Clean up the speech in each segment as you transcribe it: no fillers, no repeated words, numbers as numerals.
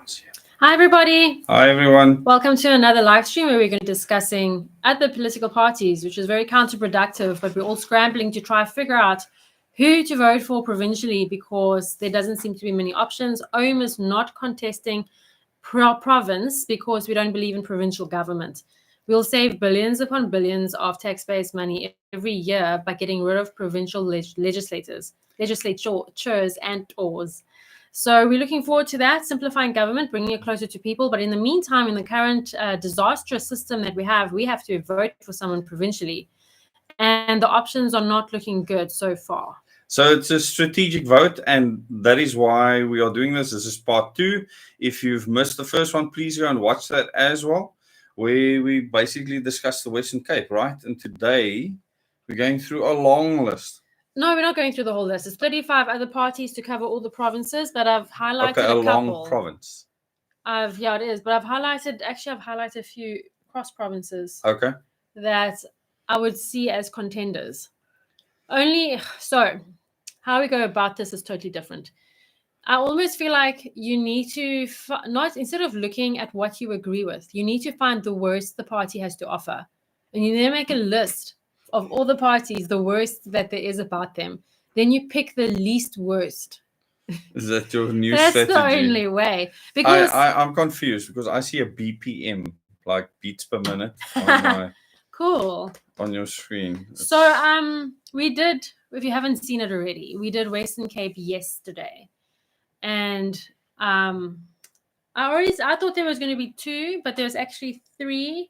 Everyone's here. Hi, everybody. Hi, everyone. Welcome to another live stream where we're going to be discussing other political parties, which is very counterproductive, but we're all scrambling to try to figure out who to vote for provincially because there doesn't seem to be many options. OM is not contesting province because we don't believe in provincial government. We'll save billions upon billions of taxpayers' money every year by getting rid of provincial legislatures and ORs. So we're looking forward to that, simplifying government, bringing it closer to people. But in the meantime, in the current disastrous system that we have to vote for someone provincially. And the options are not looking good so far. So it's a strategic vote, and that is why we are doing this. This is part 2. If you've missed the first one, please go and watch that as well, where we basically discussed the Western Cape, right? And today we're going through a long list. No, we're not going through the whole list. It's 35 other parties to cover all the provinces, but I've highlighted a couple. Long province. Yeah, it is. But I've highlighted a few cross provinces. Okay. That I would see as contenders. So how we go about this is totally different. I almost feel like you need to instead of looking at what you agree with, you need to find the worst the party has to offer. And you then make a list of all the parties, the worst that there is about them. Then you pick the least worst. Is that your new That's strategy? That's the only way. Because I'm confused because I see a BPM, like beats per minute, on cool. On your screen. So we did, if you haven't seen it already, we did Western Cape yesterday. And I thought there was going to be 2, but there's actually 3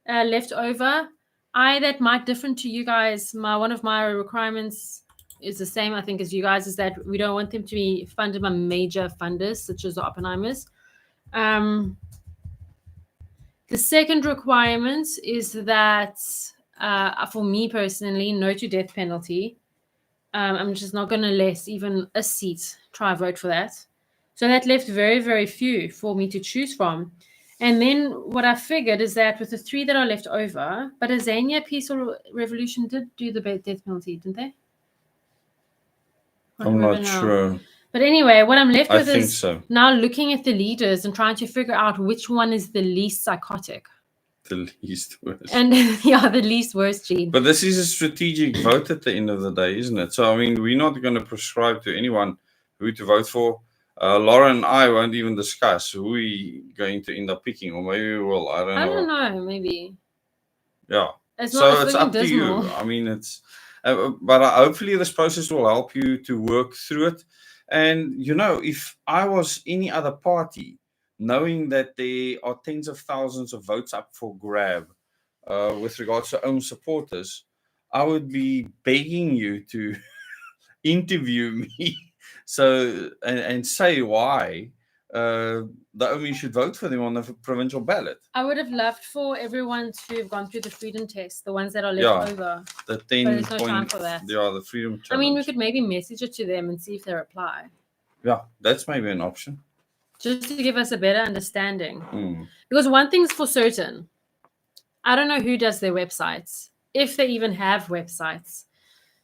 left over. That might differ to you guys. One of my requirements is the same, I think, as you guys, is that we don't want them to be funded by major funders, such as the Oppenheimers. The second requirement is that, for me personally, no to death penalty. I'm just not going to let even a seat try vote for that. So that left very, very few for me to choose from. And then what I figured is that with the 3 that are left over, but Azania Peaceful Revolution did do the death penalty, didn't they? I'm not sure. But anyway, what I'm left with is now looking at the leaders and trying to figure out which one is the least psychotic. The least worst. And the least worst, Gene. But this is a strategic vote at the end of the day, isn't it? So, I mean, we're not going to prescribe to anyone who to vote for. Laura and I won't even discuss who we're going to end up picking, or maybe we will. I don't know. Maybe. Yeah. It's up dismal. to you. I mean, it's... but hopefully this process will help you to work through it. And, if I was any other party, knowing that there are tens of thousands of votes up for grab with regards to own supporters, I would be begging you to interview me and say why the OMI should vote for them on the provincial ballot. I would have loved for everyone to have gone through the freedom test, the ones that are left over. The 10 but there's no time for that. Yeah, the freedom challenge. I mean, we could maybe message it to them and see if they reply. Yeah, that's maybe an option. Just to give us a better understanding. Because one thing's for certain, I don't know who does their websites, if they even have websites.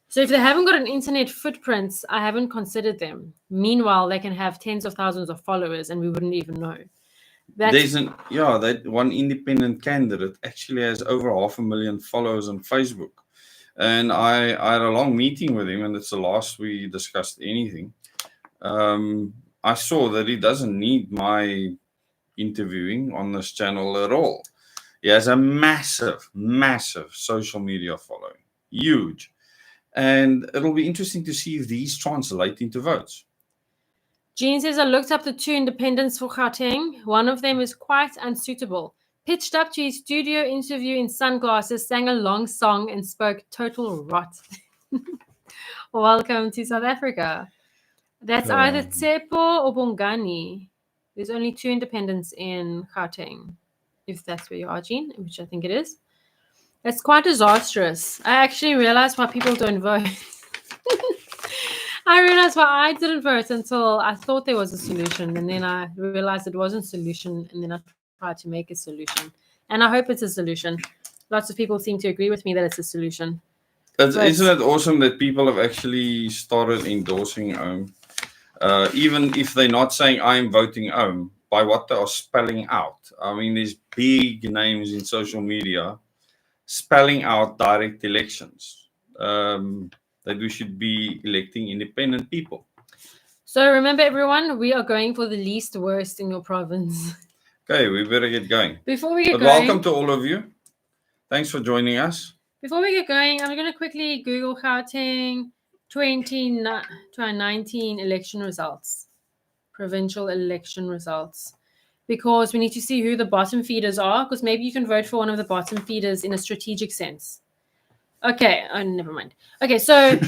So if they haven't got an internet footprint, I haven't considered them. Meanwhile, they can have tens of thousands of followers and we wouldn't even know. That one independent candidate actually has over 500,000 followers on Facebook. And I had a long meeting with him, and it's the last we discussed anything. I saw that he doesn't need my interviewing on this channel at all. He has a massive, massive social media following. Huge. And it'll be interesting to see if these translate into votes. Jean says, I looked up the 2 independents for Gauteng. One of them is quite unsuitable. Pitched up to his studio interview in sunglasses, sang a long song, and spoke total rot. Welcome to South Africa. That's either Tsepo or Bongani. There's only 2 independents in Gauteng, if that's where you are, Jean, which I think it is. It's quite disastrous. I actually realized why people don't vote. I realized why I didn't vote until I thought there was a solution, and then I realized it wasn't a solution, and then I tried to make a solution. And I hope it's a solution. Lots of people seem to agree with me that it's a solution. Isn't it awesome that people have actually started endorsing OM? Even if they're not saying I'm voting OM, by what they are spelling out. I mean, there's big names in social media spelling out direct elections, that we should be electing independent people. So remember, everyone, we are going for the least worst in your province. Okay, we better get going. Before we get But going, welcome to all of you. Thanks for joining us. Before we get going, I'm going to quickly Google Gauteng 2019 election results, provincial election results, because we need to see who the bottom feeders are, because maybe you can vote for one of the bottom feeders in a strategic sense. Okay, never mind. Okay, so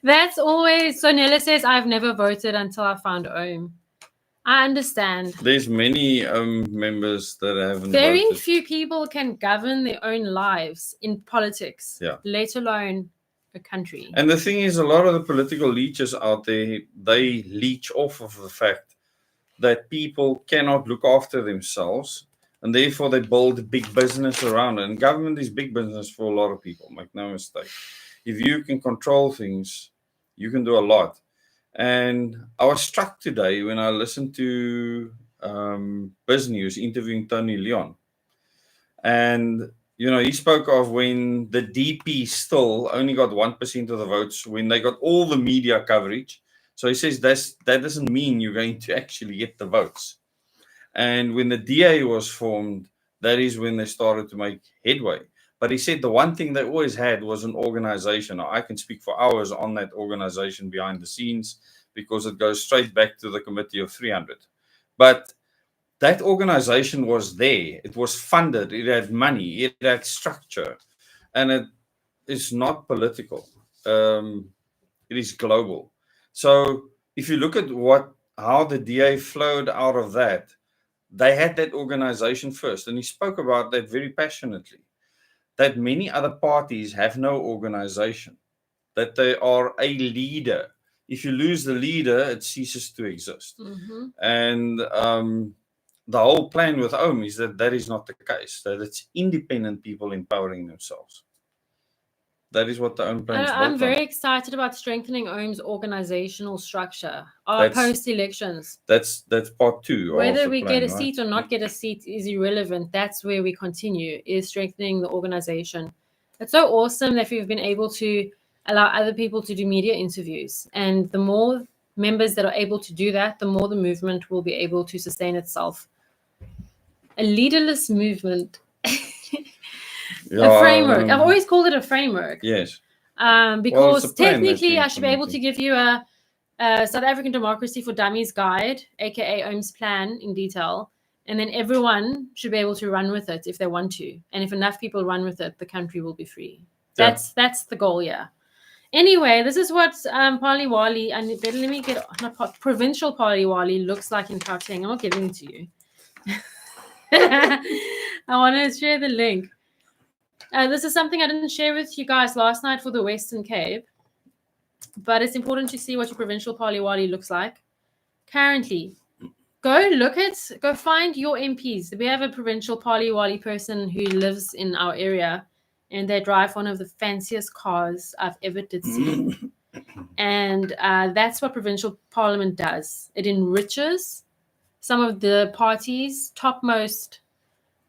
that's always, so Nella says, I've never voted until I found Ohm. I understand. There's many members that haven't Very voted. few people can govern their own lives in politics, let alone a country. And the thing is, a lot of the political leeches out there, they leech off of the fact that people cannot look after themselves, and therefore they build big business around it. And government is big business for a lot of people, make no mistake. If you can control things, you can do a lot. And I was struck today when I listened to Biz News interviewing Tony Leon. And, you know, he spoke of when the DP still only got 1% of the votes when they got all the media coverage. So he says that doesn't mean you're going to actually get the votes. And when the DA was formed, that is when they started to make headway. But he said the one thing they always had was an organization. Now, I can speak for hours on that organization behind the scenes because it goes straight back to the Committee of 300. But that organization was there. It was funded. It had money. It had structure. And it is not political. It is global. So if you look at how the DA flowed out of that, they had that organization first. And he spoke about that very passionately, that many other parties have no organization, that they are a leader. If you lose the leader, it ceases to exist. Mm-hmm. And the whole plan with Ohm is that is not the case, that it's independent people empowering themselves. That is what the Ohm plan is built on. I'm very excited about strengthening Ohm's organizational structure post-elections. That's part two. Whether we get a seat or not get a seat is irrelevant. That's where we continue, is strengthening the organization. It's so awesome that we've been able to allow other people to do media interviews. And the more members that are able to do that, the more the movement will be able to sustain itself. A leaderless movement. A framework. I've always called it a framework. Yes. Because technically I should be able to give you a South African Democracy for Dummies guide, aka Ohm's plan in detail, and then everyone should be able to run with it if they want to. And if enough people run with it, the country will be free. That's the goal, yeah. Anyway, this is what Pali Wali, and let me get provincial Pali Wali looks like in Gauteng. I'm not giving it to you. I want to share the link. This is something I didn't share with you guys last night for the Western Cape, but it's important to see what your provincial Pali Wali looks like currently. Go find your MPs. We have a provincial Pali Wali person who lives in our area, and they drive one of the fanciest cars I've ever did see. And that's what provincial parliament does. It enriches some of the party's topmost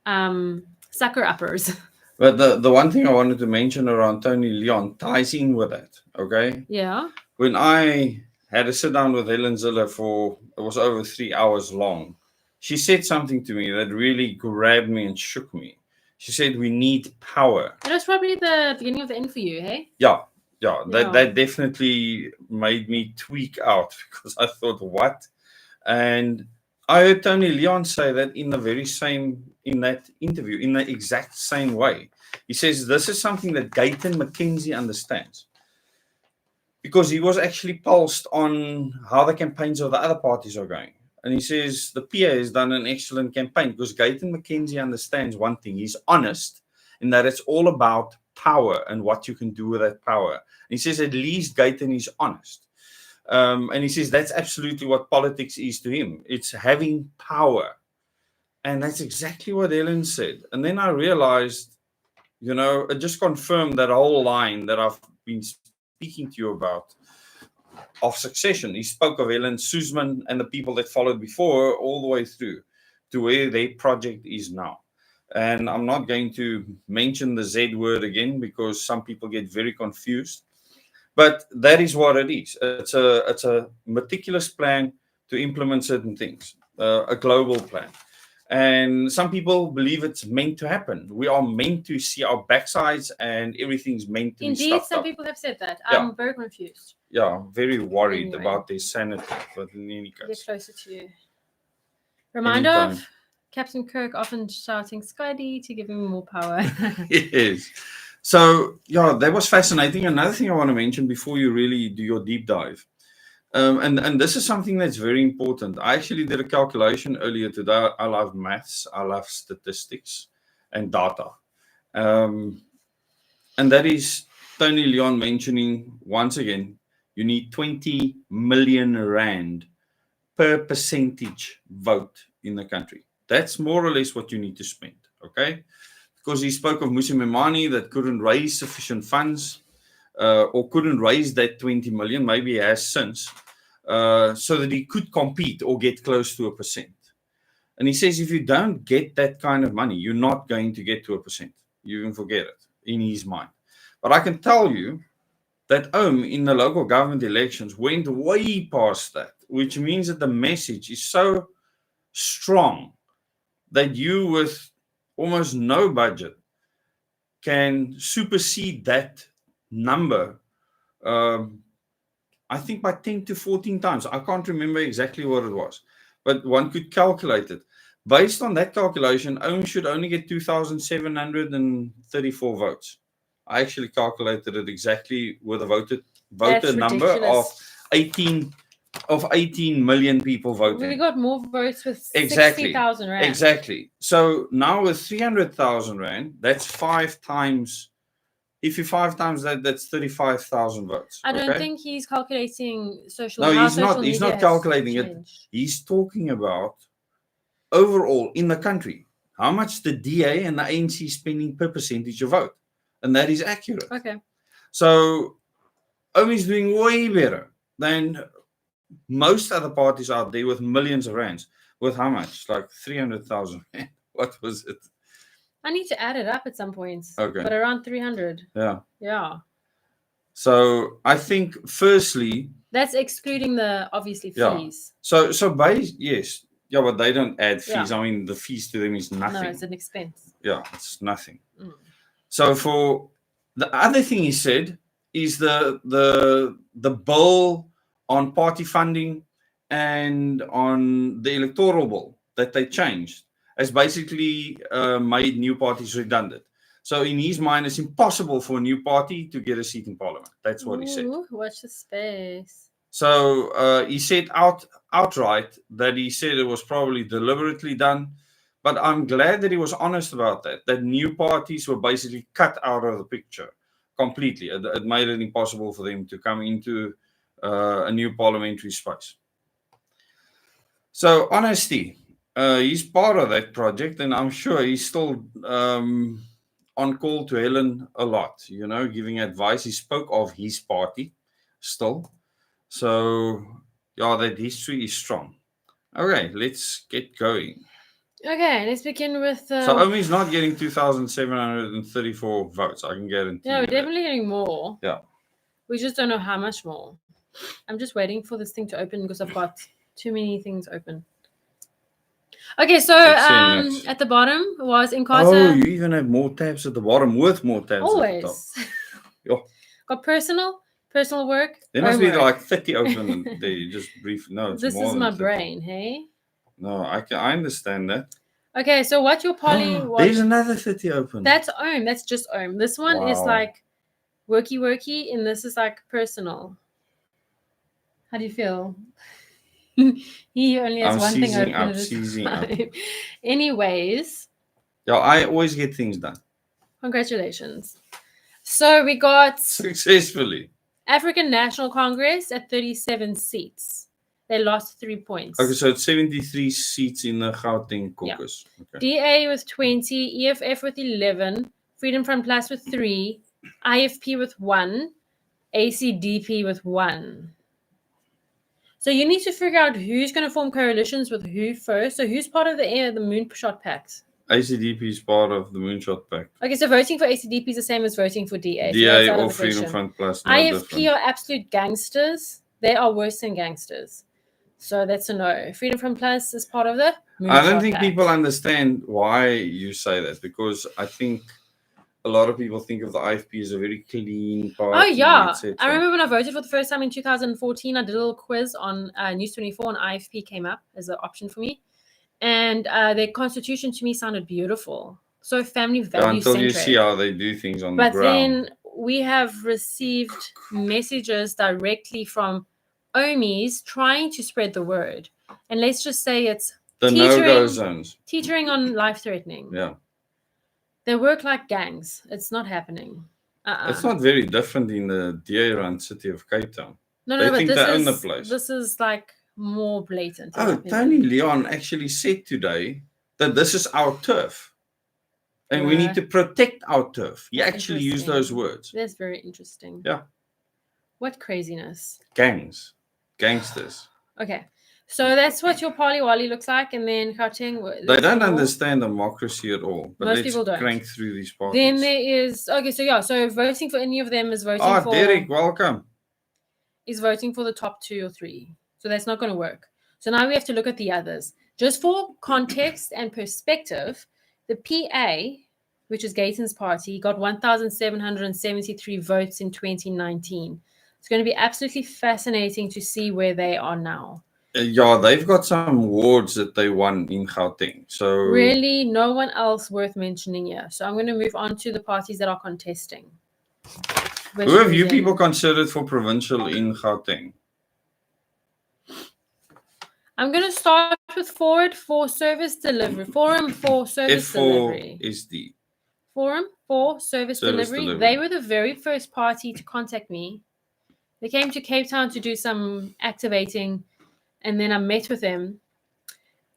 sucker-uppers. But the one thing I wanted to mention around Tony Leon ties in with that, okay? Yeah. When I had a sit down with Helen Ziller it was over 3 hours long, she said something to me that really grabbed me and shook me. She said, we need power. That was probably the beginning of the end for you, hey? Yeah. That definitely made me tweak out because I thought, what? And I heard Tony Leon say that in that interview, in the exact same way. He says, this is something that Gauteng McKenzie understands. Because he was actually pulsed on how the campaigns of the other parties are going. And he says, the PA has done an excellent campaign because Gauteng McKenzie understands one thing. He's honest in that it's all about power and what you can do with that power. And he says, at least Gauteng is honest. And he says that's absolutely what politics is to him. It's having power. And that's exactly what Helen said. And then I realized, it just confirmed that whole line that I've been speaking to you about. of succession. He spoke of Helen Suzman and the people that followed before, all the way through to where their project is now. And I'm not going to mention the Z word again because some people get very confused. But that is what it is. It's a meticulous plan to implement certain things, a global plan. And some people believe it's meant to happen. We are meant to see our backsides and everything's meant to be Indeed, stuffed some up. people have said that. Yeah. I'm very confused. Yeah, I'm very worried Anyway. about their sanity. But in any Get case, closer to you. Reminder anytime. of Captain Kirk often shouting Scotty to give him more power. Yes. So, yeah, that was fascinating. Another thing I want to mention before you really do your deep dive, and this is something that's very important. I actually did a calculation earlier today. I love maths, I love statistics and data. And that is Tony Leon mentioning once again, you need 20 million rand per percentage vote in the country. That's more or less what you need to spend, okay? Because he spoke of Musi Memani that couldn't raise sufficient funds or couldn't raise that 20 million, maybe he has since, so that he could compete or get close to 1%. And he says if you don't get that kind of money, you're not going to get to 1%. You can forget it in his mind. But I can tell you that in the local government elections went way past that, which means that the message is so strong that you with almost no budget can supersede that number, I think by 10 to 14 times. I can't remember exactly what it was, but one could calculate it. Based on that calculation, should only get 2,734 votes. I actually calculated it exactly with a voter number of 18 million people voting. We got more votes with Exactly. 60,000 rand. Exactly. So now with 300,000 rand, that's 5 times. If you 5 times that, that's 35,000 votes. I don't think he's calculating social. No, how he's not. social He's media not calculating has it. changed. He's talking about overall in the country, how much the DA and the ANC spending per percentage of vote, and that is accurate. Okay. So is doing way better than most other parties out there with millions of rands. With how much? Like 300,000 rand. What was it? I need to add it up at some point. Okay. But around 300. Yeah. Yeah. So I think firstly, that's excluding the obviously fees. So yes. Yeah, but they don't add fees. Yeah. I mean, the fees to them is nothing. No, it's an expense. Yeah, it's nothing. So for the other thing he said is the bill on party funding and on the electoral bill that they changed has basically made new parties redundant. So in his mind, it's impossible for a new party to get a seat in parliament. That's what he said. Watch the space. So he said outright that he said it was probably deliberately done. But I'm glad that he was honest about that new parties were basically cut out of the picture completely. It made it impossible for them to come into a new parliamentary space. So honesty, he's part of that project, and I'm sure he's still on call to Helen a lot, giving advice. He spoke of his party still. So, yeah, that history is strong. Okay, let's get going. Okay, let's begin with... So, Omi's not getting 2,734 votes, I can guarantee you. No, we're definitely getting more. Yeah. We just don't know how much more. I'm just waiting for this thing to open because I've got too many things open. Okay, so at the bottom was Inkatha. Oh, you even have more tabs at the bottom with more tabs always. At the top. Got personal work. There must be like 30 open there. You just brief. No, it's this more is than my 30. brain, hey? No, I understand that. Okay, so what your poly was... There's another 30 open. That's OHM. That's just OHM. This one is like worky, and this is like personal. How do you feel? He only has one thing open at a time. Anyways. Yeah, I always get things done. Congratulations. So we got... Successfully. African National Congress at 37 seats. They lost 3 points. Okay, so it's 73 seats in the Gauteng caucus. Yeah. Okay. DA with 20, EFF with 11, Freedom Front Plus with 3, IFP with 1, ACDP with 1. So you need to figure out who's going to form coalitions with who first. So who's part of the Moonshot Pact? ACDP is part of the Moonshot Pact. Okay, so voting for ACDP is the same as voting for DA. So DA that's out or of the Freedom question. Front Plus, no IFP different. are absolute gangsters. They are worse than gangsters. So that's a no. Freedom Front Plus is part of the Moonshot I don't think Pact. people understand why you say that, because I think a lot of people think of the IFP as a very clean party. Oh, yeah. etc. I remember when I voted for the first time in 2014, I did a little quiz on News 24 and IFP came up as an option for me. And their constitution to me sounded beautiful. So family value Until centric. you see how they do things on the ground. But then we have received messages directly from OMIs trying to spread the word. And let's just say it's the no-go zones. Teetering on life-threatening. Yeah. They work like gangs. It's not happening. It's not very different in the DA-run city of Cape Town. No, They but think this they own is the place. This is like more blatant. in my Oh, opinion. Tony Leon actually said today that this is our turf. And we need to protect our turf. He That's actually used those words. That's very interesting. Yeah. What craziness. Gangsters. Okay. So that's what your Pali Wali looks like. And then Gauteng. They don't understand democracy at all. But Most let's people don't. crank through these parties. Then there is, okay, so yeah, so voting for any of them is voting for. Derek, welcome. Is voting for the top 2 or 3. So that's not going to work. So now we have to look at the others. Just for context and perspective, the PA, which is Gauteng's party, got 1,773 votes in 2019. It's going to be absolutely fascinating to see where they are now. Yeah, they've got some wards that they won in Gauteng. So really, no one else worth mentioning here. So I'm going to move on to the parties that are contesting. Who have you people considered for provincial in Gauteng? I'm going to start with Forum for Service Delivery. Forum for Service Delivery. FOSD. Forum for Service Delivery. They were the very first party to contact me. They came to Cape Town to do some activating, and then I met with them.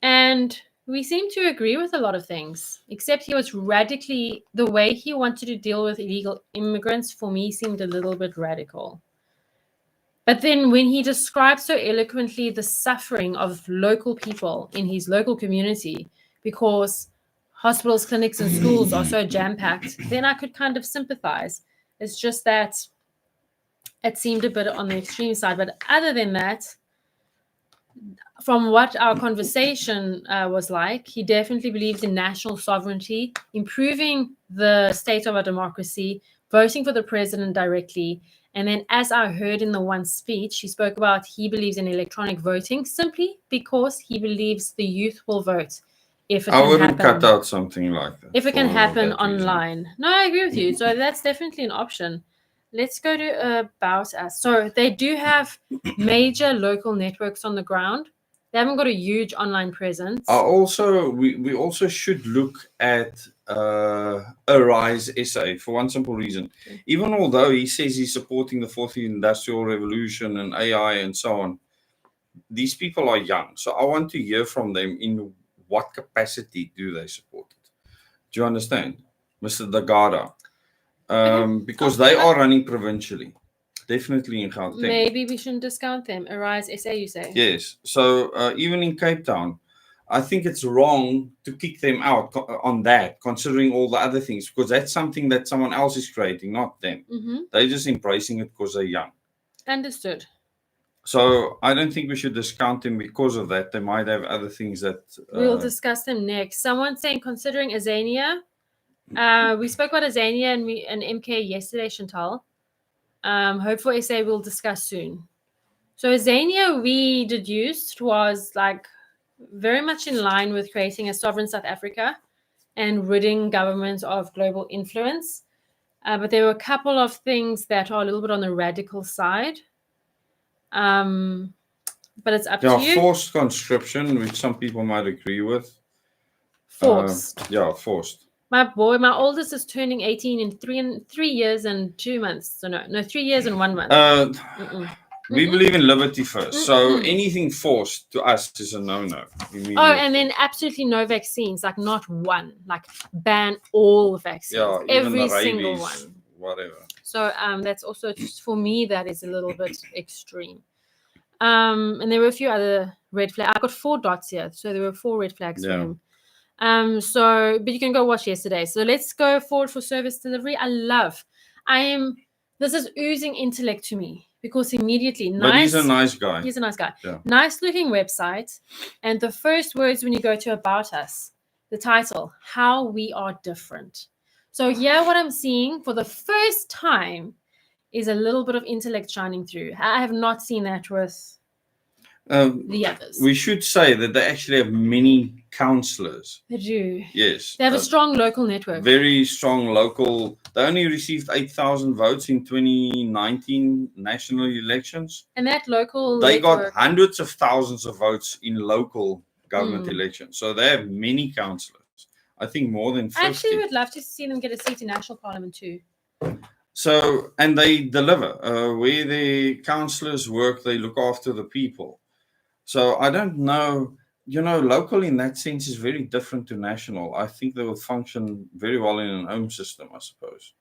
And we seemed to agree with a lot of things, except he was radically, the way he wanted to deal with illegal immigrants, for me, seemed a little bit radical. But then when he described so eloquently the suffering of local people in his local community, because hospitals, clinics, and schools are so jam-packed, then I could kind of sympathize. It's just that it seemed a bit on the extreme side. But other than that, from what our conversation was like, he definitely believes in national sovereignty, improving the state of our democracy, voting for the president directly. And then, as I heard in the one speech, he spoke about he believes in electronic voting simply because he believes the youth will vote. If it I can wouldn't happen, cut out something like that. if it can happen online. No, I agree with you. So that's definitely an option. Let's go to About Us. So they do have major local networks on the ground. They haven't got a huge online presence. We also should look at Arise SA for one simple reason. Okay. Even although he says he's supporting the fourth industrial revolution and AI and so on, these people are young. So I want to hear from them in what capacity do they support it. Do you understand, Mr. Dagada? Because they are running provincially. Definitely in Gauteng. Maybe we shouldn't discount them. Arise SA, you say? Yes. So even in Cape Town, I think it's wrong to kick them out on that, considering all the other things, because that's something that someone else is creating, not them. Mm-hmm. They're just embracing it because they're young. Understood. So I don't think we should discount them because of that. They might have other things that... We'll discuss them next. Someone saying, considering Azania. We spoke about Azania and MK yesterday, Chantal. Hope for SA we'll discuss soon. So Azania, we deduced, was like very much in line with creating a sovereign South Africa and ridding governments of global influence. But there were a couple of things that are a little bit on the radical side. But it's up to you. Forced conscription, which some people might agree with. Forced. Forced. My oldest is turning 18 in 3 years and 2 months. So no, 3 years and 1 month. We believe in liberty first. So anything forced to us is a no-no. Oh, and then absolutely no vaccines, like not one. Like ban all vaccines. Yeah, every even the rabies, single one. Whatever. So that's also, just for me, that is a little bit extreme. And there were a few other red flags. I got 4 dots here, so there were 4 red flags for him. But you can go watch yesterday. So let's go forward for service delivery. This is oozing intellect to me because immediately, But he's a nice guy. He's a nice guy. Yeah. Nice looking website. And the first words when you go to About Us, the title, How We Are Different. So here what I'm seeing for the first time is a little bit of intellect shining through. I have not seen that with the others. We should say that they actually have many councillors. They do. Yes. They have a strong local network. Very strong local. They only received 8,000 votes in 2019 national elections. And that local They network, got hundreds of thousands of votes in local government elections. So they have many councillors. I think more than 50. I actually would love to see them get a seat in national parliament too. So, and they deliver. Where the councillors work, they look after the people. So I don't know, local in that sense is very different to national. I think they will function very well in an home system, I suppose.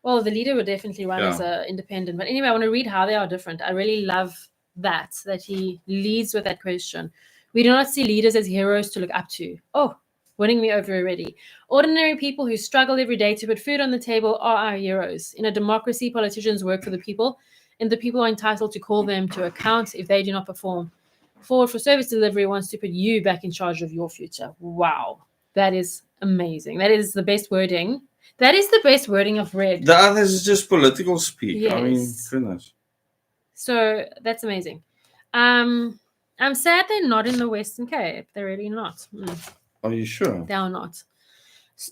Well, the leader would definitely run as an independent. But anyway, I want to read how they are different. I really love that he leads with that question. We do not see leaders as heroes to look up to. Oh, winning me over already. Ordinary people who struggle every day to put food on the table are our heroes. In a democracy, politicians work for the people, and the people are entitled to call them to account if they do not perform. Forward for Service Delivery wants to put you back in charge of your future. Wow. That is amazing. That is the best wording. That is the best wording I've read. The others is just political speak. Yes. I mean, goodness. So that's amazing. I'm sad they're not in the Western Cape. They're really not. Are you sure? They are not.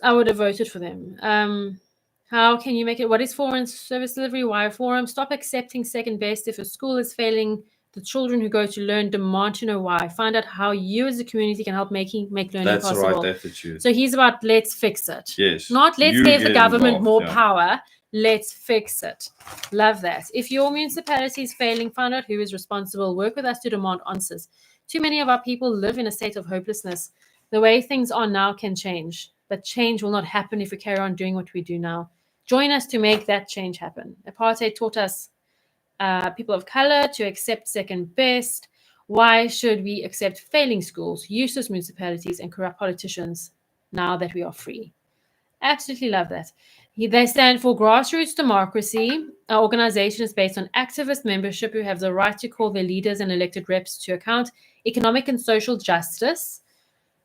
I would have voted for them. How can you make it? What is foreign service delivery? Why forum? Stop accepting second best. If a school is failing the children who go to learn, demand to know why. Find out how you as a community can help make learning That's possible. That's the right attitude. So he's about let's fix it. Yes. Not let's give the government more power. Let's fix it. Love that. If your municipality is failing, find out who is responsible. Work with us to demand answers. Too many of our people live in a state of hopelessness. The way things are now can change, but change will not happen if we carry on doing what we do now. Join us to make that change happen. Apartheid taught us people of color to accept second best. Why should we accept failing schools, useless municipalities, and corrupt politicians now that we are free? Absolutely love that. They stand for Grassroots Democracy. Our organization is based on activist membership who have the right to call their leaders and elected reps to account, economic and social justice.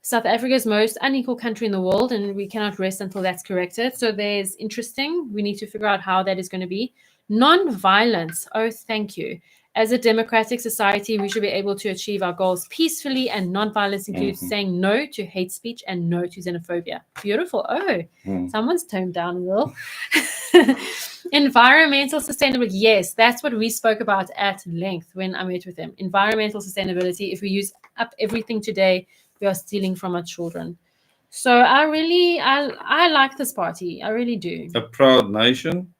South Africa is the most unequal country in the world, and we cannot rest until that's corrected. So there's interesting. We need to figure out how that is going to be. Non-violence. Oh, thank you. As a democratic society, we should be able to achieve our goals peacefully, and non-violence includes saying no to hate speech and no to xenophobia. Beautiful. Oh, someone's toned down a little. Environmental sustainability. Yes, that's what we spoke about at length when I met with them. Environmental sustainability. If we use up everything today, we are stealing from our children. So I like this party. I really do. A proud nation.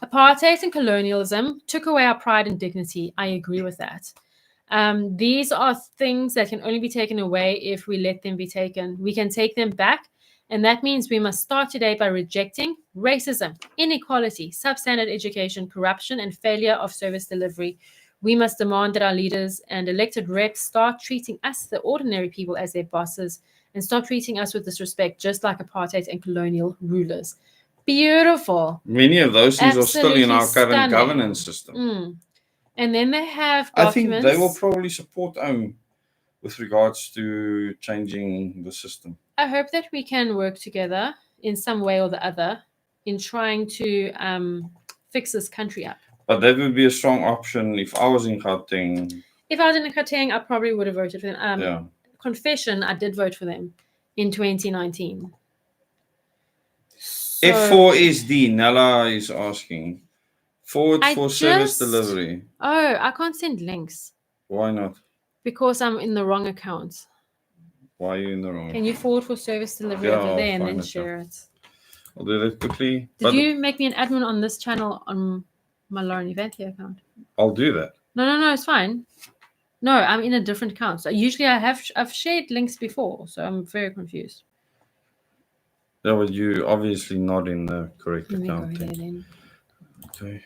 Apartheid and colonialism took away our pride and dignity. I agree with that. These are things that can only be taken away if we let them be taken. We can take them back, and that means we must start today by rejecting racism, inequality, substandard education, corruption, and failure of service delivery. We must demand that our leaders and elected reps start treating us, the ordinary people, as their bosses, and stop treating us with disrespect, just like apartheid and colonial rulers. Beautiful. Many of those things are still in our current governance system. And then they have documents. I think they will probably support with regards to changing the system. I hope that we can work together in some way or the other in trying to fix this country up. But that would be a strong option if I was in Gauteng. If I was in Gauteng, I probably would have voted for them. Confession, I did vote for them in 2019. So, F4SD, Nella is asking. Forward for service delivery. Oh, I can't send links. Why not? Because I'm in the wrong account. Why are you in the wrong? Can you forward for service delivery over there and then share it? I'll do that quickly. Did you make me an admin on this channel on my Lauren Eventia account? I'll do that. No, it's fine. No, I'm in a different account. So usually I've shared links before, so I'm very confused. Yeah, but you obviously not in the correct Let me account. go there then. Okay.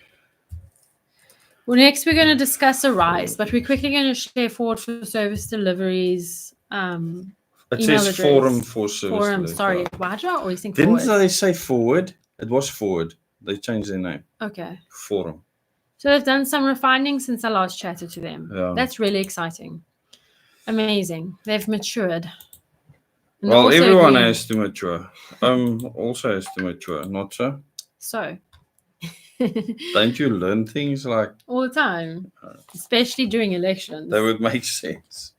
Well, next we're going to discuss Arise, but we're quickly going to share forward for service deliveries. It Email says address. forum for service Forum. delivery. Sorry, why do I always think Didn't forward? they say forward? It was forward. They changed their name. Okay. Forum. So they've done some refining since I last chatted to them. Yeah. That's really exciting. Amazing. They've matured. And Well, also everyone agreeing. has to mature. Also has to mature, not so? So. Don't you learn things like all the time, especially during elections? that would make sense.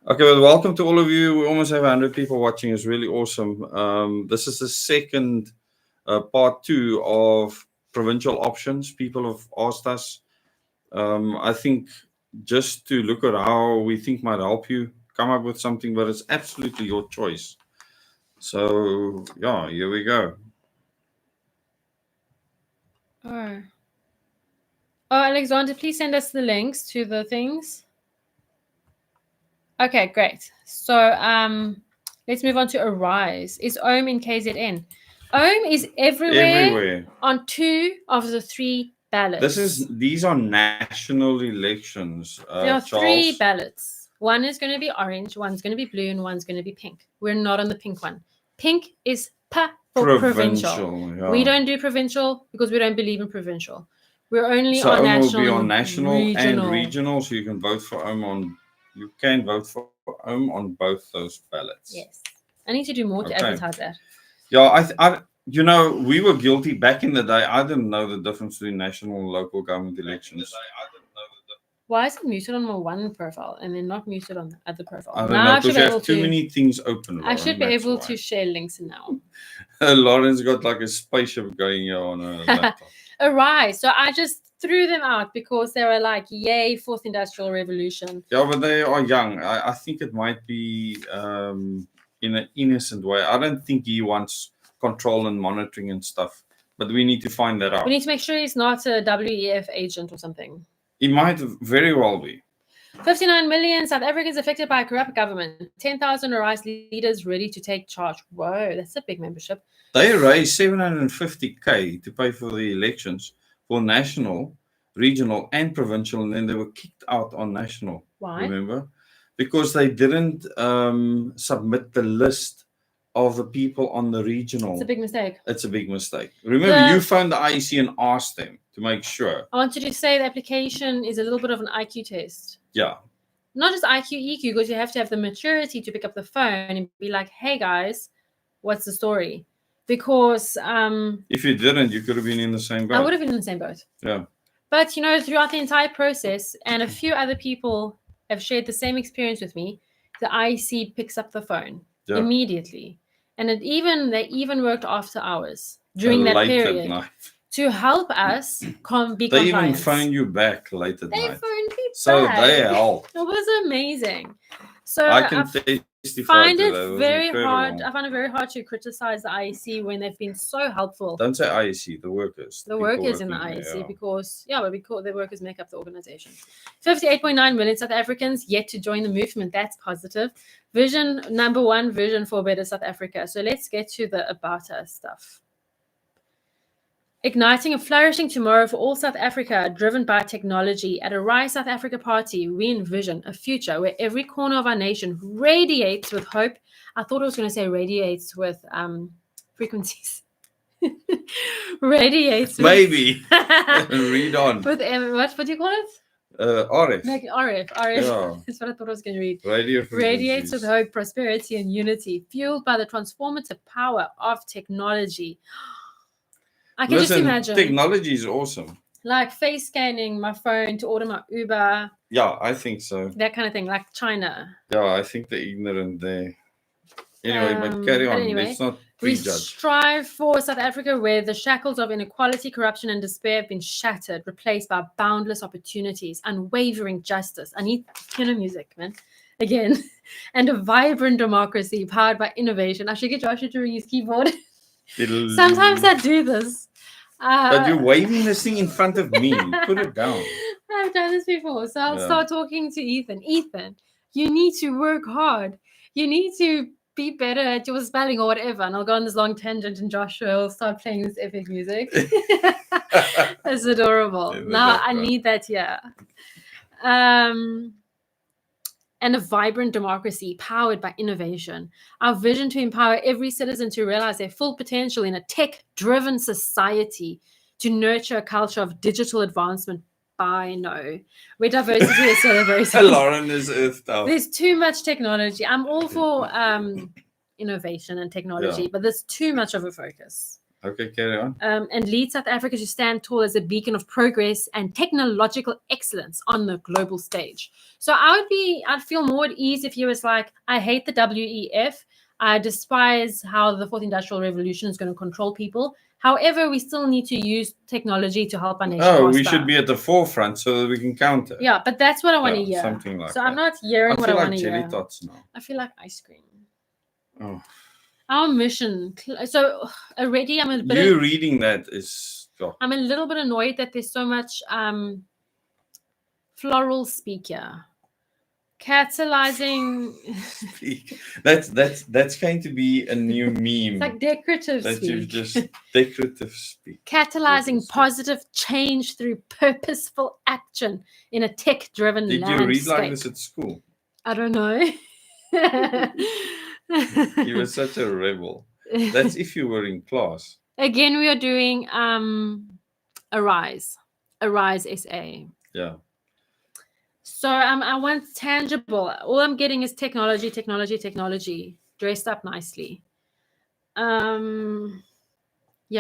Okay, well, welcome to all of you. We almost have 100 people watching. It's really awesome. This is the second part 2 of provincial options. People have asked us. I think just to look at how we think might help you come up with something, but it's absolutely your choice. So, yeah, here we go. Oh, Alexander, please send us the links to the things. Okay, great. So let's move on to Arise. Is OHM in KZN? OHM is everywhere on 2 of the 3 ballots. These are national elections. There are Charles. 3 ballots. One is going to be orange, one's going to be blue, and one's going to be pink. We're not on the pink one. Pink is for provincial. Yeah. We don't do provincial because we don't believe in provincial. We're only so on national. So will be on national regional. And regional, so you can vote for OHM on. You can vote for OHM on both those ballots. Yes, I need to do more to advertise that. Yeah, I you know, we were guilty back in the day. I didn't know the difference between national and local government elections. Why is it muted on my one profile and then not muted on the other profile? I don't know, because you have too many things open. Lauren, I should be able to share links now. Lauren's got like a spaceship going here on her laptop. Arise. So I just threw them out because they were like, yay, 4th Industrial Revolution. Yeah, but they are young. I think it might be in an innocent way. I don't think he wants control and monitoring and stuff, but we need to find that out. We need to make sure he's not a WEF agent or something. He might very well be. 59 million South Africans affected by a corrupt government. 10,000 Arise leaders ready to take charge. Whoa, that's a big membership. They raised 750K to pay for the elections for national, regional, and provincial, and then they were kicked out on national. Why? Remember? Because they didn't submit the list of the people on the regional. It's a big mistake. It's a big mistake. Remember, you phoned the IEC and asked them to make sure. I wanted to say the application is a little bit of an IQ test. Yeah. Not just IQ, EQ, because you have to have the maturity to pick up the phone and be like, hey, guys, what's the story? Because if you didn't, you could have been in the same boat. I would have been in the same boat. Yeah. But, you know, throughout the entire process, and a few other people have shared the same experience with me, the IEC picks up the phone immediately. And they even worked after hours during that period to help us be compliant. They even phone you back late at night. They phoned me back. So they help. It was amazing. So I can find it very hard. I find it very hard to criticize the IEC when they've been so helpful. Don't say IEC, the workers. The workers in the IEC, because the workers make up the organization. 58.9 million South Africans yet to join the movement. That's positive. Vision number 1, vision for a better South Africa. So let's get to the about us stuff. Igniting a flourishing tomorrow for all South Africa, driven by technology. At Arise South Africa Party, we envision a future where every corner of our nation radiates with hope. I thought I was going to say radiates with frequencies. Radiates. Maybe. Read on. With what do you call it? RF. Like RF. Yeah. That's what I thought I was going to read. Radiates with hope, prosperity, and unity, fueled by the transformative power of technology. I can just imagine. Technology is awesome. Like face scanning my phone to order my Uber. Yeah, I think so. That kind of thing, like China. Yeah, I think they're ignorant there. Anyway, but carry on. Let's not prejudge. We strive for South Africa where the shackles of inequality, corruption, and despair have been shattered, replaced by boundless opportunities, unwavering justice. I need piano music, man. Again. And a vibrant democracy powered by innovation. I should get Joshua to use keyboard. Sometimes I do this. But you're waving this thing in front of me. Put it down. I've done this before. So I'll start talking to Ethan. Ethan, you need to work hard. You need to be better at your spelling or whatever. And I'll go on this long tangent and Joshua will start playing this epic music. That's adorable. Now I need that, yeah. And a vibrant democracy powered by innovation. Our vision to empower every citizen to realize their full potential in a tech-driven society, to nurture a culture of digital advancement by no, where diversity is celebrated. Lauren is earthed out. There's too much technology. I'm all for innovation and technology, but there's too much of a focus. Okay, carry on. And lead South Africa to stand tall as a beacon of progress and technological excellence on the global stage. So I'd feel more at ease if you was like, I hate the WEF. I despise how the fourth industrial revolution is going to control people. However, we still need to use technology to help our nation. Oh, we should be at the forefront so that we can counter. Yeah, but that's what I want to hear. Something like so that. I'm not hearing what I want to hear. I feel like jelly tots now. I feel like ice cream. Oh. Our mission. So already I'm a bit. You reading that is. Oh. I'm a little bit annoyed that there's so much floral speak here. Catalyzing. Speak. That's going to be a new meme. It's like decorative that speak. You just decorative speak. Catalyzing positive change through purposeful action in a tech-driven landscape. Did you read like this at school? I don't know. You were such a rebel. That's if you were in class. Again, we are doing Arise SA. Yeah. So I want tangible. All I'm getting is technology, dressed up nicely. Yeah,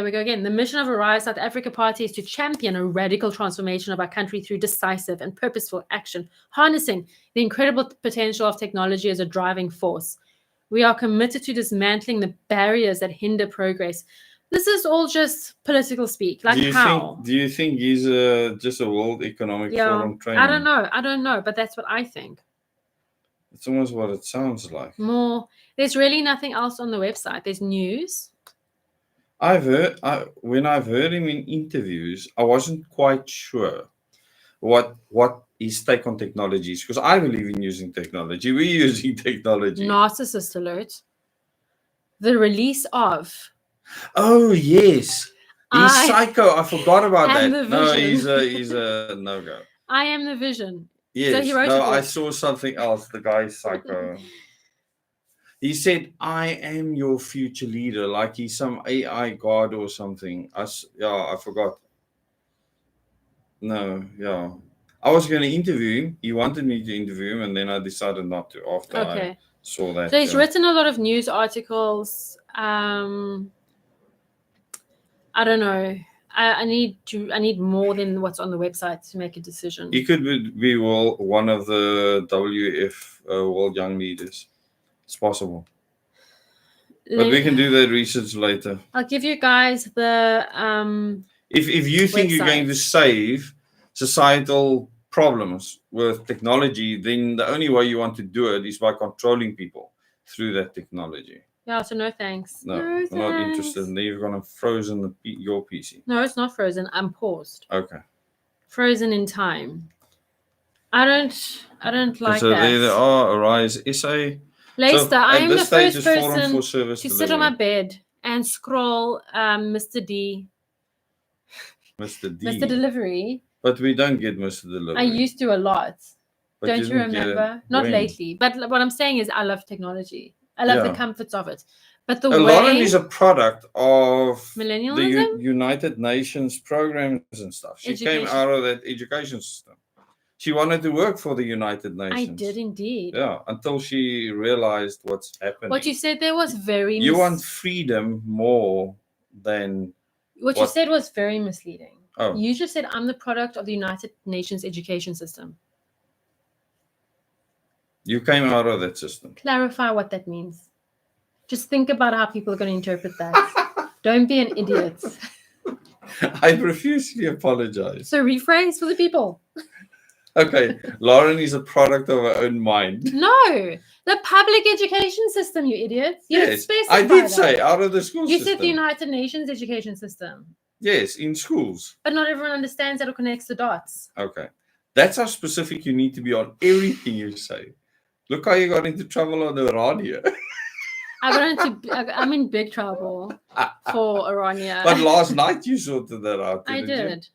we go again. The mission of Arise South Africa Party is to champion a radical transformation of our country through decisive and purposeful action, harnessing the incredible potential of technology as a driving force. We are committed to dismantling the barriers that hinder progress. This is all just political speak. Like how? Do you think he's just a World Economic Forum trainer? I don't know, but that's what I think. It's almost what it sounds like. More. There's really nothing else on the website. There's news. When I've heard him in interviews, I wasn't quite sure what his take on technology is, because I believe in using technology. We're using technology. Narcissist alert. The release of. Oh yes, he's psycho. I forgot about that. No, he's a no-go. I am the vision. Yes. So I saw something else. The guy's psycho. He said, "I am your future leader," like he's some AI god or something. I forgot. No, yeah. I was going to interview him. He wanted me to interview him, and then I decided not to after I saw that. So he's written a lot of news articles. I don't know. I need more than what's on the website to make a decision. He could be one of the WF World Young Leaders. It's possible. But we can do that research later. I'll give you guys the if you think you're going to save societal problems with technology, then the only way you want to do it is by controlling people through that technology. Yeah, so no thanks. No, I'm not interested. And then you've gone and frozen your PC. No, it's not frozen. I'm paused. Okay. Frozen in time. I don't like so that. So there are Arise SA. Leicester, I am the first person to sit on my bed and scroll Mr. D. Mr. D. Mr. Delivery. But we don't get Mr. Delivery. I used to a lot. But don't you remember? Not lately. But what I'm saying is I love technology. I love the comforts of it. But the Lauren is a product of millennialism? The United Nations programs and stuff. She came out of that education system. She wanted to work for the United Nations. I did indeed. Yeah, until she realized what's happening. What you said there was very You want freedom more than... What you said was very misleading. Oh. You just said, I'm the product of the United Nations education system. You came out of that system. Clarify what that means. Just think about how people are going to interpret that. Don't be an idiot. I profusely apologize. So rephrase for the people. Okay, Lauren is a product of her own mind. No, the public education system, you idiot. Yes, I did say out of the school system. You said the United Nations education system. Yes, in schools. But not everyone understands how to connect the dots. Okay, that's how specific you need to be on everything you say. Look how you got into trouble on the radio. I'm in big trouble for Orania. But last night you sorted that out. I didn't you? did.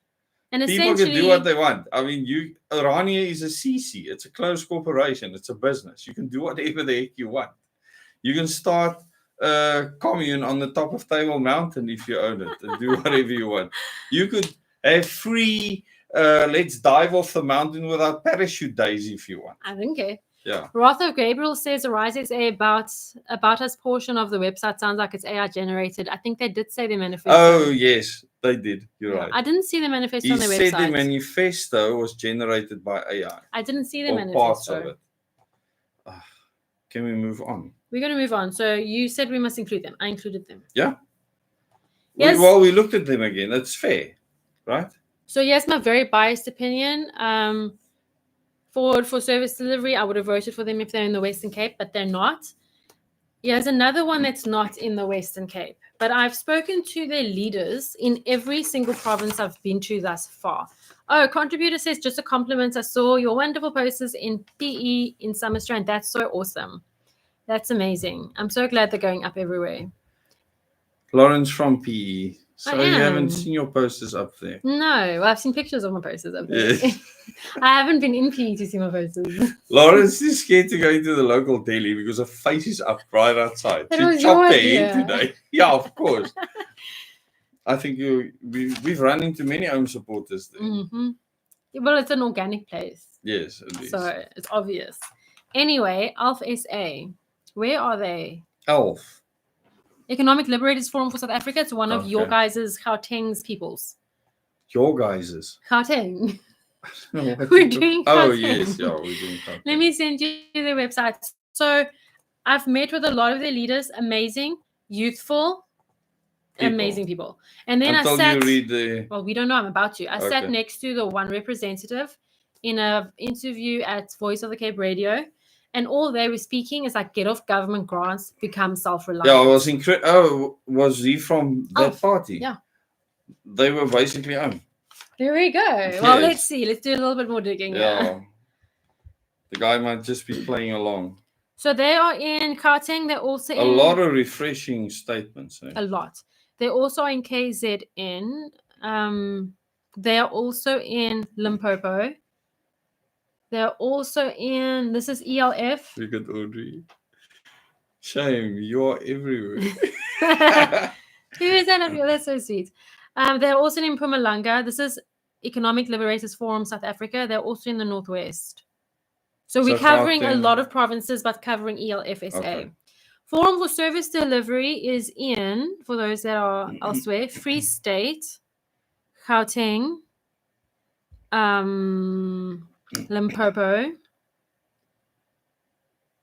And People essentially, can do what they want. I mean, Orania is a CC. It's a closed corporation. It's a business. You can do whatever the heck you want. You can start a commune on the top of Table Mountain if you own it and do whatever you want. You could have free let's dive off the mountain without parachute days if you want. I don't care. Yeah. Wrath of Gabriel says Arise SA about us portion of the website sounds like it's AI generated. I think they did say the manifesto. Oh, yes, they did. You're right. I didn't see the manifesto He on their said website. the manifesto was generated by AI. I didn't see the or manifesto. parts of it. Can we move on? We're going to move on. So you said we must include them. I included them. Yeah. Yes. We looked at them again. That's fair, right? So yes, my very biased opinion. For service delivery, I would have voted for them if they're in the Western Cape, but they're not. Here's another one that's not in the Western Cape, but I've spoken to their leaders in every single province I've been to thus far. Oh, contributor says, just a compliment. I saw your wonderful posters in PE in Summerstrand. That's so awesome. That's amazing. I'm so glad they're going up everywhere. Lawrence from PE. So I you am. haven't seen your posters up there? No, I've seen pictures of my posters up there. Yes. I haven't been in PE to see my posters. Lawrence is scared to go into the local deli because her face is up right outside. That She was your chopped her idea. in today. Yeah, of course. I think we've run into many home supporters there. Mm-hmm. Well, it's an organic place. Yes, it is. So it's obvious. Anyway, ALF SA. Where are they? ALF. Economic Liberators Forum for South Africa. It's one of your Okay. guys' Gauteng's peoples. Your guys's. Gauteng. What We're you do- doing Oh, Gauteng. yes. Yeah, we're doing Gauteng. Let me send you their website. So I've met with a lot of their leaders. Amazing, youthful, People. amazing people. And then Until I sat. you read the... Well, we don't know. I'm about to. I sat Okay. next to the one representative in an interview at Voice of the Cape Radio. And all they were speaking is like, get off government grants, become self-reliant. Yeah, it was incredible. Oh, was he from that ALF, party? yeah. They were basically on. There we go. Well, Yes. let's see. Let's do a little bit more digging. Yeah. The guy might just be playing along. So they are in Gauteng. They're also A in lot of refreshing statements. Eh? a lot. They're also in KZN. They are also in Limpopo. They're also in, this is ELF. Look at Audrey. Shame, you're everywhere. Who is that of you? That's so sweet. They're also in Mpumalanga. This is Economic Liberators Forum South Africa. They're also in the Northwest. So we're So covering a Gauteng. lot of provinces, but covering ELFSA. Okay. Forum for Service Delivery is in, for those that are elsewhere, Free State, Gauteng, Limpopo,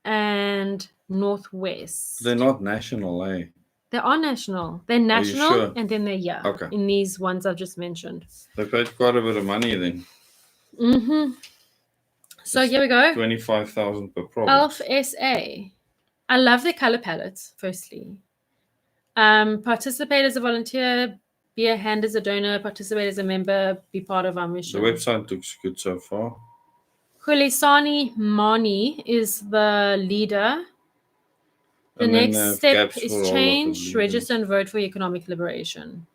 and Northwest. They're not national, eh? They are national. They're national, sure? and then they're Okay. in these ones I've just mentioned. They paid quite a bit of money then. Mm-hmm. So here we go. 25,000 per ALF province. SA. I love their color palettes, firstly. Participate as a volunteer, be a hand as a donor, participate as a member, be part of our The mission. website looks good so far. Khulisani Mani is the leader. The And then they next have step gaps for all is of the change, leaders. register and vote for economic liberation.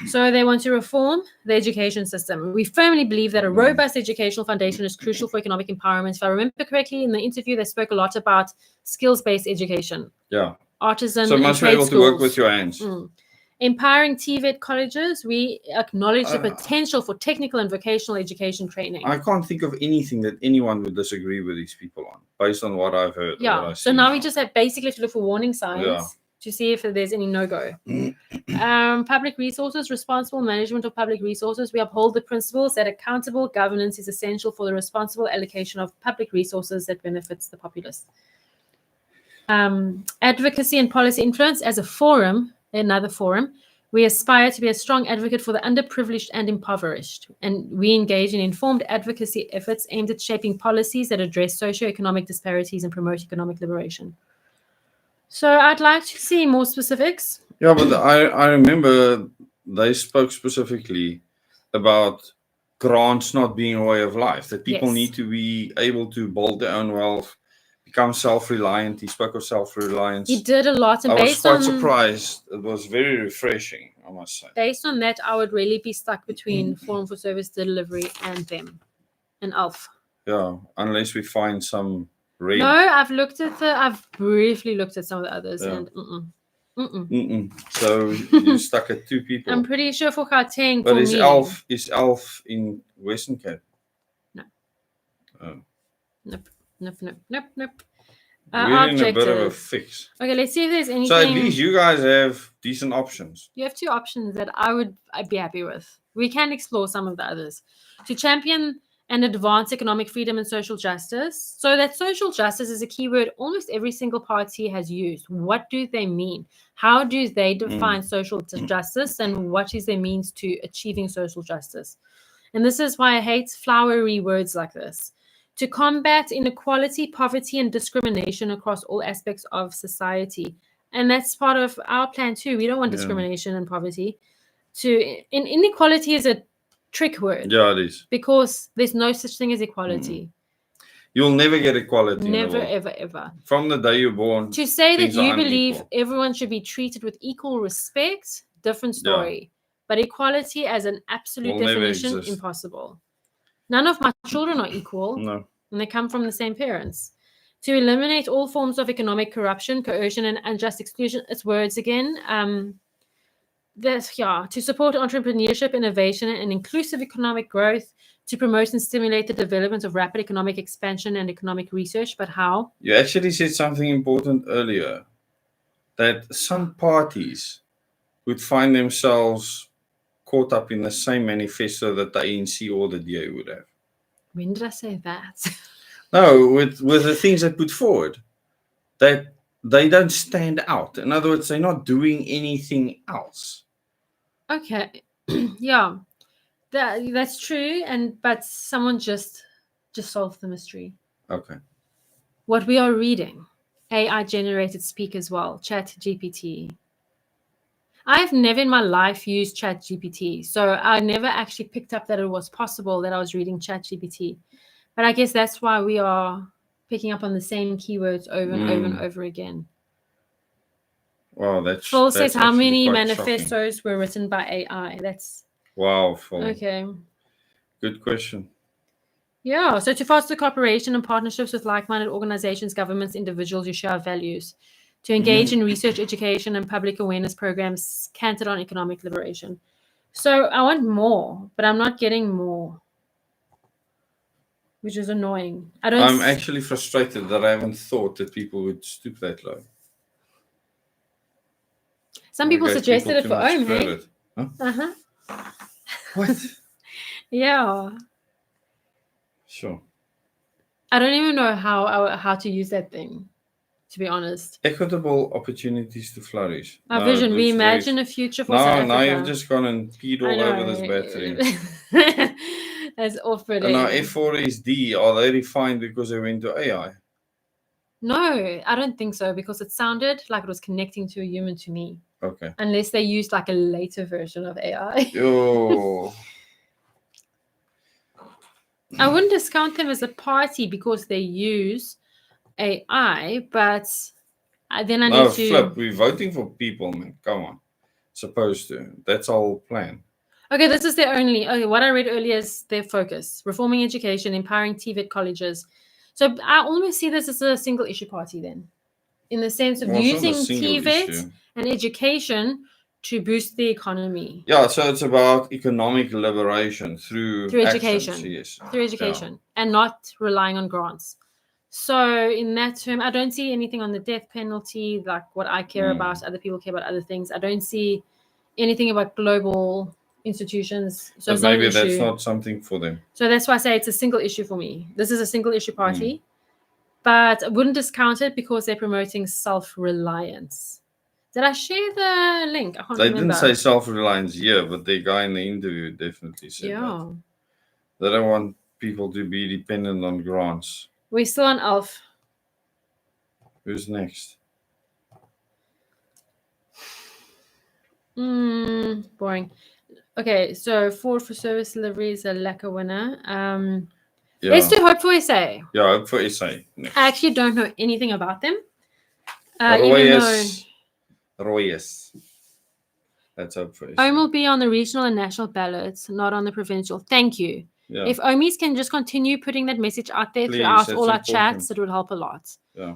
So they want to reform the education system. We firmly believe that a robust educational foundation is crucial for economic empowerment. If I remember correctly, in the interview, they spoke a lot about skills-based education, Yeah. artisan So and must be trade able to work schools. with your hands. Empowering TVET colleges, we acknowledge the Uh, potential for technical and vocational education training. I can't think of anything that anyone would disagree with these people on, based on what I've heard. or what Yeah. I've So seen now we just basically have to look for warning signs Yeah. to see if there's any no-go. Public resources, responsible management of public resources. We uphold the principles that accountable governance is essential for the responsible allocation of public resources that benefits the populace. Advocacy and policy influence as a forum, another forum. We aspire to be a strong advocate for the underprivileged and impoverished, and we engage in informed advocacy efforts aimed at shaping policies that address socioeconomic disparities and promote economic liberation. So I'd like to see more specifics. Yeah, but I remember they spoke specifically about grants not being a way of life, that people Yes. need to be able to build their own wealth, become self-reliant. He spoke of self-reliance. He did a lot, and I was based quite on surprised. It was very refreshing, I must say. based on that, I would really be stuck between form for service delivery and them, and ALF. Yeah, unless we find some red. No, I've briefly looked at some of the others, Yeah. and So you stuck at two people. I'm pretty sure for Gauteng, But for is me, Elf in Western Cape? No. Oh. Nope. We're in a bit of a objectives. fix. Okay, let's see if there's anything. So at least you guys have decent options. You have two options that I'd be happy with. We can explore some of the others. To champion and advance economic freedom and social justice. So that social justice is a keyword almost every single party has used. What do they mean? How do they define social justice, and what is their means to achieving social justice? And this is why I hate flowery words like this. To combat inequality, poverty, and discrimination across all aspects of society. And that's part of our plan too. We don't want discrimination and poverty. Inequality is a trick word. Yeah, it is. Because there's no such thing as equality. You'll never get equality. Never, ever, ever. From the day you're born. To say that things are you believe unequal. everyone should be treated with equal respect, different story. But equality as an absolute Will never definition, exist. impossible. None of my children are equal. No. And they come from the same parents. To eliminate all forms of economic corruption, coercion, and unjust exclusion. It's words again. To support entrepreneurship, innovation, and inclusive economic growth, to promote and stimulate the development of rapid economic expansion and economic research. But how? You actually said something important earlier, that some parties would find themselves caught up in the same manifesto that the ANC or the DA would have. When did I say that? No, with the things they put forward, that they don't stand out. In other words, they're not doing anything else. Okay, yeah, that's true. But someone just solved the mystery. Okay. What we are reading, AI generated speak as well, Chat GPT. I've never in my life used Chat GPT, so I never actually picked up that it was possible that I was reading Chat GPT. But I guess that's why we are picking up on the same keywords over and over and over again. Wow, that's Phil says how many quite manifestos shocking. were written by AI? That's Wow, Phil. okay. Good question. Yeah, so to foster cooperation and partnerships with like-minded organizations, governments, individuals who share our values, to engage in research, education, and public awareness programs centered on economic liberation. So I want more, but I'm not getting more, which is annoying. I'm actually frustrated that I haven't thought that people would stoop that low. Some people suggested it for Ohm, hey? Huh? What? Yeah. Sure. I don't even know how to use that thing, to be honest. Equitable opportunities to flourish. Our vision. We imagine a future for South Africa. Now you've just gone and peed all over this battery. That's off-putting. And now F4SD, are they refined because they went to AI? No, I don't think so, because it sounded like it was connecting to a human to me. Okay. Unless they used like a later version of AI. Oh. I wouldn't discount them as a party because they use AI, but then I need to... Flip, we're voting for people, man. Come on. Supposed to. That's our whole plan. Okay, this is their only... Okay, what I read earlier is their focus. Reforming education, empowering TVET colleges. So I almost see this as a single issue party then. In the sense of using TVET and education to boost the economy. Yeah, so it's about economic liberation through education. Actions, yes. Through education, and not relying on grants. So in that term, I don't see anything on the death penalty, like what I care about. Other people care about other things. I don't see anything about global institutions. So but maybe that's not something for them. So that's why I say it's a single issue for me. This is a single issue party. But I wouldn't discount it because they're promoting self-reliance. Did I share the link? I can't remember. They didn't say self-reliance here, but the guy in the interview definitely said that. They don't want people to be dependent on grants. We're still on ALF. Who's next? Boring. Okay, so Ford for service delivery is a lacquer winner. Let's Yeah. do Hope for SA. Yeah, Hope for SA. Next. I actually don't know anything about them. Even though Royes. That's Hope for SA. OM will be on the regional and national ballots, not on the provincial. Thank you. Yeah. If OMIs can just continue putting that message out there Please, throughout that's all our important. chats, it would help a lot. Yeah.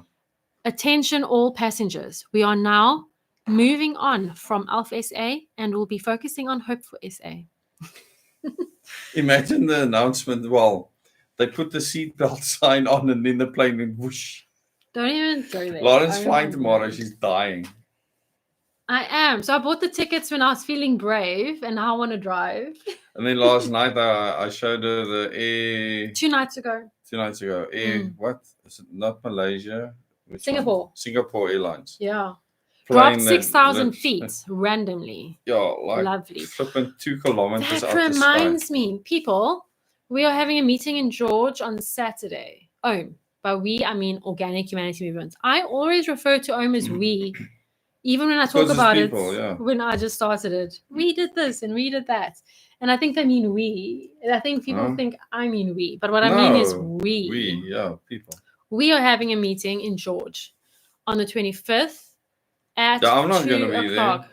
Attention all passengers. We are now moving on from Alpha SA and we'll be focusing on Hope for SA. Imagine the announcement. Well, they put the seatbelt sign on and then the plane went whoosh. Don't even go there. Lauren's Oh flying my tomorrow. word. She's dying. I am. So I bought the tickets when I was feeling brave and now I want to drive. And then last night I showed her the air 2 nights ago. 2 nights ago. Air what? Is it not Malaysia? Which Singapore. one? Singapore Airlines. Yeah. Plane Dropped that 6,000 lifts- feet randomly. Yeah, like Lovely. flipping 2 kilometers That out the sky. reminds me, people, we are having a meeting in George on Saturday. OM. By we, I mean Organic Humanity Movement. I always refer to OM as we, even when I talk Because it's about people, it, yeah. when I just started it. We did this and we did that. And I think they mean we. I think people Huh? think I mean we. But what I mean is No, we. yeah, people. We are having a meeting in George on the 25th at Yeah, I'm not 2 gonna be there. o'clock.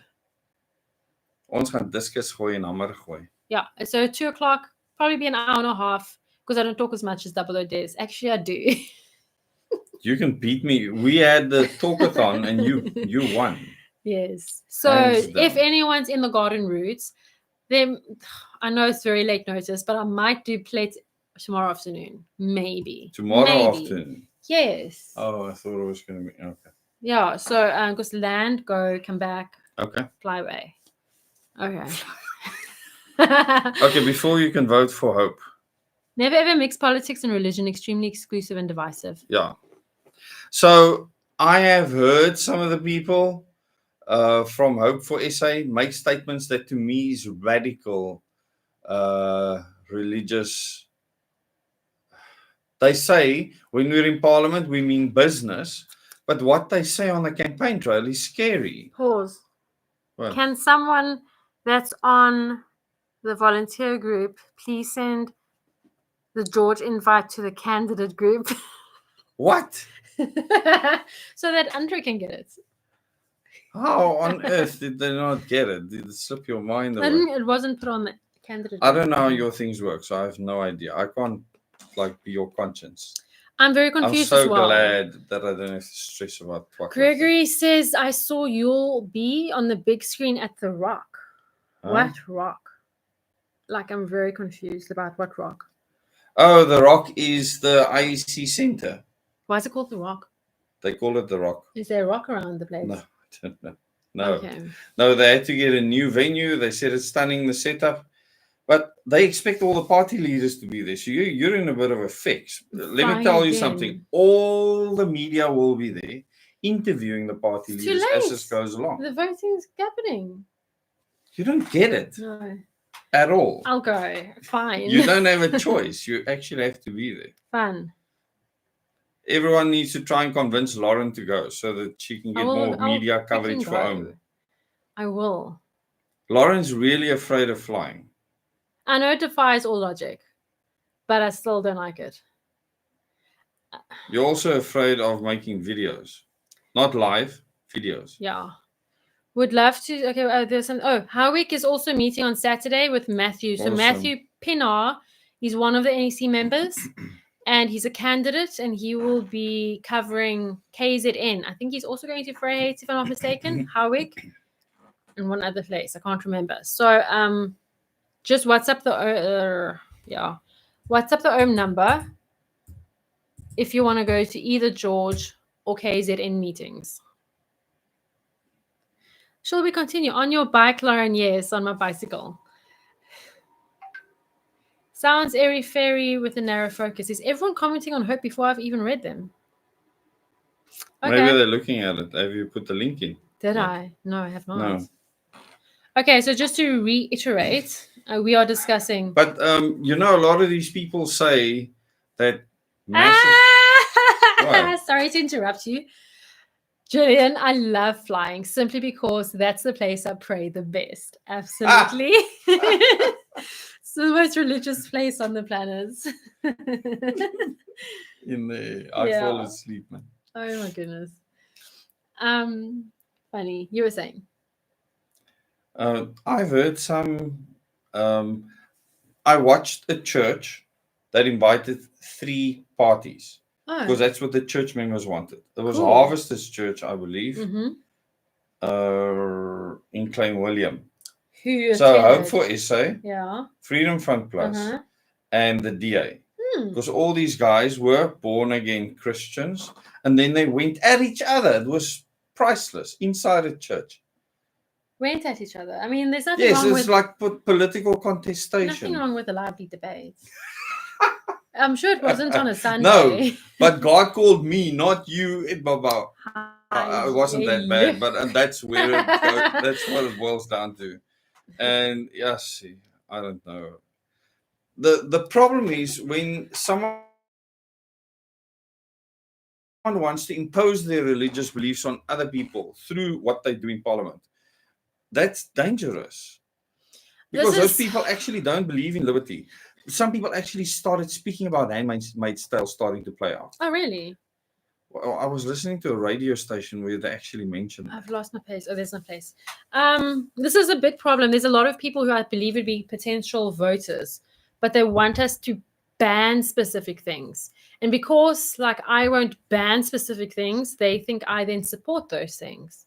Ons gaan discus gooi en hamer gooi. Yeah, so 2 o'clock, probably be an hour and a half because I don't talk as much as Double O does. Actually, I do. You can beat me. We had the talkathon and you won. Yes. So Hands down. if anyone's in the garden routes, then I know it's very late notice, but I might do plate tomorrow afternoon. Maybe. Tomorrow Maybe. afternoon. Yes. Oh, I thought it was going to be okay. Yeah. So because land, go, come back, Okay. fly away. Okay. Okay, before you can vote for Hope. Never ever mix politics and religion. Extremely exclusive and divisive. Yeah. So I have heard some of the people from Hope for SA make statements that to me is radical religious. They say when we're in Parliament, we mean business, but what they say on the campaign trail is scary. Pause. What? Can someone that's on the volunteer group please send the George invite to the candidate group What? so that Andre can get it? How on earth did they not get it? Did it slip your mind away? It wasn't put on the candidate I group. don't know how your things work, so I have no idea. I can't be your conscience. I'm very I'm confused so as well. glad that I don't have to stress about what. Gregory says, I saw you'll be on the big screen at the Rock. Huh? What Rock? Like, I'm very confused about what Rock. Oh, the Rock is the IEC Center. Why is it called the Rock? They call it the Rock. Is there a rock around the place? No, I don't know. No. Okay. No, they had to get a new venue. They said it's stunning, the setup. But they expect all the party leaders to be there. So you're in a bit of a fix. Let Fine me tell you again. something. All the media will be there interviewing the party It's too leaders as late. this goes along. The voting is happening. You don't get it No. at all. I'll go. Fine. You don't have a choice. You actually have to be there. Fun. Everyone needs to try and convince Lauren to go so that she can get more media coverage for OM. I will. Lauren's really afraid of flying. I know it defies all logic, but I still don't like it. You're also afraid of making videos. Not live, videos. Yeah. Would love to. Okay, there's some. Oh, Howick is also meeting on Saturday with Matthew. So Awesome. Matthew Pinar, he's one of the NEC members, and he's a candidate, and he will be covering KZN. I think he's also going to Freiheit, if I'm not mistaken. Howick, and one other place. I can't remember. So just WhatsApp the WhatsApp the OM number if you want to go to either George or KZN meetings. Shall we continue? On your bike, Lauren? Yes, on my bicycle. Sounds airy fairy with a narrow focus. Is everyone commenting on Hope before I've even read them? Okay. Maybe they're looking at it. Have you put the link in? Did Yeah. I? No, I have not. No. Okay, so just to reiterate, we are discussing. But a lot of these people say that massive. What? Sorry to interrupt you. Julian, I love flying simply because that's the place I pray the best. Absolutely. It's the most religious place on the planet. In there, I fall asleep, man. Oh my goodness. Funny. You were saying. I've heard some. I watched a church that invited 3 parties because Oh, that's what the church members wanted. There was Cool. Harvesters Church, I believe, mm-hmm. in Klein William. Who So Hope attended? for SA, Yeah. Freedom Front Plus, Uh-huh. and the DA. Hmm. Because all these guys were born again Christians, and then they went at each other. It was priceless inside a church. Went at each other. I mean, there's nothing Yes, wrong it's with like political nothing contestation. wrong with a lively debate. I'm sure it wasn't on a No, Sunday. but God called me, not you, Baba. It wasn't that bad, but that's where that's what it boils down to. And yes, I don't know. The problem is when someone wants to impose their religious beliefs on other people through what they do in Parliament. That's dangerous. Because those people actually don't believe in liberty. Some people actually started speaking about handmaid's tale starting to play out. Oh, really? Well, I was listening to a radio station where they actually mentioned I've that. lost my place. Oh, there's no place. This is a big problem. There's a lot of people who I believe would be potential voters, but they want us to ban specific things. And because, like, I won't ban specific things, they think I then support those things.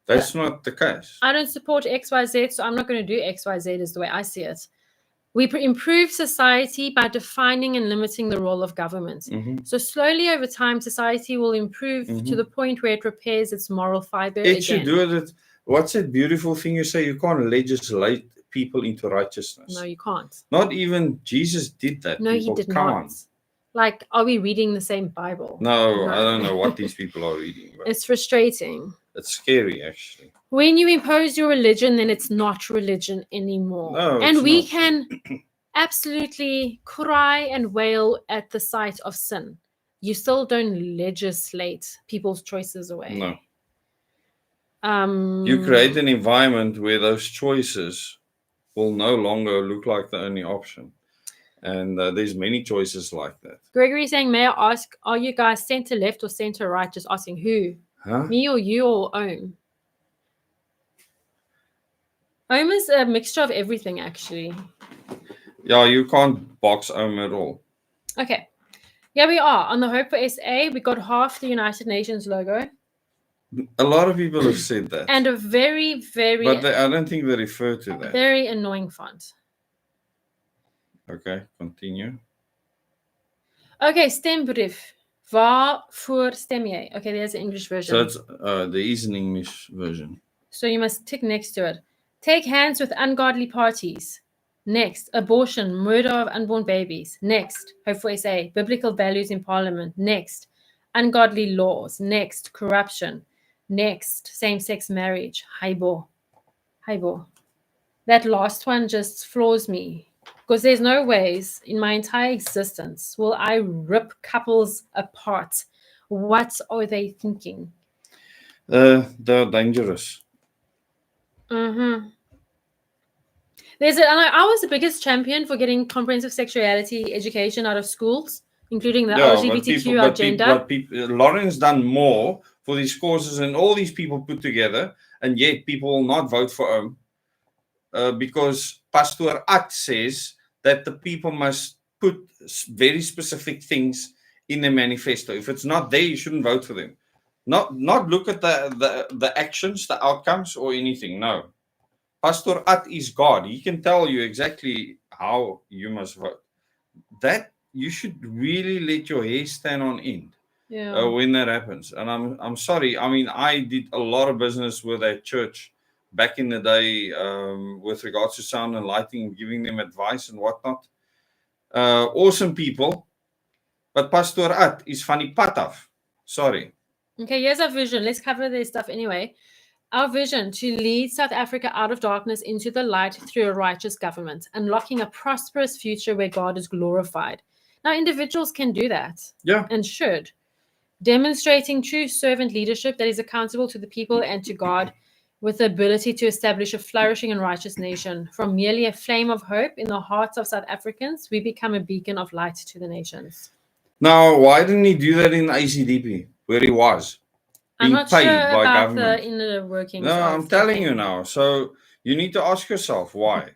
That's not the case. I don't support XYZ, so I'm not going to do XYZ is the way I see it. We improve society by defining and limiting the role of government. Mhm. So slowly over time, society will improve to the point where it repairs its moral fiber It should do it. What's that beautiful thing you say? You can't legislate people into righteousness. No, you can't. Not even Jesus did that. No, People he did can't. not. Like, are we reading the same Bible? No, I don't know what these people are reading. But It's frustrating. it's scary, actually. When you impose your religion, then it's not religion anymore. No, and it's we not. can absolutely cry and wail at the sight of sin. You still don't legislate people's choices away. No. Um, You create an environment where those choices will no longer look like the only option. And there's many choices like that. Gregory saying, may I ask, are you guys center left or center right? Just asking who? Huh? Me or you or Ohm? Ohm is a mixture of everything, actually. Yeah, you can't box Ohm at all. Okay. Yeah, we are. On the Hope for SA, we got half the United Nations logo. A lot of people have said that. And a very, very... But I don't think they refer to that. Very annoying font. Okay, continue. Okay, stembrief. Waarvoor stem jy? Okay, there's the English version. So it's there is an English version. So you must tick next to it. Take hands with ungodly parties. Next, abortion, murder of unborn babies. Next, Hope for SA, biblical values in Parliament. Next, ungodly laws. Next, corruption. Next, same-sex marriage. Haibo. That last one just floors me. Because there's no ways in my entire existence will I rip couples apart. What are they thinking? They're dangerous. Mm-hmm. I was the biggest champion for getting comprehensive sexuality education out of schools, including the LGBTQ agenda. Lauren's done more for these causes and all these people put together, and yet people will not vote for him because Pastor At says that the people must put very specific things in the manifesto. If it's not there, you shouldn't vote for them. Not look at the actions, the outcomes, or anything. No. Pastor At is God. He can tell you exactly how you must vote. That you should really let your hair stand on end when that happens. And I'm sorry. I mean, I did a lot of business with that church back in the day with regards to sound and lighting, giving them advice and whatnot. Awesome people. But Pastor At is funny pataf. Sorry. Okay, here's our vision. Let's cover this stuff anyway. Our vision to lead South Africa out of darkness into the light through a righteous government, unlocking a prosperous future where God is glorified. Now, individuals can do that. Yeah. And should. Demonstrating true servant leadership that is accountable to the people and to God. with the ability to establish a flourishing and righteous nation. From merely a flame of hope in the hearts of South Africans, we become a beacon of light to the nations. Now, why didn't he do that in ACDP, where he was? I'm Being not sure paid by about government. the inner workings. No, of I'm the telling thing. you now. So you need to ask yourself why.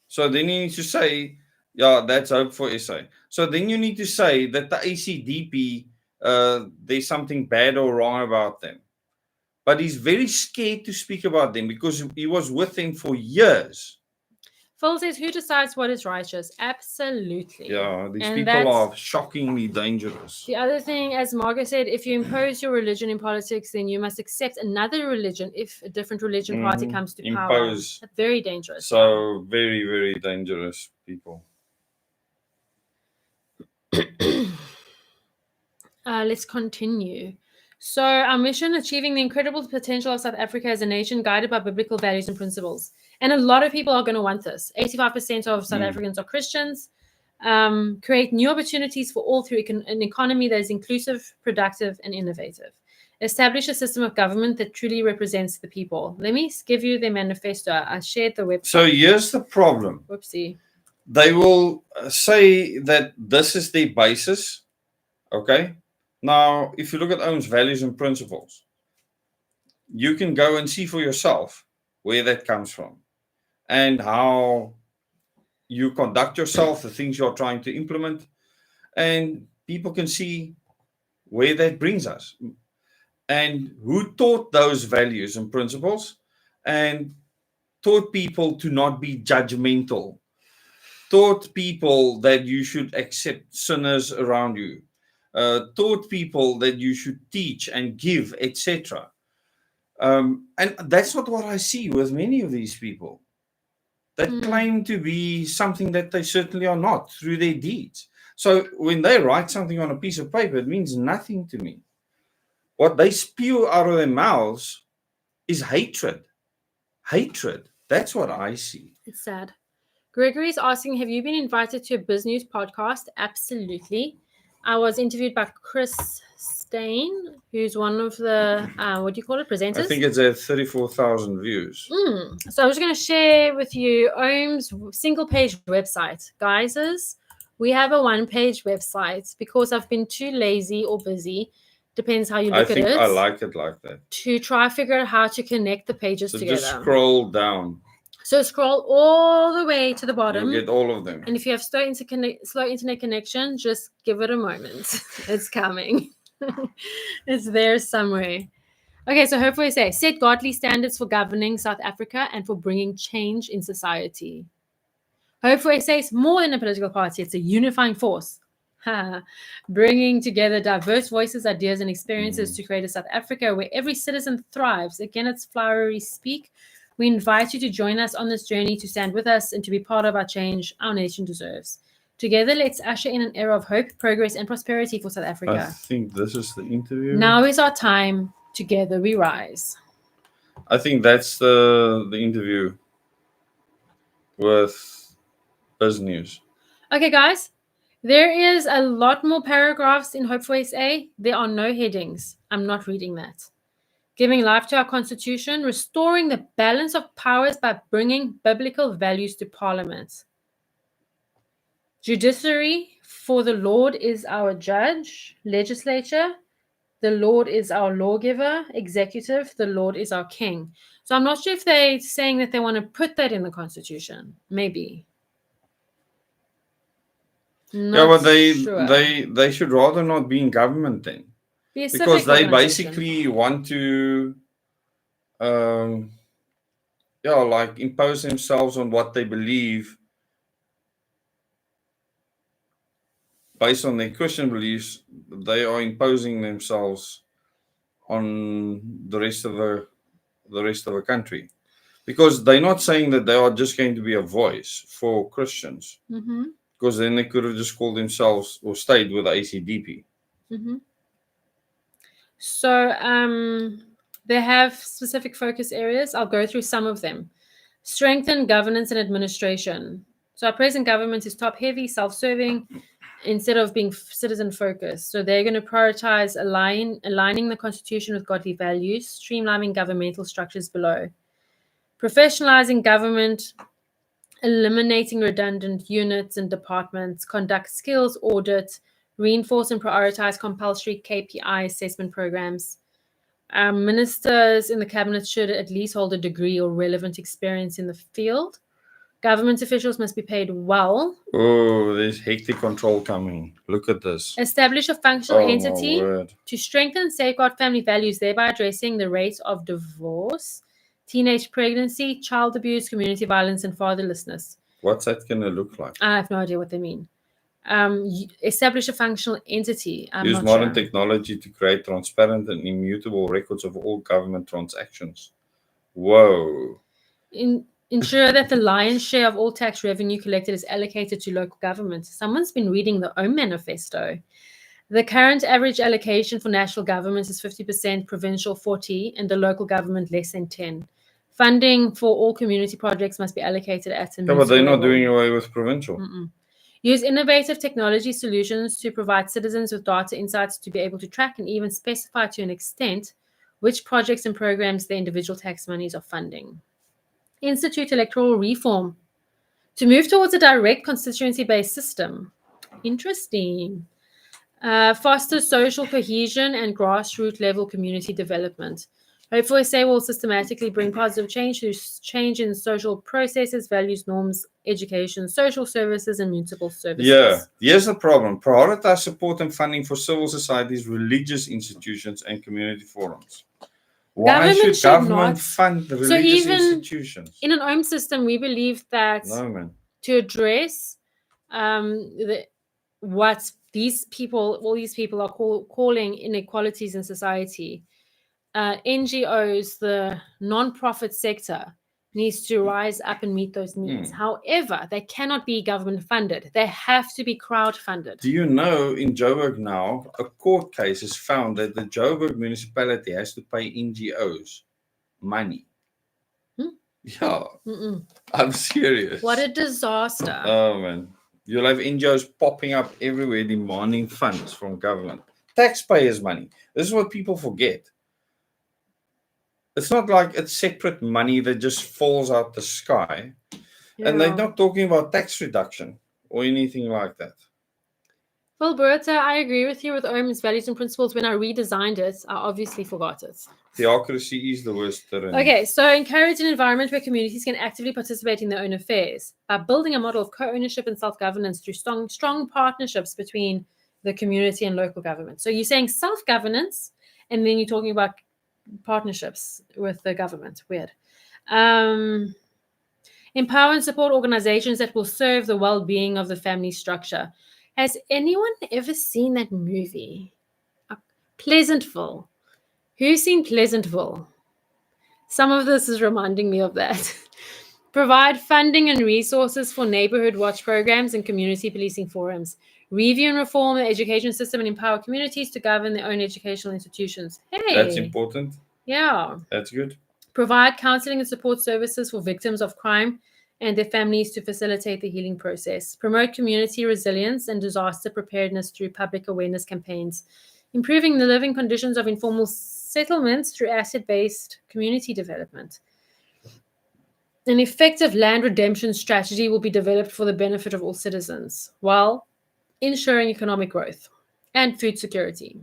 So then you need to say, yeah, that's Hope for SA. So then you need to say that the ACDP, there's something bad or wrong about them. But he's very scared to speak about them because he was with them for years. Phil says, who decides what is righteous? Absolutely. Yeah, these And people that's are shockingly dangerous. the other thing, as Margaret said, if you impose your religion in politics, then you must accept another religion if a different religion party comes to power. Impose. That's very dangerous. So very, very dangerous people. Let's continue. So our mission, achieving the incredible potential of South Africa as a nation guided by biblical values and principles. And a lot of people are going to want this. 85% of South Africans are Christians. Create new opportunities for all through an economy that is inclusive, productive, and innovative. Establish a system of government that truly represents the people. Let me give you the manifesto. I shared the website. So here's the problem. Whoopsie. They will say that this is their basis. Okay. Now, if you look at OWN's values and principles, you can go and see for yourself where that comes from and how you conduct yourself, the things you're trying to implement, and people can see where that brings us and who taught those values and principles and taught people to not be judgmental, taught people that you should accept sinners around you, taught people that you should teach and give, etc. And that's not what I see with many of these people that claim to be something that they certainly are not through their deeds. So when they write something on a piece of paper, it means nothing to me. What they spew out of their mouths is hatred. Hatred. That's what I see. It's sad. Gregory is asking, have you been invited to a Biz News podcast? Absolutely. I was interviewed by Chris Stein, who's one of the, what do you call it, presenters? I think it's at 34,000 views. So I'm just going to share with you OWN's single-page website. Guys, we have a one-page website because I've been too lazy or busy, depends how you look at it. I think I like it like that. To try figure out how to connect the pages together. Just scroll down. So scroll all the way to the bottom. You'll get all of them. And if you have slow internet connection, just give it a moment. It's coming. It's there somewhere. Okay, so hopefully say, set godly standards for governing South Africa and for bringing change in society. Hopefully say it's more than a political party. It's a unifying force. Bringing together diverse voices, ideas, and experiences to create a South Africa where every citizen thrives. Again, it's flowery speak. We invite you to join us on this journey, to stand with us and to be part of our change our nation deserves. Together, let's usher in an era of hope, progress, and prosperity for South Africa. I think this is the interview. Now is our time. Together we rise. I think that's the interview with Biz News. Okay, guys. There is a lot more paragraphs in Hope for SA. There are no headings. I'm not reading that. Giving life to our constitution, restoring the balance of powers by bringing biblical values to parliament. Judiciary, for the Lord is our judge. Legislature, the Lord is our lawgiver. Executive, the Lord is our king. So I'm not sure if they're saying that they want to put that in the constitution. Maybe. But they should rather not be in government then. Because they basically want to like impose themselves on what they believe based on their Christian beliefs. They are imposing themselves on the rest of the country, because they're not saying that they are just going to be a voice for Christians, because then they could have just called themselves or stayed with the ACDP. So they have specific focus areas. I'll go through some of them. Strengthen governance and administration. So our present government is top-heavy, self-serving, instead of being citizen focused. So they're going to prioritize aligning the constitution with godly values, streamlining governmental structures below, professionalizing government, eliminating redundant units and departments, conduct skills audit, reinforce and prioritize compulsory KPI assessment programs. Ministers in the cabinet should at least hold a degree or relevant experience in the field. Government officials must be paid well. Oh, there's hectic control coming. Look at this. Establish a functional Oh, my entity word. to strengthen and safeguard family values, thereby addressing the rate of divorce, teenage pregnancy, child abuse, community violence, and fatherlessness. What's that going to look like? I have no idea what they mean. Establish a functional entity. Use modern technology to create transparent and immutable records of all government transactions. Whoa. Ensure that the lion's share of all tax revenue collected is allocated to local government. Someone's been reading the OM manifesto. The current average allocation for national government is 50%, provincial 40%, and the local government less than 10%. Funding for all community projects must be allocated at a Yeah, but they're not doing away with provincial. Use innovative technology solutions to provide citizens with data insights to be able to track and even specify to an extent which projects and programs their individual tax monies are funding. Institute electoral reform to move towards a direct constituency-based system. Interesting. Foster social cohesion and grassroots level community development. Hopefully, SA will systematically bring positive change through change in social processes, values, norms, education, social services, and municipal services. Yeah, here's the problem. Prioritize support and funding for civil societies, religious institutions, and community forums. Why should government fund the religious institutions? In an OM system, we believe that to address what all these people are calling inequalities in society, NGOs, the non-profit sector, needs to rise up and meet those needs. However, they cannot be government funded. They have to be crowd funded. Do you know in Joburg now, a court case has found that the Joburg municipality has to pay NGOs money? Yeah, I'm serious. What a disaster. Oh, man. You'll have NGOs popping up everywhere demanding funds from government. Taxpayers' money. This is what people forget. It's not like it's separate money that just falls out the sky. Yeah. And they're not talking about tax reduction or anything like that. Well, Bertha, I agree with you with OM's values and principles. When I redesigned it, I obviously forgot it. Theocracy is the worst terrain. Okay, so encourage an environment where communities can actively participate in their own affairs by building a model of co-ownership and self-governance through strong partnerships between the community and local government. So you're saying self-governance, and then you're talking about partnerships with the government. Weird. Empower and support organizations that will serve the well-being of the family structure. Has anyone ever seen that movie? Pleasantville. Who's seen Pleasantville? Some of this is reminding me of that. Provide funding and resources for neighborhood watch programs and community policing forums. Review and reform the education system and empower communities to govern their own educational institutions. Hey, that's important. Yeah. That's good. Provide counseling and support services for victims of crime and their families to facilitate the healing process. Promote community resilience and disaster preparedness through public awareness campaigns. Improving the living conditions of informal settlements through asset-based community development. An effective land redemption strategy will be developed for the benefit of all citizens, while ensuring economic growth and food security.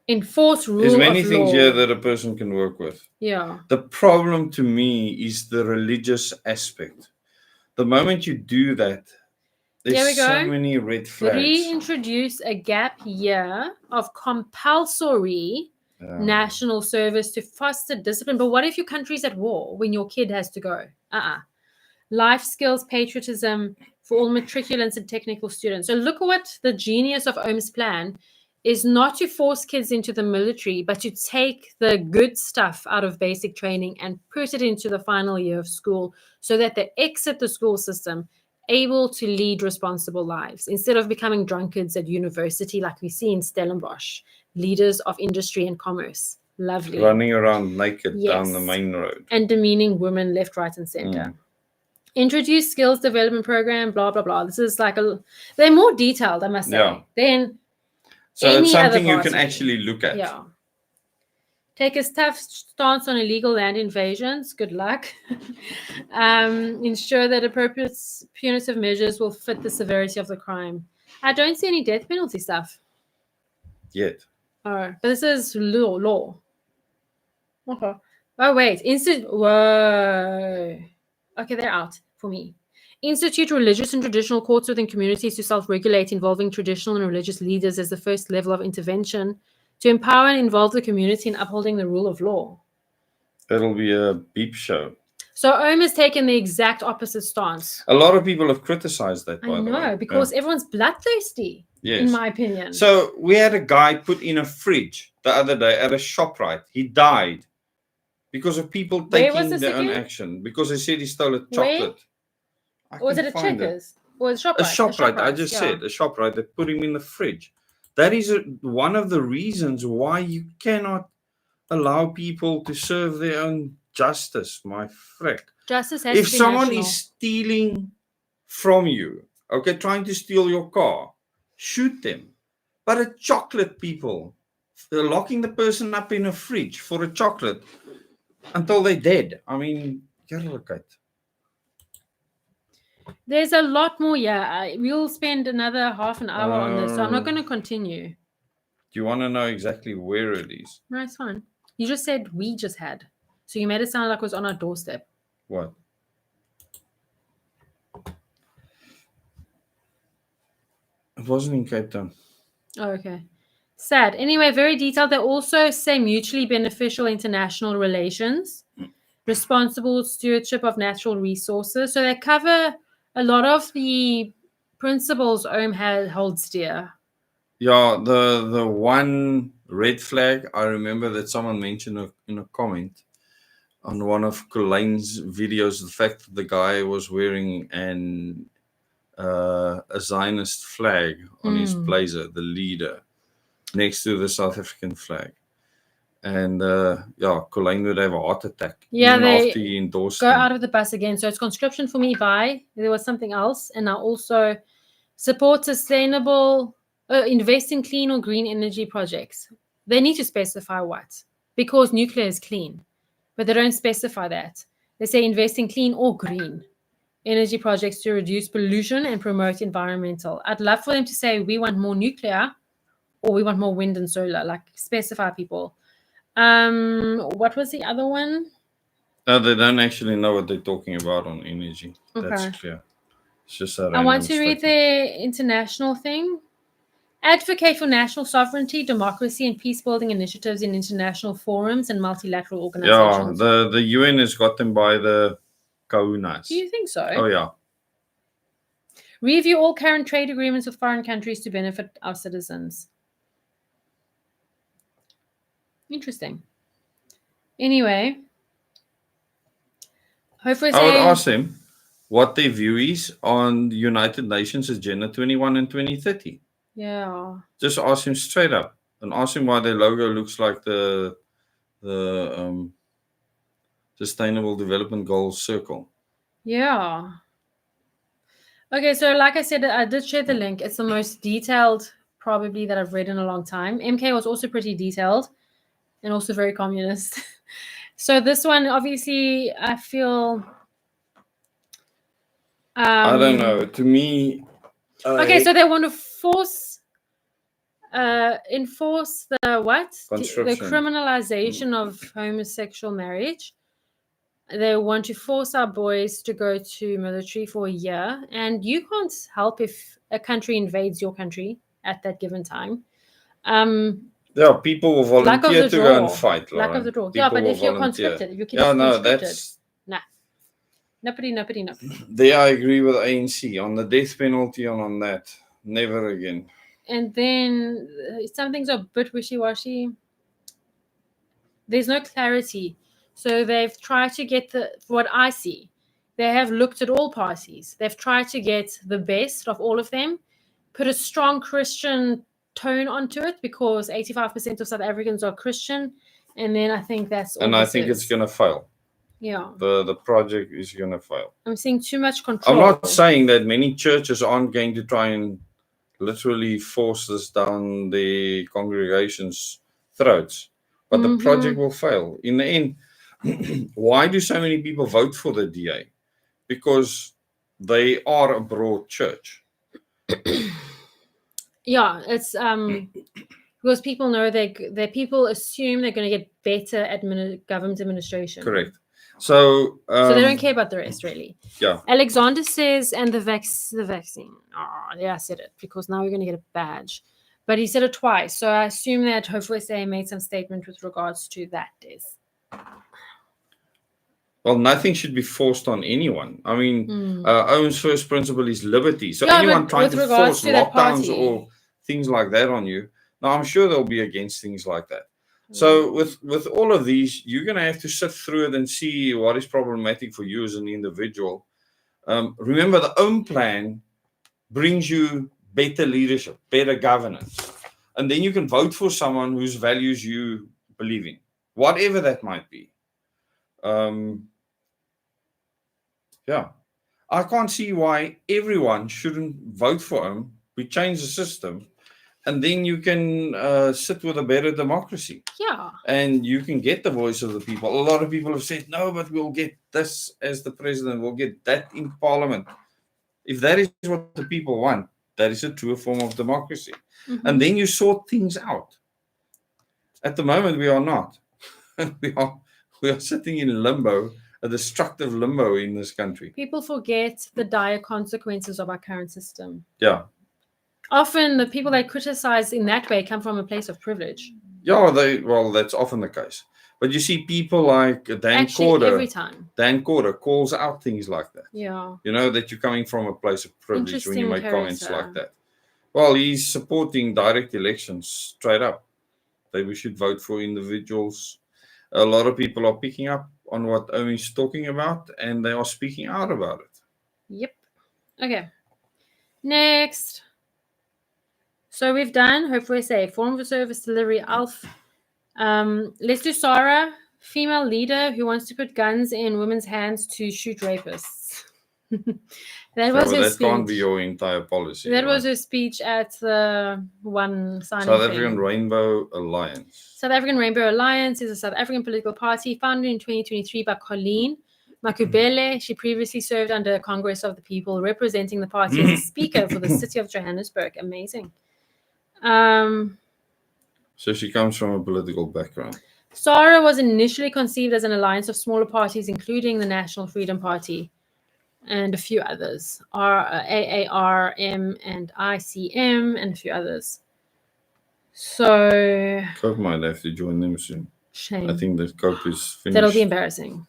Enforce rule of law. There's many things here that a person can work with. Yeah. The problem to me is the religious aspect. The moment you do that, there's so many red flags. Reintroduce a gap year of compulsory national service to foster discipline. But what if your country's at war when your kid has to go? Life skills, patriotism for all matriculants and technical students. So look at what the genius of OM's plan is, not to force kids into the military, but to take the good stuff out of basic training and put it into the final year of school so that they exit the school system able to lead responsible lives instead of becoming drunkards at university like we see in Stellenbosch, leaders of industry and commerce. Lovely. Running around naked down the main road. And demeaning women left, right, and center. Introduce skills development program, blah, blah, blah. This is like they're more detailed, I must say, Yeah. than So any it's something other you can party. actually look at. Yeah. Take a tough stance on illegal land invasions. Good luck. Ensure that appropriate punitive measures will fit the severity of the crime. I don't see any death penalty stuff. Yet. Oh, but this is law. Okay. Oh, wait. Whoa. Okay, they're out for me. Institute religious and traditional courts within communities to self-regulate, involving traditional and religious leaders as the first level of intervention to empower and involve the community in upholding the rule of law. It'll be a beep show. So OM has taken the exact opposite stance. A lot of people have criticized that, by I the way. know, because everyone's bloodthirsty, Yes. in my opinion. So we had a guy put in a fridge the other day at a ShopRite. He died because of people taking their own action. Because they said he stole a chocolate. Or was it a Checkers? Or a ShopRite? A ShopRite. I just said a ShopRite. They put him in the fridge. That is one of the reasons why you cannot allow people to serve their own justice, my frick. Justice has to be someone national. is stealing from you, okay, trying to steal your car, shoot them. But a chocolate, people, they're locking the person up in a fridge for a chocolate until they're dead. I mean, there's a lot more. Yeah, we'll spend another half an hour on this, so I'm not going to continue. Do you want to know exactly where it is? No, it's fine. You just said we just had. So you made it sound like it was on our doorstep. What? It wasn't in Cape Town. Oh, okay. Sad. Anyway, very detailed. They also say mutually beneficial international relations, responsible stewardship of natural resources. So they cover a lot of the principles OM holds dear. Yeah, the one red flag, I remember that someone mentioned in a comment on one of Colin's videos, the fact that the guy was wearing a Zionist flag on his blazer, the leader, next to the South African flag. And Colin would have a heart attack. Yeah, they after he endorsed go him. out of the bus again. So it's conscription for me by, there was something else. And now also support sustainable, invest in clean or green energy projects. They need to specify what, because nuclear is clean, but they don't specify that. They say invest in clean or green energy projects to reduce pollution and promote environmental. I'd love for them to say we want more nuclear or we want more wind and solar, like specify people. What was the other one? They don't actually know what they're talking about on energy. Okay. That's clear. It's just a I want to read the international thing. Advocate for national sovereignty, democracy, and peace-building initiatives in international forums and multilateral organizations. Yeah, the UN has got them by the kahunas. Do you think so? Oh, yeah. Review all current trade agreements with foreign countries to benefit our citizens. Interesting. Anyway, hopefully I would ask them what their view is on the United Nations Agenda 21 and 2030. Yeah. Just ask him straight up and ask him why their logo looks like the Sustainable Development Goals circle. Yeah. Okay, so like I said, I did share the link. It's the most detailed probably that I've read in a long time. MK was also pretty detailed and also very communist. So this one, obviously, I feel... I don't know. To me... Okay, so they want to enforce the what? The criminalization of homosexual marriage. They want to force our boys to go to military for a year. And you can't help if a country invades your country at that given time. Yeah, people will volunteer to go and fight. Luck of the draw. Yeah, but if you're conscripted, if you're conscripted, nah. Nappity. There I agree with ANC on the death penalty and on that. Never again. And then some things are a bit wishy-washy. There's no clarity. So they've tried to get what I see. They have looked at all parties. They've tried to get the best of all of them, put a strong Christian tone onto it because 85% of South Africans are Christian. And then I think that's all. And I think it's going to fail. Yeah. the project is going to fail. I'm seeing too much control. I'm not saying that many churches aren't going to try and literally force this down the congregation's throats, but the project will fail. In the end, why do so many people vote for the DA? Because they are a broad church. Yeah, it's because people know that people assume they're going to get better government administration. Correct. So they don't care about the rest, really. Yeah. Alexander says, and the vaccine. Oh, yeah, I said it because now we're going to get a badge. But he said it twice. So I assume that hopefully they made some statement with regards to that, Des. Well, nothing should be forced on anyone. I mean, Owen's first principle is liberty. So Yeah, anyone trying to force to that lockdowns party or things like that on you, now I'm sure they'll be against things like that. So with all of these, you're going to have to sift through it and see what is problematic for you as an individual. Remember, the own plan brings you better leadership, better governance. And then you can vote for someone whose values you believe in, whatever that might be. Yeah. I can't see why everyone shouldn't vote for him. We change the system. And then you can sit with a better democracy. Yeah. And you can get the voice of the people. A lot of people have said, no, but we'll get this as the president. We'll get that in parliament. If that is what the people want, that is a true form of democracy. And then you sort things out. At the moment, we are not. we are sitting in limbo, a destructive limbo in this country. People forget the dire consequences of our current system. Yeah. Often the people that criticize in that way come from a place of privilege. Yeah, that's often the case. But you see people like Dan Corder. Every time. Dan Corder calls out things like that. Yeah. You know, that you're coming from a place of privilege when you make comments like that. Well, he's supporting direct elections straight up. That we should vote for individuals. A lot of people are picking up on what Owen's talking about, and they are speaking out about it. Yep. Okay. Next. So we've done, hopefully say, form of service delivery, ALF. Let's do Sarah, female leader who wants to put guns in women's hands to shoot rapists. That was her speech. That can't be your entire policy. That was her speech at the one signing South African Rainbow Alliance. South African Rainbow Alliance is a South African political party founded in 2023 by Colleen Makubele. She previously served under Congress of the People, representing the party as a speaker for the city of Johannesburg. Amazing. So she comes from a political background. SARA was initially conceived as an alliance of smaller parties, including the National Freedom Party and a few others, AARM and ICM and a few others. So COPE might have to join them soon. Shame. I think that COPE is finished. That'll be embarrassing.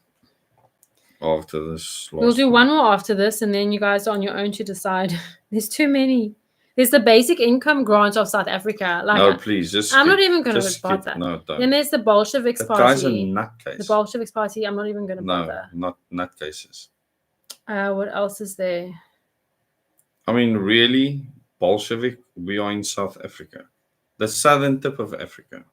After this. We'll do one more after this, and then you guys are on your own to decide. There's too many. There's the basic income grant of South Africa. No, please. I'm not even going to report that. No, don't. Then there's the Bolsheviks party. Guys are nutcase. The Bolsheviks party. I'm not even going to bother. No, not nutcases. What else is there? I mean, really, Bolshevik, we are in South Africa. The southern tip of Africa.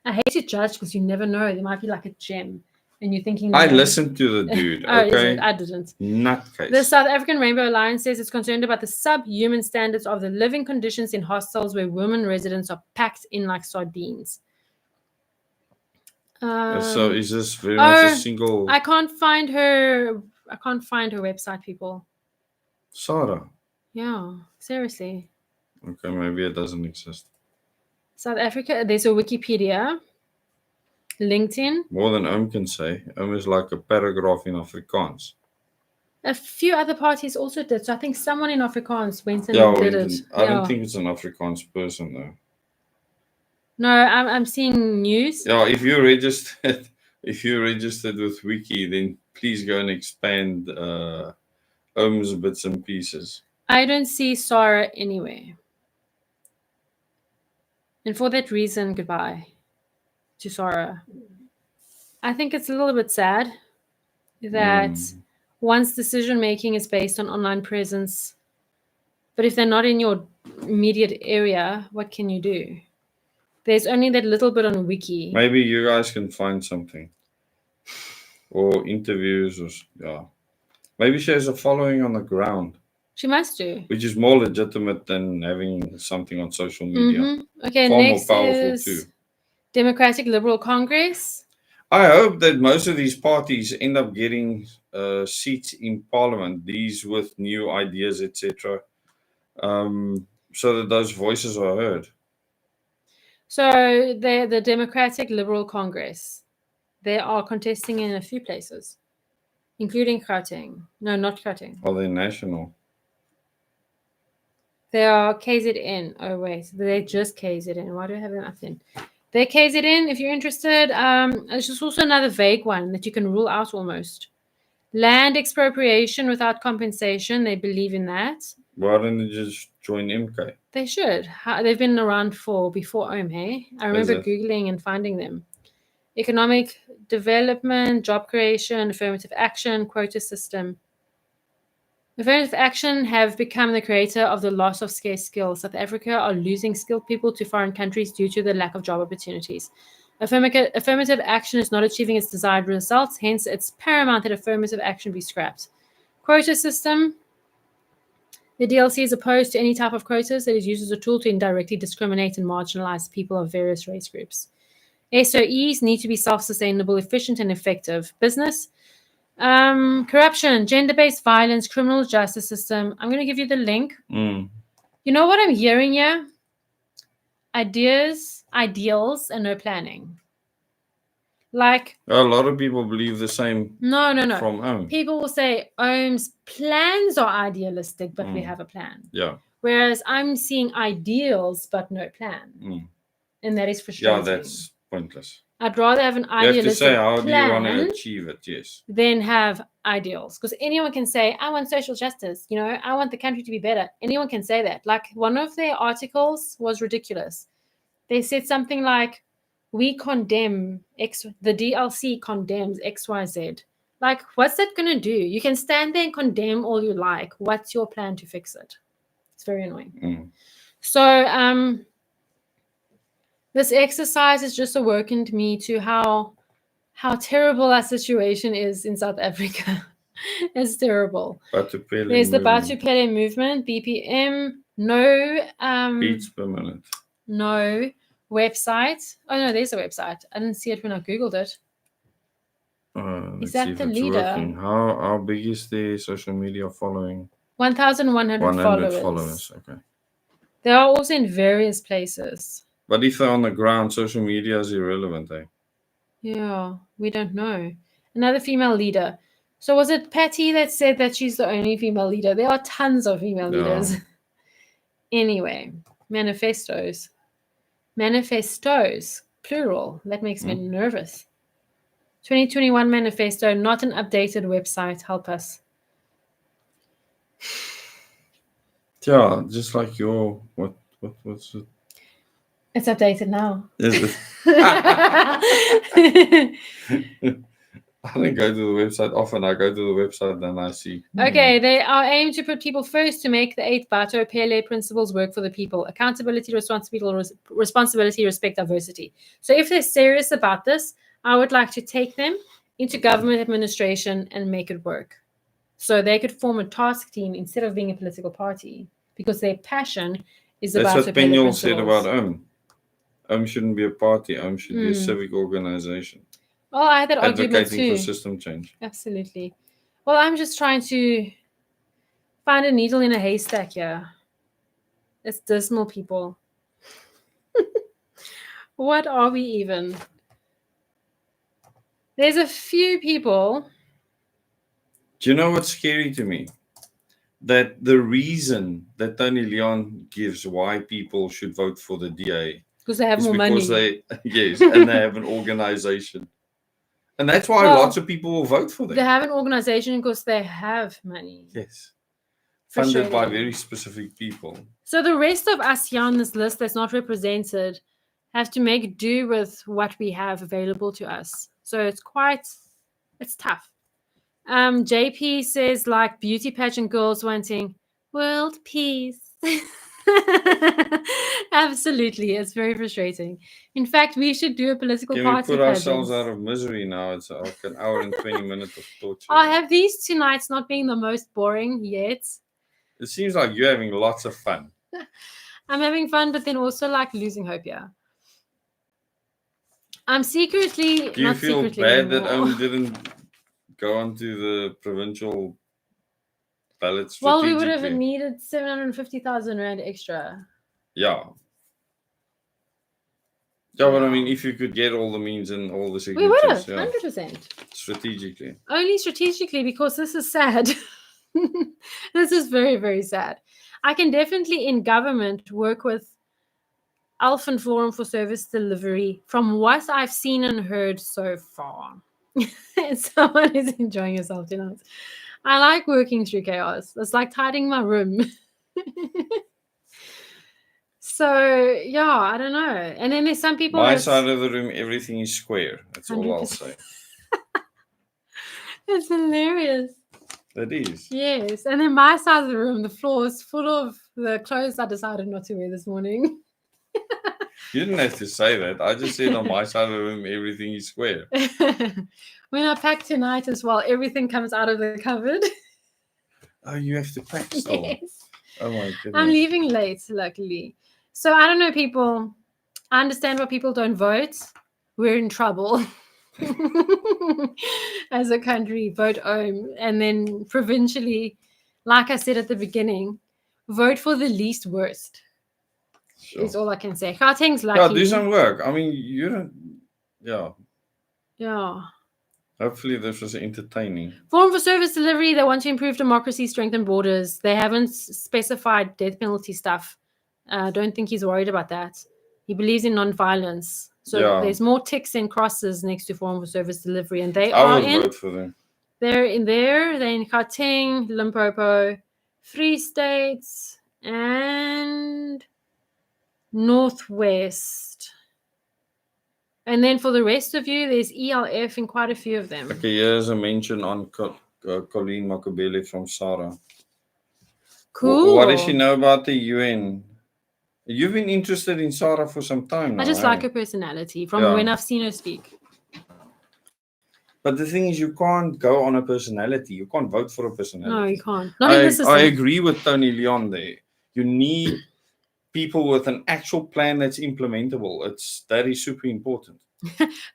I hate to judge because you never know. There might be like a gem. And you're thinking... I listened to the dude, okay? I didn't. Nutcase. The South African Rainbow Alliance says it's concerned about the subhuman standards of the living conditions in hostels where women residents are packed in like sardines. So is this very much a single... I can't find her website, people. Sarah? Yeah, seriously. Okay, maybe it doesn't exist. South Africa, there's a Wikipedia. LinkedIn. More than Oom can say. Oom is like a paragraph in Afrikaans. A few other parties also did. So I think someone in Afrikaans went and did it. I don't think it's an Afrikaans person though. No, I'm seeing news. Yeah, if you registered with Wiki, then please go and expand Oom's bits and pieces. I don't see Sarah anywhere. And for that reason, goodbye to Sarah. I think it's a little bit sad that one's decision making is based on online presence, but if they're not in your immediate area, what can you do? There's only that little bit on Wiki. Maybe you guys can find something. or interviews, or yeah. Maybe she has a following on the ground, She must do. which is more legitimate than having something on social media. Okay, Far more next powerful is too. Democratic Liberal Congress. I hope that most of these parties end up getting seats in parliament, these with new ideas, etc., so that those voices are heard. So they're the Democratic Liberal Congress. They are contesting in a few places, including Gauteng. No, not Gauteng. Are they national? They are KZN. Oh, wait. They're just KZN. Why do I have them up then? They're KZN if you're interested. There's just also another vague one that you can rule out almost. Land expropriation without compensation. They believe in that. Why don't they just join MK? They should. They've been around before OM, hey? I remember it? Googling and finding them. Economic development, job creation, affirmative action, quota system. Affirmative action have become the creator of the loss of scarce skills. South Africa are losing skilled people to foreign countries due to the lack of job opportunities. Affirmative action is not achieving its desired results, hence it's paramount that affirmative action be scrapped. Quota system. The DLC is opposed to any type of quotas that is used as a tool to indirectly discriminate and marginalize people of various race groups. SOEs need to be self-sustainable, efficient, and effective. Business. Corruption, gender-based violence, criminal justice system. I'm going to give you the link. You know what I'm hearing here? Ideas, ideals, and no planning. Like a lot of people believe the same. No. From OM. People will say OM's plans are idealistic, but we have a plan. Yeah. Whereas I'm seeing ideals, but no plan. And that is frustrating. Yeah, that's pointless. I'd rather have an idealistic You have to say, how plan do you want to achieve it? Yes. Than have ideals. Because anyone can say, I want social justice. You know, I want the country to be better. Anyone can say that. Like, one of their articles was ridiculous. They said something like, we condemn the DLC condemns XYZ. Like, what's that going to do? You can stand there and condemn all you like. What's your plan to fix it? It's very annoying. So, this exercise is just awakened me to how terrible our situation is in South Africa. It's terrible. There's the Batupele movement, BPM, no beats per minute. No website. Oh no, there's a website. I didn't see it when I googled it. Is that the leader? Working. How big is the social media following? 1,100 followers. Okay. They are also in various places. But if they're on the ground, social media is irrelevant, eh? Yeah, we don't know. Another female leader. So was it Patty that said that she's the only female leader? There are tons of female leaders. Anyway, manifestos. Manifestos, plural. That makes me nervous. 2021 manifesto, not an updated website. Help us. Yeah, just like your what's it? It's updated now. Is it? I don't go to the website often. I go to the website, then I see. Okay, they are aimed to put people first to make the 8 Batupele principles work for the people. Accountability, responsibility, respect, diversity. So if they're serious about this, I would like to take them into government administration and make it work. So they could form a task team instead of being a political party, because their passion is about That's what Penuel said about OM. OM shouldn't be a party. OM should be a civic organization. Well, I had that argument too. Advocating for system change. Absolutely. Well, I'm just trying to find a needle in a haystack here. It's dismal, people. What are we even? There's a few people. Do you know what's scary to me? That the reason that Tony Leon gives why people should vote for the DA because they have more money. And they have an organization. And that's why lots of people will vote for them. They have an organization because they have money. Yes. Funded by very specific people. So the rest of us here on this list that's not represented have to make do with what we have available to us. So it's tough. JP says, like beauty pageant girls wanting world peace. Absolutely. It's very frustrating. In fact, we should do a political Can we party put ourselves pageant. out of misery now? It's like an hour and 20 minutes of torture. I have these 2 nights not being the most boring yet. It seems like you're having lots of fun. I'm having fun, but then also like losing hope here. I'm secretly Do you not feel secretly bad that anymore. Owen didn't go onto the provincial ballot Well, strategically? we would have needed 750,000 rand extra. Yeah. Yeah, but I mean, if you could get all the means and all the We signatures, would have, yeah, 100%. strategically. Only strategically, because this is sad. This is very, very sad. I can definitely in government work with Alphen Forum for Service Delivery from what I've seen and heard so far. Someone is enjoying yourself tonight. I like working through chaos. It's like tidying my room. So yeah, I don't know. And then there's some people. My side of the room, everything is square. That's all I'll 100%. say. It's hilarious. That is. Yes. And then my side of the room, the floor is full of the clothes I decided not to wear this morning. You didn't have to say that. I just said on my side of the room, everything is square. When I pack tonight as well, everything comes out of the cupboard. Oh, you have to pack still. Yes. Oh my goodness. I'm leaving late, luckily. So I don't know, people. I understand why people don't vote. We're in trouble. As a country, vote home. And then provincially, like I said at the beginning, vote for the least worst. Sure. Is all I can say. Gauteng's lucky. Yeah, do some work. I mean, you don't. Yeah. Yeah. Hopefully, this was entertaining. Forum for Service Delivery, they want to improve democracy, strengthen borders. They haven't specified death penalty stuff. Don't think he's worried about that. He believes in non-violence. So Yeah. there's more ticks and crosses next to Forum for Service Delivery. And they I are would in. vote for them. They're in there. They're in Gauteng, Limpopo, Free State, and Northwest. And then for the rest of you, there's ELF in quite a few of them. Okay, here's a mention on Colleen Makabele from SARA. Cool. What does she know about the UN? You've been interested in SARA for some time now. I just like her personality from when I've seen her speak. But the thing is, you can't go on a personality. You can't vote for a personality. No, you can't. Not in the system. I agree with Tony Leon there. You need people with an actual plan that's implementable. That is super important.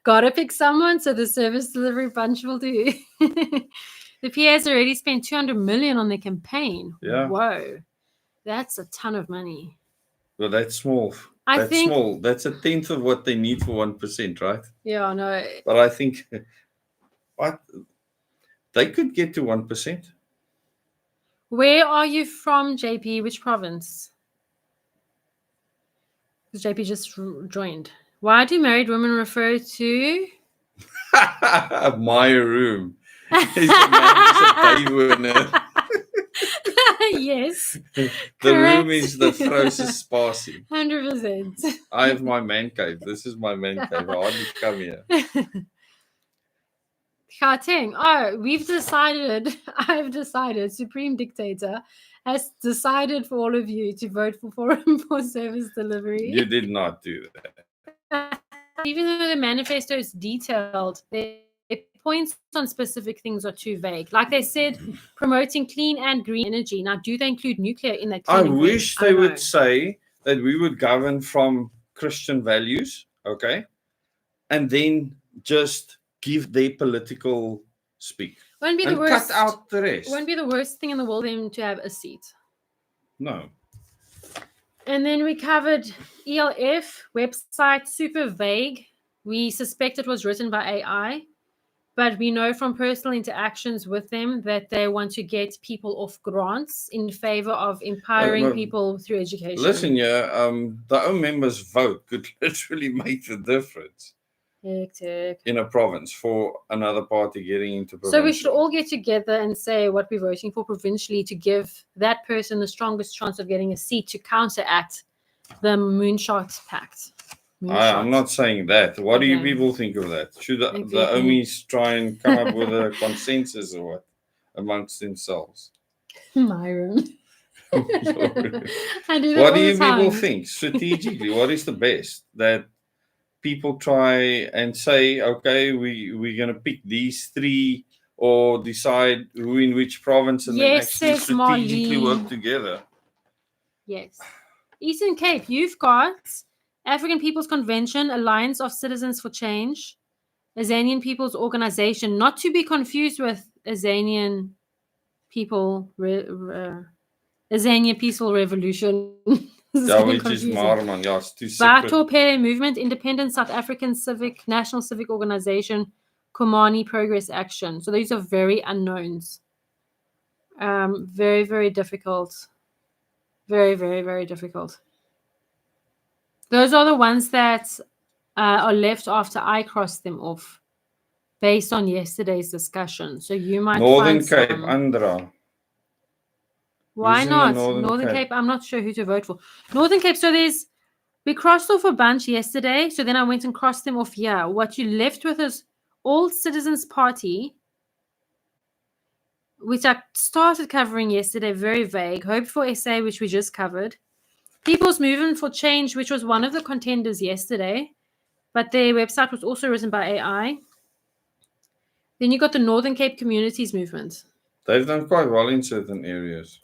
Gotta pick someone so the service delivery bunch will do. The PA has already spent 200 million on their campaign. Yeah. Whoa. That's a ton of money. Well, that's small. That's small. That's a tenth of what they need for 1%, right? Yeah, no. But I think they could get to 1%. Where are you from, JP? Which province? Because JP just joined. Why do married women refer to my room? Is a baby winner. Yes. The correct. room is the frozen sparsy. 100%. I have my man cave. This is my man cave. I hardly come here. Gauteng. Oh, I've decided, Supreme Dictator has decided for all of you to vote for Forum for Service Delivery. You did not do that. Even though the manifesto is detailed, their points on specific things are too vague. Like they said, promoting clean and green energy. Now, do they include nuclear in that? I wish they would say that we would govern from Christian values, okay? And then just give their political speak. Won't be the and worst. Cut out the rest. Won't be the worst thing in the world for them to have a seat. No. And then we covered ELF website, super vague. We suspect it was written by AI, but we know from personal interactions with them that they want to get people off grants in favor of empowering people through education. Listen, the own members' vote could literally make the difference. Hectic. In a province for another party getting into provincial. So we should all get together and say what we're voting for provincially to give that person the strongest chance of getting a seat to counteract the Moonshot Pact. I'm not saying that. What do you people think of that? Should the Omis try and come up with a consensus or what amongst themselves? My room. I do that What all do the you people time. think strategically? What is the best that people try and say, okay, we're going to pick these three or decide who in which province and then Yes, actually says strategically work Marlene. together? Yes. Eastern Cape, you've got African People's Convention, Alliance of Citizens for Change, Azanian People's Organization, not to be confused with Azanian People, Azania Peaceful Revolution. Yeah, which is Marman. Yeah, it's two separate. Bato Pele Movement, Independent South African National Civic Organization, Komani Progress Action. So these are very unknowns. Very, very difficult. Very, very, very difficult. Those are the ones that are left after I crossed them off based on yesterday's discussion. So you might Northern find Cape, some. Andra. Why Who's in the not? Northern Cape, Cape? I'm not sure who to vote for. Northern Cape, so we crossed off a bunch yesterday, so then I went and crossed them off here. What you left with is All Citizens Party, which I started covering yesterday, very vague. Hope for SA, which we just covered. People's Movement for Change, which was one of the contenders yesterday, but their website was also written by AI. Then you got the Northern Cape Communities Movement. They've done quite well in certain areas.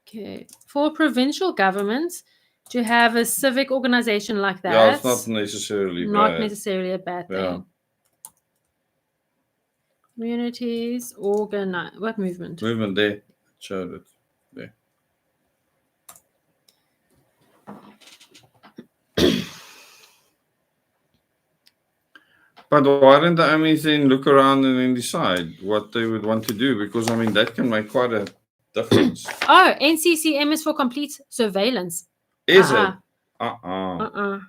Okay. For provincial governments, to have a civic organization like that. Yeah, it's not necessarily necessarily a bad thing. Yeah. Communities organize. What movement? Movement there. Showed it. There. But why don't the armies then look around and then decide what they would want to do? Because, I mean, that can make quite a difference. Oh, NCCM is for complete surveillance. Is it? Then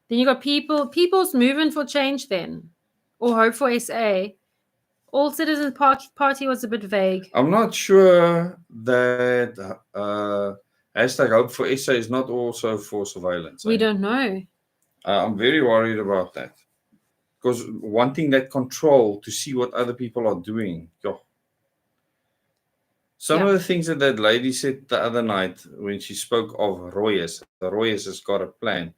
you got People's Movement for Change then. Or Hope for SA. All Citizens Party was a bit vague. I'm not sure that hashtag Hope for SA is not also for surveillance. We don't know. I'm very worried about that. Because wanting that control to see what other people are doing. Some of the things that lady said the other night when she spoke of Royes, the Royes has got a plan.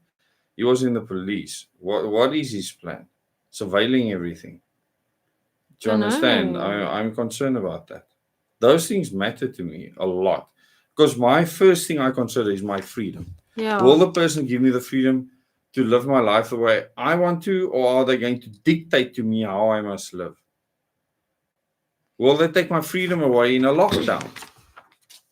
He was in the police. What is his plan? Surveilling everything. Do you understand? I'm concerned about that. Those things matter to me a lot. Because my first thing I consider is my freedom. Yeah. Will the person give me the freedom to live my life the way I want to, or are they going to dictate to me how I must live? Will they take my freedom away in a lockdown?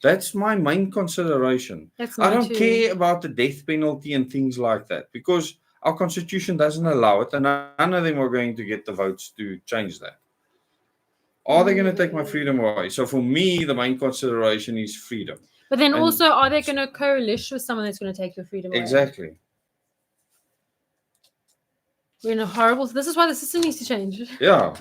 That's my main consideration. I don't care about the death penalty and things like that because our constitution doesn't allow it, and none of them are going to get the votes to change that. Are they going to take my freedom away? So for me, the main consideration is freedom. But then also, are they going to coalition with someone that's going to take your freedom away? Exactly. We're in a horrible... This is why the system needs to change. Yeah.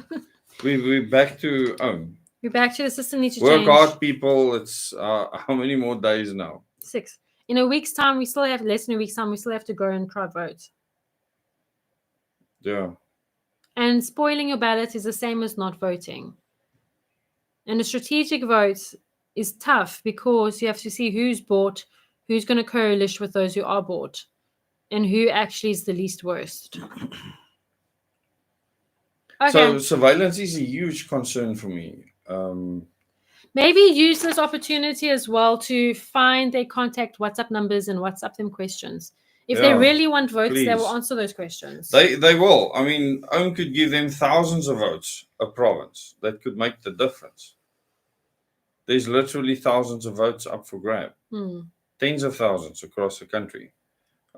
We're back to own. We're back to the system needs to change. Work hard, people. It's how many more days now? 6. In a week's time, we still have less than a week's time. We still have to go and try vote. Yeah. And spoiling your ballot is the same as not voting. And a strategic vote is tough because you have to see who's bought, who's going to coalition with those who are bought, and who actually is the least worst. Okay. So surveillance is a huge concern for me. Maybe use this opportunity as well to find their contact WhatsApp numbers and WhatsApp them questions. If they really want votes, they will answer those questions. They will. I mean, OWN could give them thousands of votes a province. That could make the difference. There's literally thousands of votes up for grab. Tens of thousands across the country.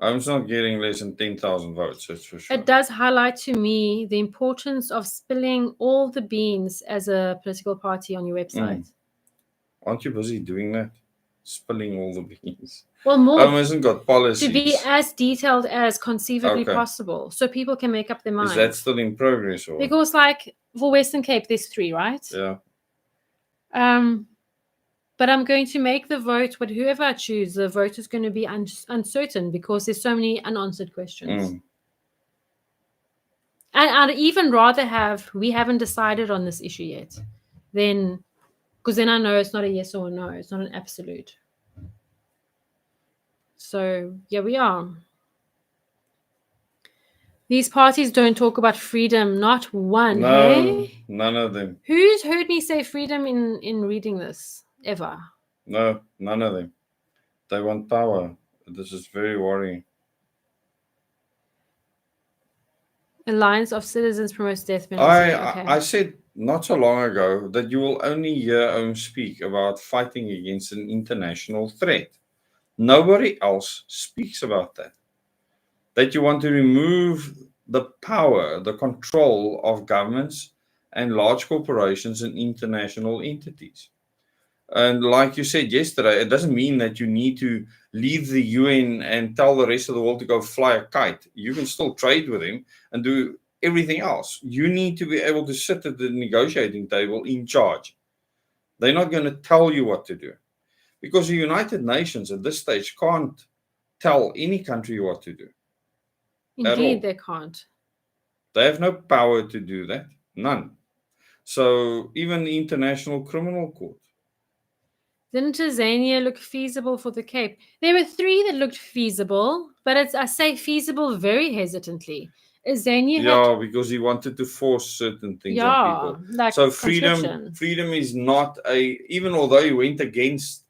OWN's not getting less than 10,000 votes, that's for sure. It does highlight to me the importance of spilling all the beans as a political party on your website. Aren't you busy doing that? Spilling all the beans. Well, more OWN hasn't got policies. To be as detailed as conceivably possible, so people can make up their minds. Is that still in progress? Or? Because, like, for Western Cape, there's 3, right? Yeah. But I'm going to make the vote, but whoever I choose, the vote is going to be uncertain because there's so many unanswered questions. And I'd even rather we haven't decided on this issue yet, than Because then I know it's not a yes or a no. It's not an absolute. So, here we are. These parties don't talk about freedom, not one. No, hey? none of them. Who's heard me say freedom in reading this ever? No, none of them. They want power. This is very worrying. Alliance of Citizens promotes death penalty. Okay. I said not so long ago that you will only hear Ohm speak about fighting against an international threat. Nobody else speaks about that. That you want to remove the power, the control of governments and large corporations and international entities. And like you said yesterday, it doesn't mean that you need to leave the UN and tell the rest of the world to go fly a kite. You can still trade with them and do everything else. You need to be able to sit at the negotiating table in charge. They're not going to tell you what to do, because the United Nations at this stage can't tell any country what to do. Indeed, they can't. They have no power to do that. None. So even the International Criminal Court. Didn't Tanzania look feasible for the Cape? There were 3 that looked feasible, but I say feasible very hesitantly. Yeah, because he wanted to force certain things on people. Like so freedom is not even although he went against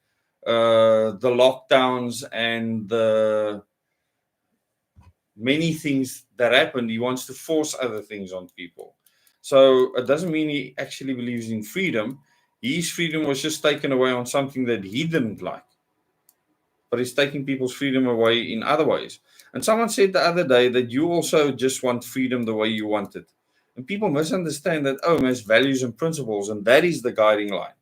the lockdowns and the many things that happened, he wants to force other things on people. So it doesn't mean he actually believes in freedom. His freedom was just taken away on something that he didn't like. But he's taking people's freedom away in other ways. And someone said the other day that you also just want freedom the way you want it. And people misunderstand that Ohm has values and principles, and that is the guiding line.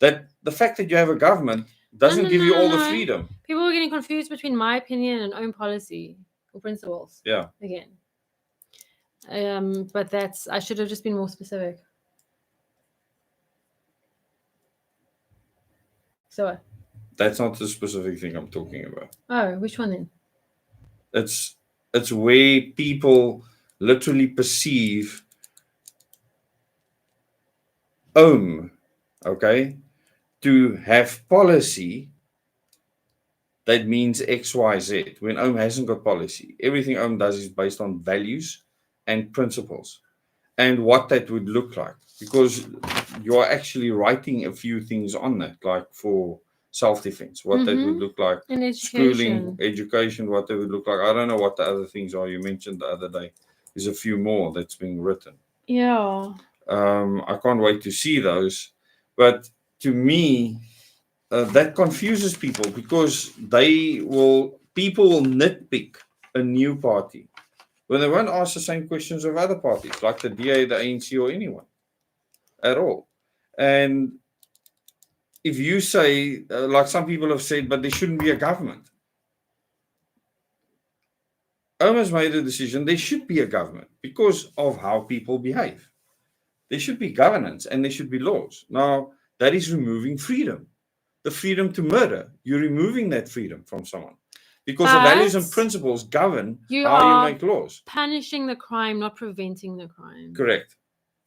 That the fact that you have a government doesn't give you all the freedom. People are getting confused between my opinion and Ohm policy or principles. Yeah. Again. But I should have just been more specific. So that's not the specific thing I'm talking about. Oh, which one then? It's where people literally perceive Ohm, okay, to have policy that means X, Y, Z. When Ohm hasn't got policy, everything Ohm does is based on values and principles and what that would look like. Because you are actually writing a few things on that, like for self-defense, what that would look like, schooling, education, what that would look like. I don't know what the other things are you mentioned the other day. There's a few more that's being written. Yeah. I can't wait to see those. But to me, that confuses people, because people will nitpick a new party when they won't ask the same questions of other parties, like the DA, the ANC, or anyone at all. And if you say, like some people have said, but there shouldn't be a government. Ohm has made a decision, there should be a government because of how people behave. There should be governance and there should be laws. Now, that is removing freedom. The freedom to murder. You're removing that freedom from someone. Because the values and principles govern how you make laws. Punishing the crime, not preventing the crime. Correct.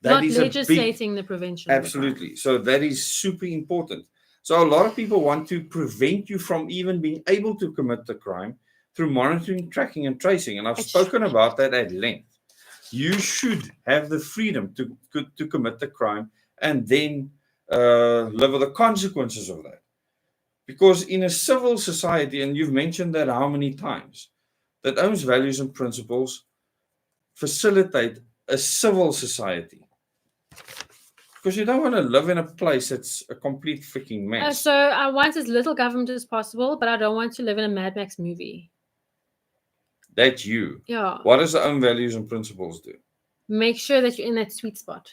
That not is legislating the prevention. Absolutely. So that is super important. So a lot of people want to prevent you from even being able to commit the crime through monitoring, tracking, and tracing. And I've spoken about that at length. You should have the freedom to commit the crime and then live with the consequences of that. Because in a civil society, and you've mentioned that how many times, that Ohm's values and principles facilitate a civil society. Because you don't want to live in a place that's a complete freaking mess. So I want as little government as possible, but I don't want to live in a Mad Max movie. That's you. Yeah. What does the Ohm values and principles do? Make sure that you're in that sweet spot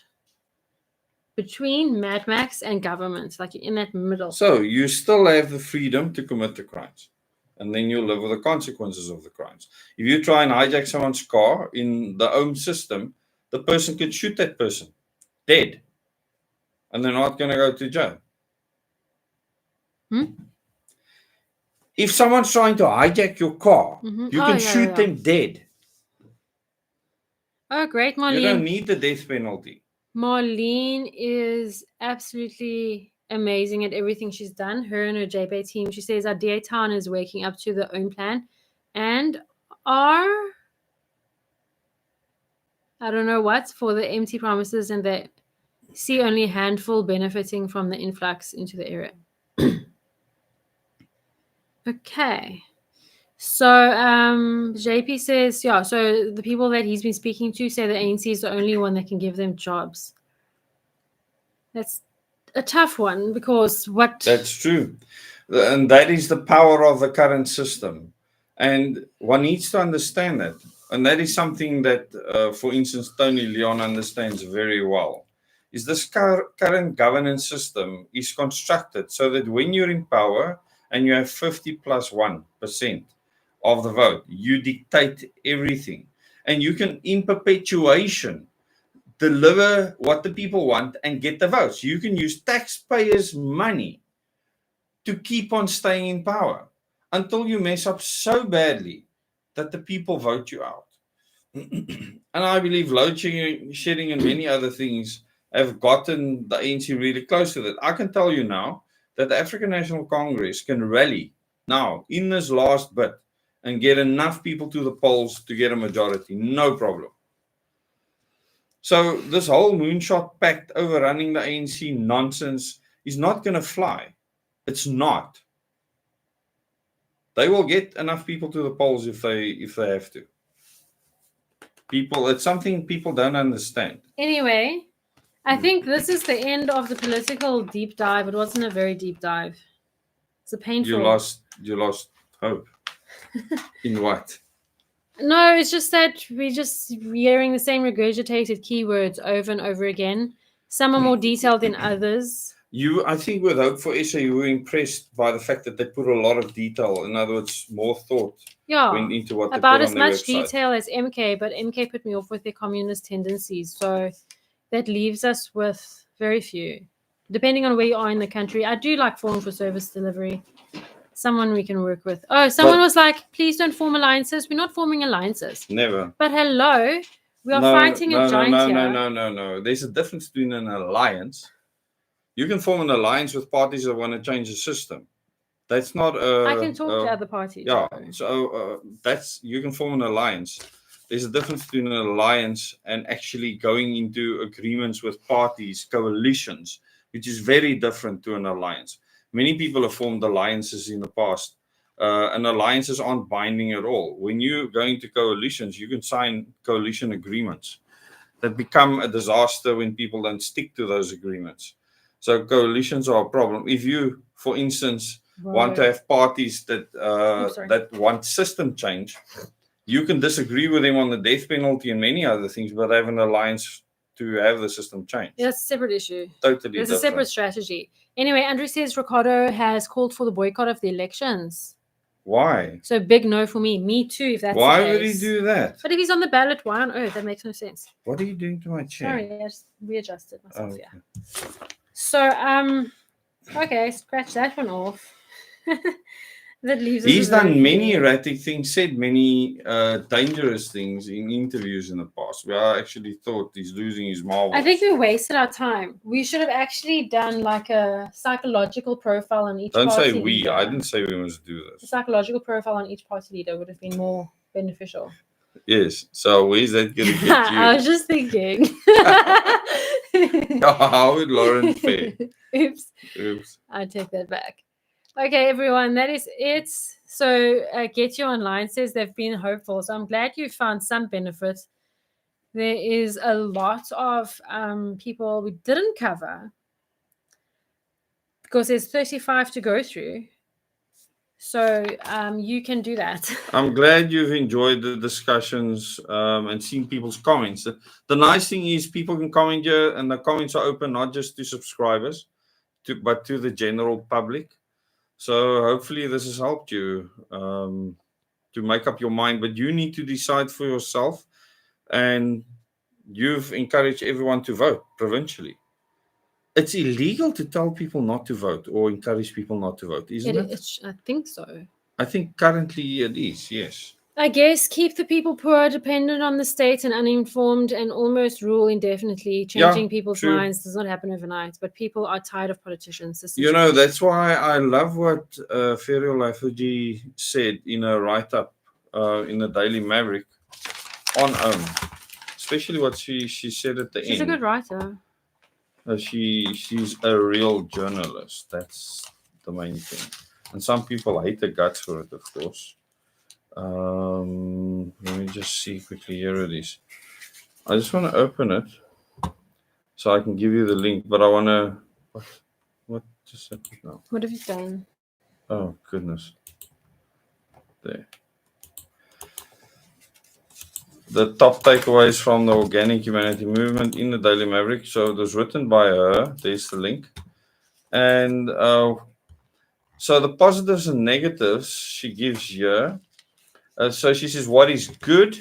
between Mad Max and government, like you're in that middle. So you still have the freedom to commit the crimes, and then you live with the consequences of the crimes. If you try and hijack someone's car in the Ohm system, the person could shoot that person dead, and they're not going to go to jail. If someone's trying to hijack your car, you can shoot them dead. Oh, great, Marlene. You don't need the death penalty. Marlene is absolutely amazing at everything she's done. Her and her JPay team. She says our DA town is waking up to their own plan and are, I don't know what, for the empty promises, and they see only a handful benefiting from the influx into the area. Okay. So JP says, yeah, so the people that he's been speaking to say the ANC is the only one that can give them jobs. That's a tough one because what... That's true. And that is the power of the current system. And one needs to understand that. And that is something that, for instance, Tony Leon understands very well. Is this current governance system is constructed so that when you're in power and you have 50 plus 1% of the vote, you dictate everything. And you can, in perpetuation, deliver what the people want and get the votes. You can use taxpayers' money to keep on staying in power until you mess up so badly that the people vote you out. And I believe load shedding and many other things have gotten the ANC really close to that. I can tell you now that the African National Congress can rally now in this last bit and get enough people to the polls to get a majority. No problem. So this whole moonshot pact overrunning the ANC nonsense is not going to fly. It's not. They will get enough people to the polls if they have to. People, it's something people don't understand. Anyway, I think this is the end of the political deep dive. It wasn't a very deep dive. It's a painful... You lost hope. In what? No, it's just that we're just hearing the same regurgitated keywords over and over again. Some are more detailed than others. I think with Hope for SA, you were impressed by the fact that they put a lot of detail. In other words, more thought went into what they about put as on their much website. detail as MK, but MK put me off with their communist tendencies. So that leaves us with very few. Depending on where you are in the country, I do like form for service delivery. Someone we can work with. Oh, someone was like, please don't form alliances. We're not forming alliances. Never. But hello, we are fighting a giant here. No. There's a difference between an alliance. You can form an alliance with parties that want to change the system. That's not I can talk to other parties. Yeah, so you can form an alliance. There's a difference between an alliance and actually going into agreements with parties, coalitions, which is very different to an alliance. Many people have formed alliances in the past, and alliances aren't binding at all. When you go into coalitions, you can sign coalition agreements that become a disaster when people don't stick to those agreements. So coalitions are a problem. If you, for instance, want to have parties that that want system change, you can disagree with them on the death penalty and many other things, but have an alliance to have the system change. That's a separate issue. Totally It's different. a separate strategy. Anyway, Andrew says Ricardo has called for the boycott of the elections. Why? So big no for me. Me too, if that's Why the case. would he do that? But if he's on the ballot, why on earth? That makes no sense. What are you doing to my chair? Sorry, I just readjusted myself. Okay. Yeah. So, okay, scratch that one off. That leaves us. He's done many erratic things, said many dangerous things in interviews in the past. Where I actually thought he's losing his marbles. I think we wasted our time. We should have actually done like a psychological profile on each party Don't say we. leader. I didn't say we must do A this. psychological profile on each party leader would have been more beneficial. Yes. So where's that going to get you? I was just thinking. How would Lauren fare? Oops. I take that back. Okay, everyone, that is it. So Get You Online says they've been hopeful. So I'm glad you found some benefit. There is a lot of people we didn't cover because there's 35 to go through. So you can do that. I'm glad you've enjoyed the discussions and seen people's comments. The nice thing is people can comment here, and the comments are open not just to subscribers, but to the general public. So hopefully this has helped you to make up your mind. But you need to decide for yourself, and you've encouraged everyone to vote provincially. It's illegal to tell people not to vote or encourage people not to vote, isn't it? I think so. I think currently it is, yes. I guess keep the people poor, dependent on the state and uninformed, and almost rule indefinitely. Changing people's true. minds does not happen overnight, but people are tired of politicians. That's why I love what Ferial Lafergy said in a write-up in the Daily Maverick on especially what she said at the end. She's a good writer. She's a real journalist. That's the main thing. And some people hate the guts for it, of course. Let me just see quickly. Here it is. I just want to open it so I can give you the link, but I want to. What just happened now? What have you done? Oh, goodness. There. The top takeaways from the organic humanity movement in the Daily Maverick. So it was written by her. There's the link. And so the positives and negatives she gives here. So she says, what is good?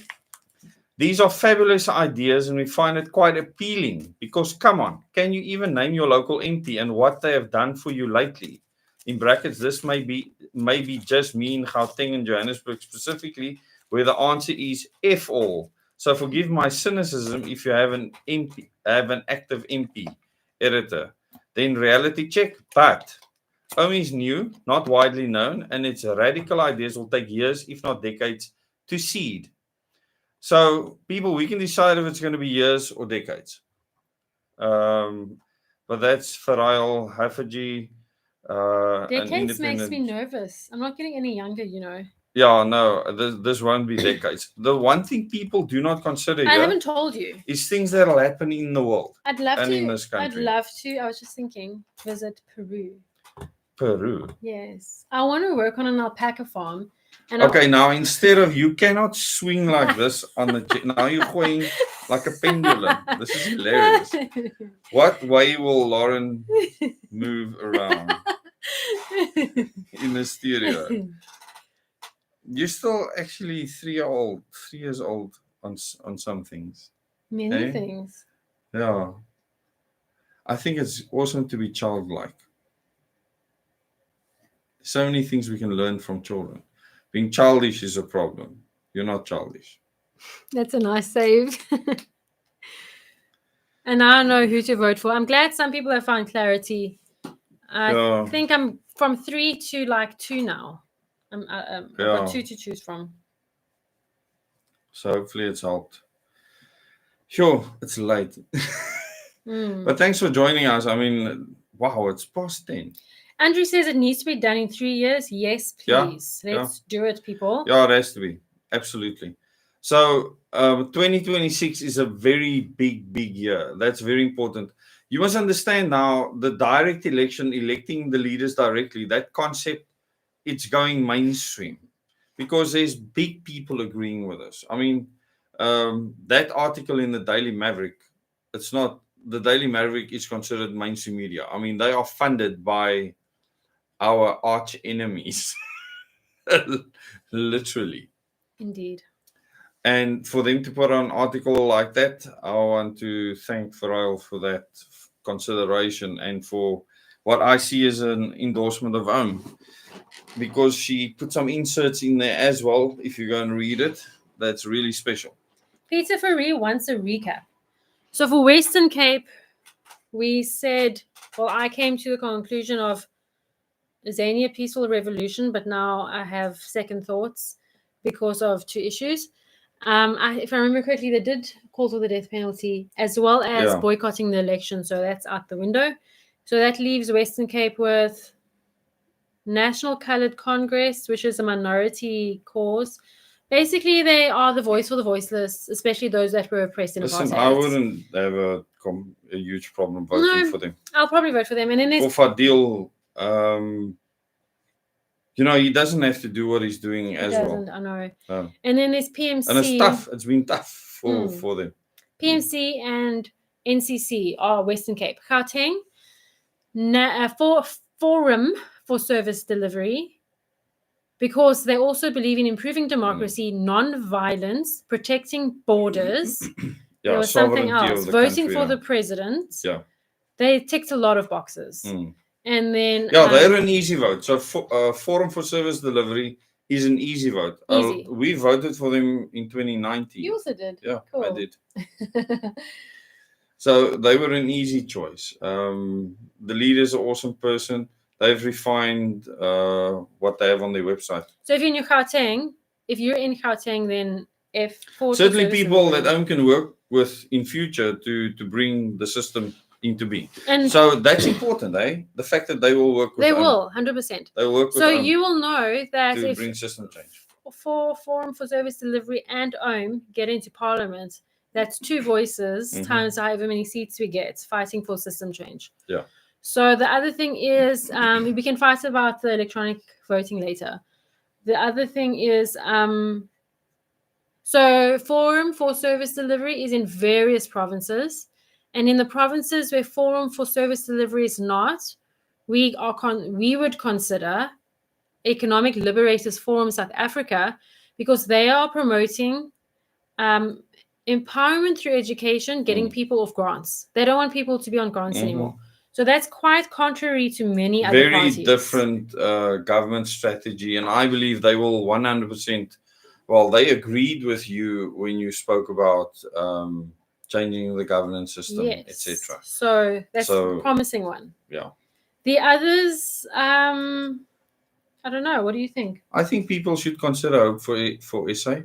These are fabulous ideas, and we find it quite appealing because, come on, can you even name your local MP and what they have done for you lately? In brackets, this may be just me in Gauteng and Johannesburg specifically, where the answer is F all. So forgive my cynicism if you have an active MP editor. Then reality check, but OMI is new, not widely known, and its radical ideas will take years, if not decades, to seed. So, people, we can decide if it's going to be years or decades. But that's Ferial Lafergy. Decades makes me nervous. I'm not getting any younger, Yeah, no, this won't be decades. The one thing people do not consider I haven't told you is things that will happen in the world. I'd love and to. in this country. I'd love to. I was just thinking, visit Peru. Peru. Yes, I want to work on an alpaca farm. And okay, now instead of you cannot swing like this on the now you're going like a pendulum. This is hilarious. What way will Lauren move around in the stereo? You're still actually 3 years old on some things. Many things. Yeah. I think it's awesome to be childlike. So many things we can learn from children. Being childish is a problem. You're not childish. That's a nice save. And now I know who to vote for. I'm glad some people have found clarity. I think I'm from 3 to like 2 now. I've got 2 to choose from. So hopefully it's helped. Sure, it's late. But thanks for joining us. I mean, wow, it's past 10. Andrew says it needs to be done in 3 years. Yes, please. Let's do it, people. Yeah, it has to be. Absolutely. So 2026 is a very big year. That's very important. You must understand now the direct election, electing the leaders directly, that concept, it's going mainstream because there's big people agreeing with us. I mean, that article in the Daily Maverick, it's not, the Daily Maverick is considered mainstream media. I mean, they are funded by our arch enemies, literally. Indeed. And for them to put an article like that, I want to thank Ferial for that consideration and for what I see as an endorsement of because she put some inserts in there as well. If you go and read it, that's really special. Peter Fourie wants a recap. So for Western Cape, we said, well, I came to the conclusion of Zania peaceful revolution, but now I have second thoughts because of 2 issues. If I remember correctly, they did call for the death penalty as well as boycotting the election. So that's out the window. So that leaves Western Cape with National Coloured Congress, which is a minority cause. Basically, they are the voice for the voiceless, especially those that were oppressed in apartheid. Listen, I wouldn't have a huge problem voting for them. I'll probably vote for them. And then there's Fadil, he doesn't have to do what he's doing as well. I know. No. And then there's PMC. And it's tough. It's been tough for them. PMC and NCC are Western Cape. Gauteng, Forum for Service Delivery, because they also believe in improving democracy, non-violence, protecting borders. There was something else. Voting for the president. Yeah. They ticked a lot of boxes. And then they're an easy vote. So Forum for Service Delivery is an easy vote. Easy. We voted for them in 2019. You also did. Yeah, Cool. I did. So they were an easy choice. The leader is an awesome person. They've refined what they have on their website. So if you're in Gauteng, then Certainly people that OM can work with in future to bring the system into being. And so that's important, eh? The fact that they will work with They OM. will, 100%. They will work with So OM you will know that to if bring system change. for Forum for Service Delivery and OM get into Parliament, that's two voices times however many seats we get fighting for system change. Yeah. So the other thing is we can fight about the electronic voting later. The other thing is so Forum for Service Delivery is in various provinces, and in the provinces where Forum for Service Delivery is not, we would consider Economic Liberators Forum South Africa, because they are promoting empowerment through education, getting people off grants. They don't want people to be on grants anymore. So that's quite contrary to many other parties. Very different government strategy, and I believe they will 100%. Well, they agreed with you when you spoke about changing the governance system, etc. So that's a promising one. Yeah. The others, I don't know. What do you think? I think people should consider Hope for SA.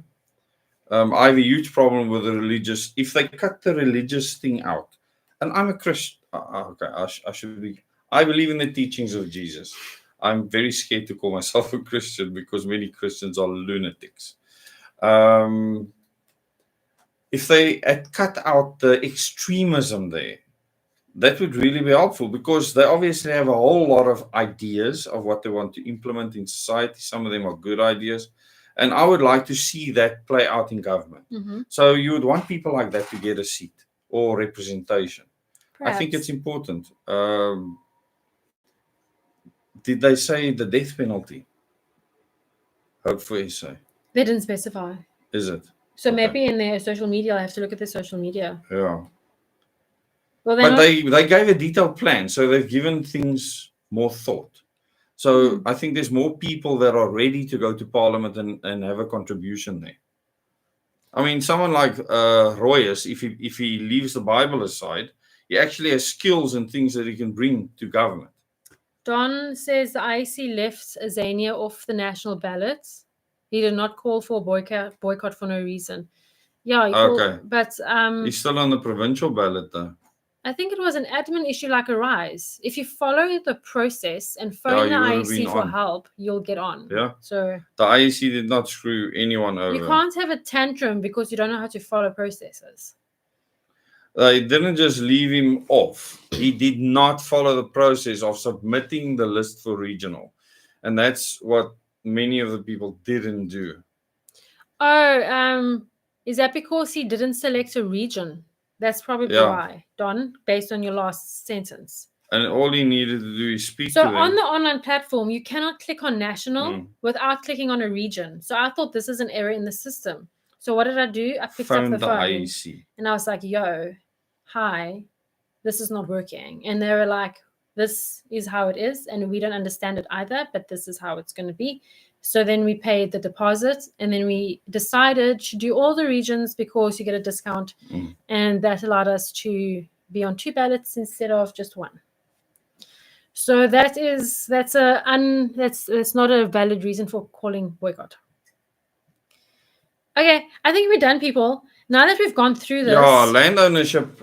I have a huge problem with the religious. If they cut the religious thing out, and I'm a Christian. Okay, I should be. I believe in the teachings of Jesus. I'm very scared to call myself a Christian because many Christians are lunatics. If they had cut out the extremism there, that would really be helpful, because they obviously have a whole lot of ideas of what they want to implement in society. Some of them are good ideas, and I would like to see that play out in government. So you would want people like that to get a seat or representation. Perhaps. I think it's important. Did they say the death penalty? Hope for SA. They didn't specify. Is it? So maybe in their social media, I have to look at their social media. Yeah. Well, but they gave a detailed plan, so they've given things more thought. So I think there's more people that are ready to go to Parliament and have a contribution there. I mean, someone like Royas, if he leaves the Bible aside, he actually has skills and things that he can bring to government. Don says the IEC left Azania off the national ballot. He did not call for a boycott for no reason. Yeah, but he's still on the provincial ballot though. I think it was an admin issue like a rise. If you follow the process and phone the IEC for help, you'll get on. Yeah. So the IEC did not screw anyone over. You can't have a tantrum because you don't know how to follow processes. They didn't just leave him off. He did not follow the process of submitting the list for regional. And that's what many of the people didn't do. Oh, is that because he didn't select a region? That's probably why, Don, based on your last sentence. And all he needed to do is speak to them. So on the online platform, you cannot click on national without clicking on a region. So I thought this is an error in the system. So what did I do? I picked up the phone IEC. And I was like, yo, hi, this is not working. And they were like, this is how it is. And we don't understand it either, but this is how it's going to be. So then we paid the deposit, and then we decided to do all the regions because you get a discount. And that allowed us to be on 2 ballots instead of just 1. So that's not a valid reason for calling boycott. Okay, I think we're done, people. Now that we've gone through this. Yeah, land ownership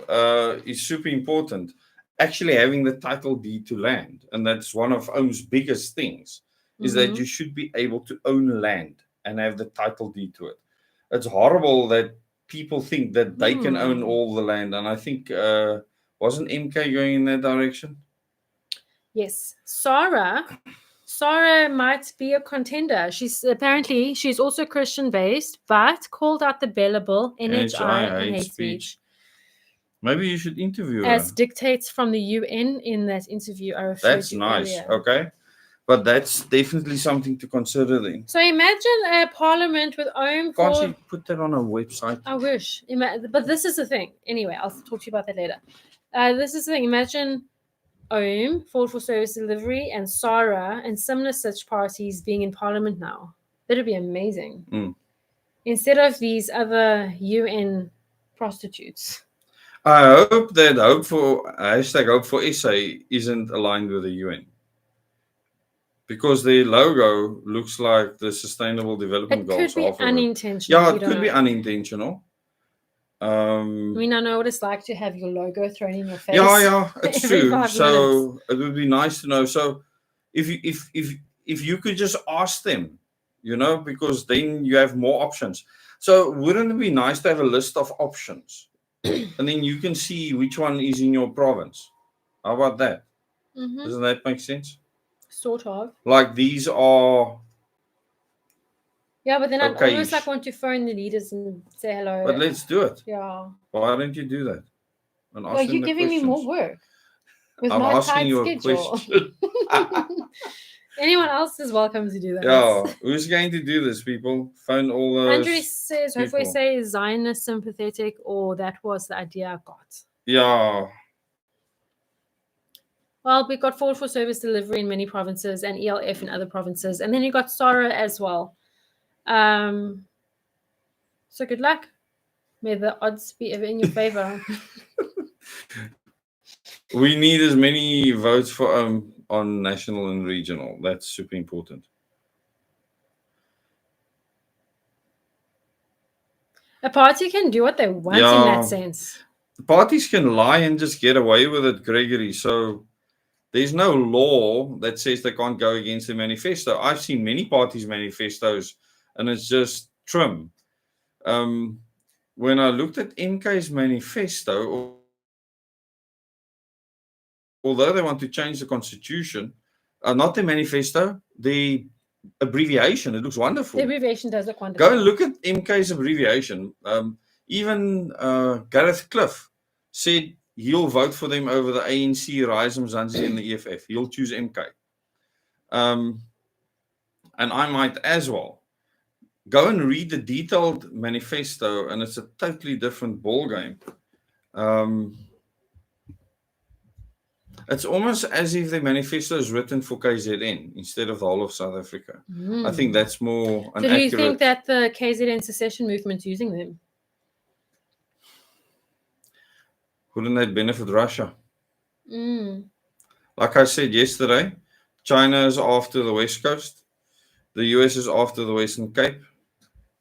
is super important. Actually having the title deed to land, and that's one of OM's biggest things, is that you should be able to own land and have the title deed to it. It's horrible that people think that they can own all the land, and I think wasn't MK going in that direction? Yes, Sarah might be a contender. She's also Christian based, but called out the Bella Bill, NHI, and hate speech. Maybe you should interview her. As dictates from the UN in that interview I referred to. That's nice. Earlier. Okay. But that's definitely something to consider then. So imagine a parliament with OM. Can't you put that on a website? I wish. But this is the thing. Anyway, I'll talk to you about that later. This is the thing. Imagine OM, Forward for Service Delivery, and SARA and similar such parties being in parliament now. That'd be amazing. Mm. Instead of these other UN prostitutes. I hope that Hope for SA isn't aligned with the UN. Because their logo looks like the Sustainable Development It Goals. could be half of it. unintentional. Yeah, we it don't could be know. unintentional. I mean, I know what it's like to have your logo thrown in your face. Yeah, it's every true. 5 So minutes. it would be nice to know. So if you could just ask them, because then you have more options. So wouldn't it be nice to have a list of options, and then you can see which one is in your province? How about that? Mm-hmm. Doesn't that make sense? Sort of. Like these are. Yeah, but then I'd Okay. almost like want to phone the leaders and say hello. But let's do it. Yeah. Why don't you do that? And ask Well, them you're the giving me more questions. work with I'm my asking tight you a schedule. question. Anyone else is welcome to do that. Yeah, who's going to do this, people? Phone all those Andrew says, hopefully people. say is Zionist sympathetic, or that was the idea I got. Yeah. Well, we got forward for service delivery in many provinces and ELF in other provinces. And then you got SORA as well. So good luck. May the odds be ever in your favor. We need as many votes for on national and regional. That's super important. A party can do what they want in that sense. Parties can lie and just get away with it, Gregory. So there's no law that says they can't go against the manifesto. I've seen many parties' manifestos, and it's just trim. When I looked at MK's manifesto, although they want to change the constitution, not the manifesto, the abbreviation, it looks wonderful. The abbreviation does look wonderful. Go and look at MK's abbreviation. Even Gareth Cliff said he'll vote for them over the ANC, Rise Mzansi, and the EFF. He'll choose MK. And I might as well. Go and read the detailed manifesto, and it's a totally different ballgame. It's almost as if the manifesto is written for KZN instead of the whole of South Africa. I think that's more an So do you accurate... think that the KZN secession movement's using them? Wouldn't that benefit Russia? Mm. Like I said yesterday, China is after the West Coast, the US is after the Western Cape,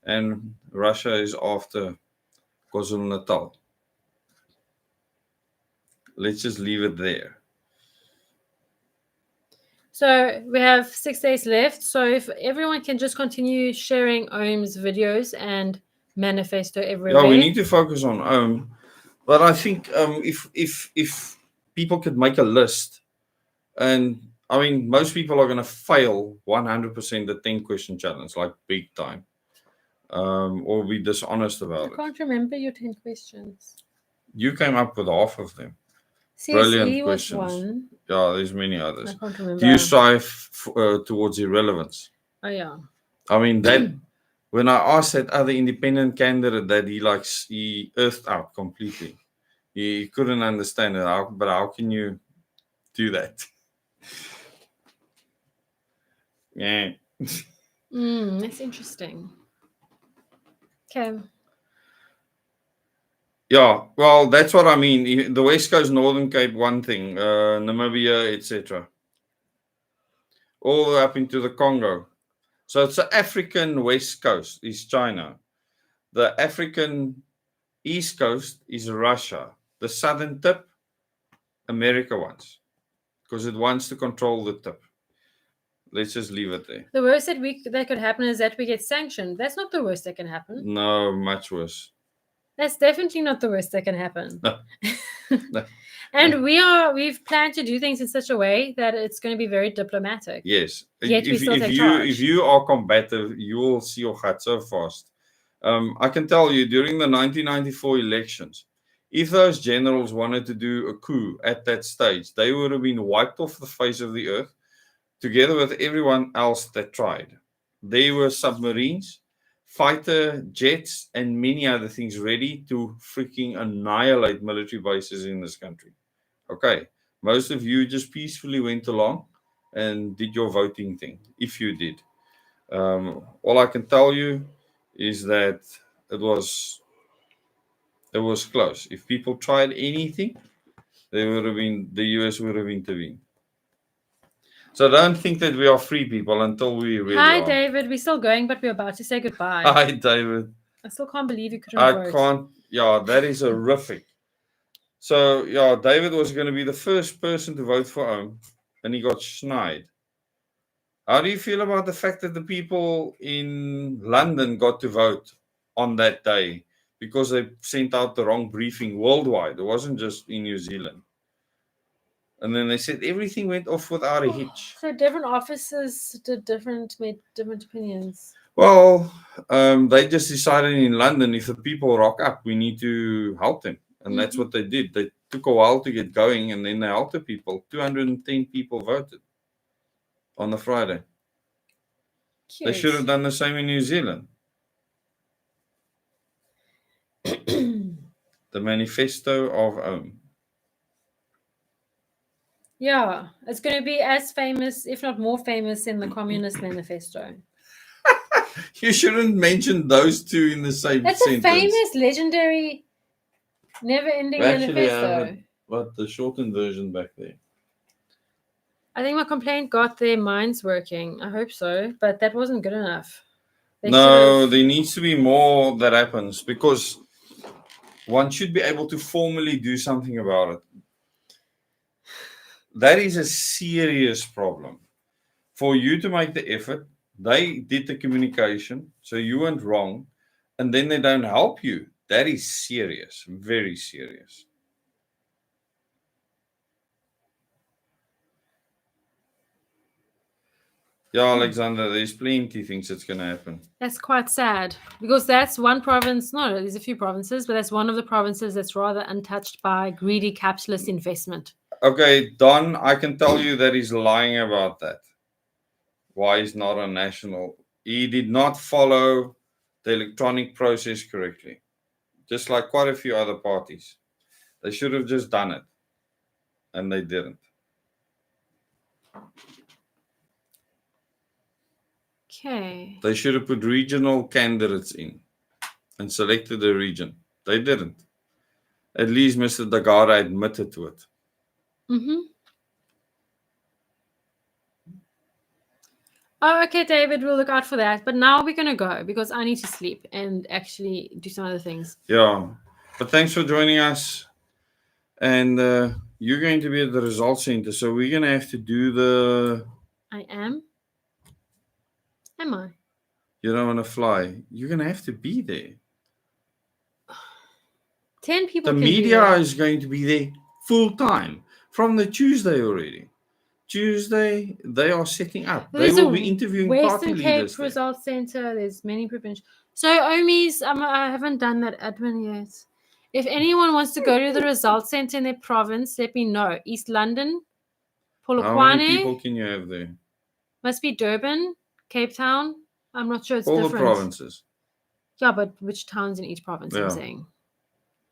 and Russia is after KwaZulu-Natal. Let's just leave it there. So we have 6 days left. So if everyone can just continue sharing OHM's videos and manifesto everywhere. Yeah, we need to focus on OHM. But I think if people could make a list, and I mean, most people are going to fail 100% the 10-question challenge, like big time, or be dishonest about it. I can't remember your 10 questions. You came up with half of them. CSE Brilliant was questions. one. Yeah, there's many others. I can't remember. Do you strive towards irrelevance? Oh, yeah. I mean, that when I asked that other independent candidate that he earthed out completely. He couldn't understand it. But how can you do that? Yeah. That's interesting. Okay. Yeah, well, that's what I mean. The West Coast, Northern Cape, one thing, Namibia, etc. All the way up into the Congo. So it's the African West Coast is China. The African East Coast is Russia. The southern tip, America wants. Because it wants to control the tip. Let's just leave it there. The worst that could happen is that we get sanctioned. That's not the worst that can happen. No, much worse. That's definitely not the worst that can happen. No. And we've planned to do things in such a way that it's going to be very diplomatic. Yes. Yet we still take charge. If you are combative, you will see your heart so fast. I can tell you, during the 1994 elections, if those generals wanted to do a coup at that stage, they would have been wiped off the face of the earth, together with everyone else that tried. There were submarines, fighter jets, and many other things ready to freaking annihilate military bases in this country. Okay, most of you just peacefully went along and did your voting thing, if you did. All I can tell you is that it was close. If people tried anything, the US would have intervened. So don't think that we are free people until we really Hi, are. David. We're still going, but we're about to say goodbye. Hi, David. I still can't believe you couldn't I vote. can't. Yeah, that is horrific. So yeah, David was going to be the first person to vote for him, and he got snide. How do you feel about the fact that the people in London got to vote on that day because they sent out the wrong briefing worldwide? It wasn't just in New Zealand. And then they said everything went off without a hitch. So different officers made different opinions. Well, they just decided in London, if the people rock up, we need to help them. And that's what they did. They took a while to get going, and then they helped the people. 210 people voted on the Friday. Cute. They should have done the same in New Zealand. The manifesto of Yeah, it's going to be as famous, if not more famous, than the Communist Manifesto. You shouldn't mention those two in the same That's sentence. a famous, legendary, never-ending manifesto. But the shortened version back there. I think my complaint got their minds working. I hope so, but that wasn't good enough. No, there needs to be more that happens, because one should be able to formally do something about it. That is a serious problem. For you to make the effort, they did the communication, so you went wrong, and then they don't help you. That is serious, very serious. Yeah, Alexander, there's plenty of things that's going to happen. That's quite sad, because that's one province. No, there's a few provinces, but that's one of the provinces that's rather untouched by greedy capitalist investment. Okay, Don, I can tell you that he's lying about that. Why he's not a national? He did not follow the electronic process correctly, just like quite a few other parties. They should have just done it, and they didn't. Okay. They should have put regional candidates in and selected a region. They didn't. At least Mr. Dagara admitted to it. Oh, okay, David, we'll look out for that. But now we're going to go, because I need to sleep and actually do some other things. Yeah. But thanks for joining us. And you're going to be at the results center, so we're going to have to do the... I am? Am I? You don't want to fly. You're going to have to be there. 10 people. The media is going to be there full time from the Tuesday already. Tuesday, they are setting up. They will be interviewing party Western leaders. Cape Results Center. There's many provincial. So, Omis, I haven't done that admin yet. If anyone wants to go to the results center in their province, let me know. East London, Polokwane. How many people can you have there? Must be Durban, Cape Town. I'm not sure it's all different. the provinces. Yeah, but which towns in each province, I'm saying.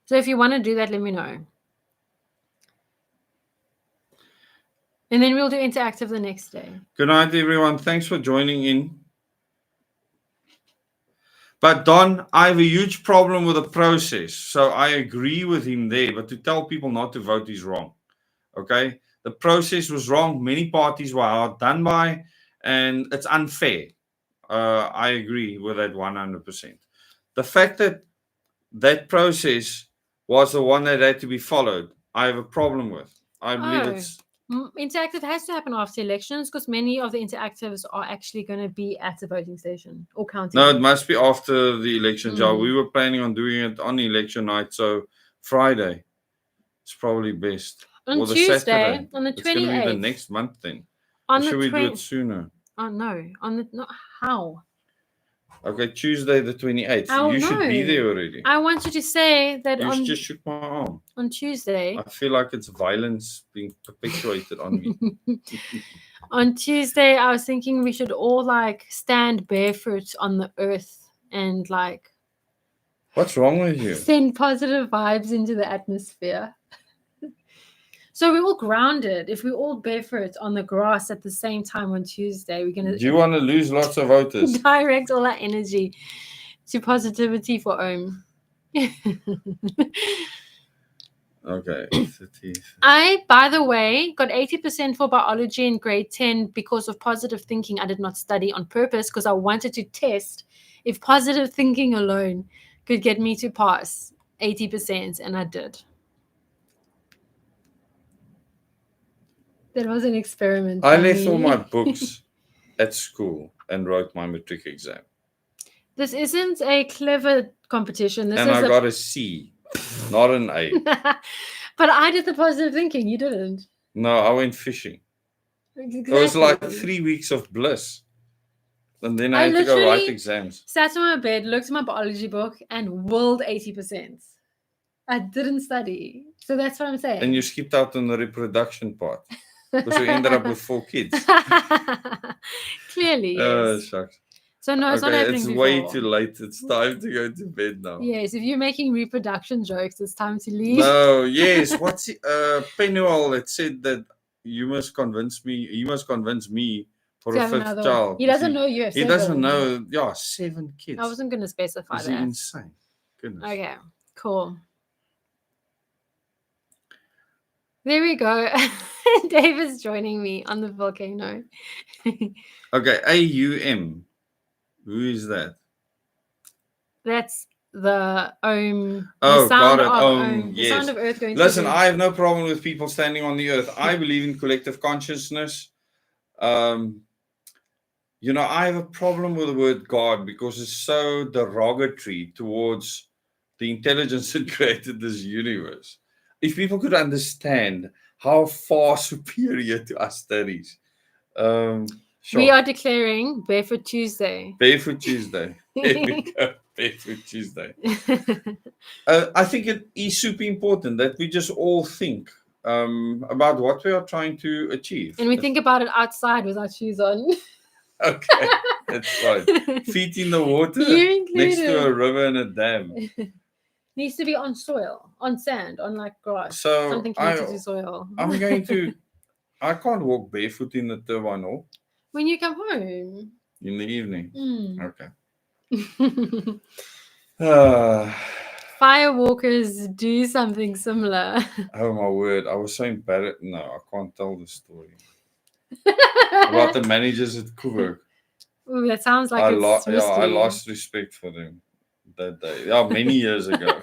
So if you want to do that, let me know. And then we'll do interactive the next day. Good night, everyone. Thanks for joining in. But Don, I have a huge problem with the process. So I agree with him there. But to tell people not to vote is wrong. Okay? The process was wrong. Many parties were outdone by, and it's unfair. I agree with that 100%. The fact that that process was the one that had to be followed, I have a problem with. I believe it's... Interactive has to happen after elections, because many of the interactives are actually going to be at the voting station or counting. No, it must be after the elections. Yeah, we were planning on doing it on election night, so Friday is probably best. On or the Tuesday, Saturday. on the 28th. It's going to be the next month then. Or should we do it sooner? Oh, no. How? Okay, Tuesday the 28th. Oh, you should be there already. I want you to say that you just shook my arm. On Tuesday. I feel like it's violence being perpetuated on me. On Tuesday, I was thinking we should all stand barefoot on the earth and What's wrong with you? Send positive vibes into the atmosphere. So we're all grounded. If we all barefoot on the grass at the same time on Tuesday, we're going Do you want to lose lots of voters? direct all our energy to positivity for Om. Okay. 30. I, by the way, got 80% for biology in grade 10 because of positive thinking. I did not study on purpose because I wanted to test if positive thinking alone could get me to pass 80%, and I did. That was an experiment. I by left all me. my books at school and wrote my matric exam. This isn't a clever competition. This And is I got a C, not an A. But I did the positive thinking. You didn't. No, I went fishing. Exactly. It was like 3 weeks of bliss. And then I had to go write literally exams. Sat on my bed, looked at my biology book, and willed 80%. I didn't study. So that's what I'm saying. And you skipped out on the reproduction part. Because we ended up with 4 kids. Clearly, Oh, yes. shucks. So no, it's not happening it's before. way too late. It's time to go to bed now. Yes, if you're making reproduction jokes, it's time to leave. No, yes. What's Penuel had said that you must convince me. You must convince me for To a have 5th another one. child. He doesn't know you have He 7. doesn't know. Yeah, 7 kids. I wasn't going to specify Is that. insane. Goodness. Okay, cool. There we go. David's joining me on the volcano. Okay, AUM. Who is that? That's the Om. Oh, the sound got it. of Om, The yes. sound of Earth going Listen, through. I have no problem with people standing on the earth. I believe in collective consciousness. You know, I have a problem with the word God because it's so derogatory towards the intelligence that created this universe. If people could understand how far superior to us that is. Sure. We are declaring Barefoot Tuesday. Barefoot Tuesday. Here we go. Barefoot Tuesday. I think it is super important that we just all think about what we are trying to achieve. And we think about it outside with our shoes on. Okay, that's right. Feet in the water next to a river and a dam. Needs to be on soil, on sand, on like grass. So something connected to soil. I'm going to. I can't walk barefoot in the turbine hall. When you come home. In the evening. Okay. Firewalkers do something similar. Oh my word! I was so embarrassed. No, I can't tell the story about the managers at Coburg. Ooh, that sounds like I I lost respect for them that day. Yeah, many years ago.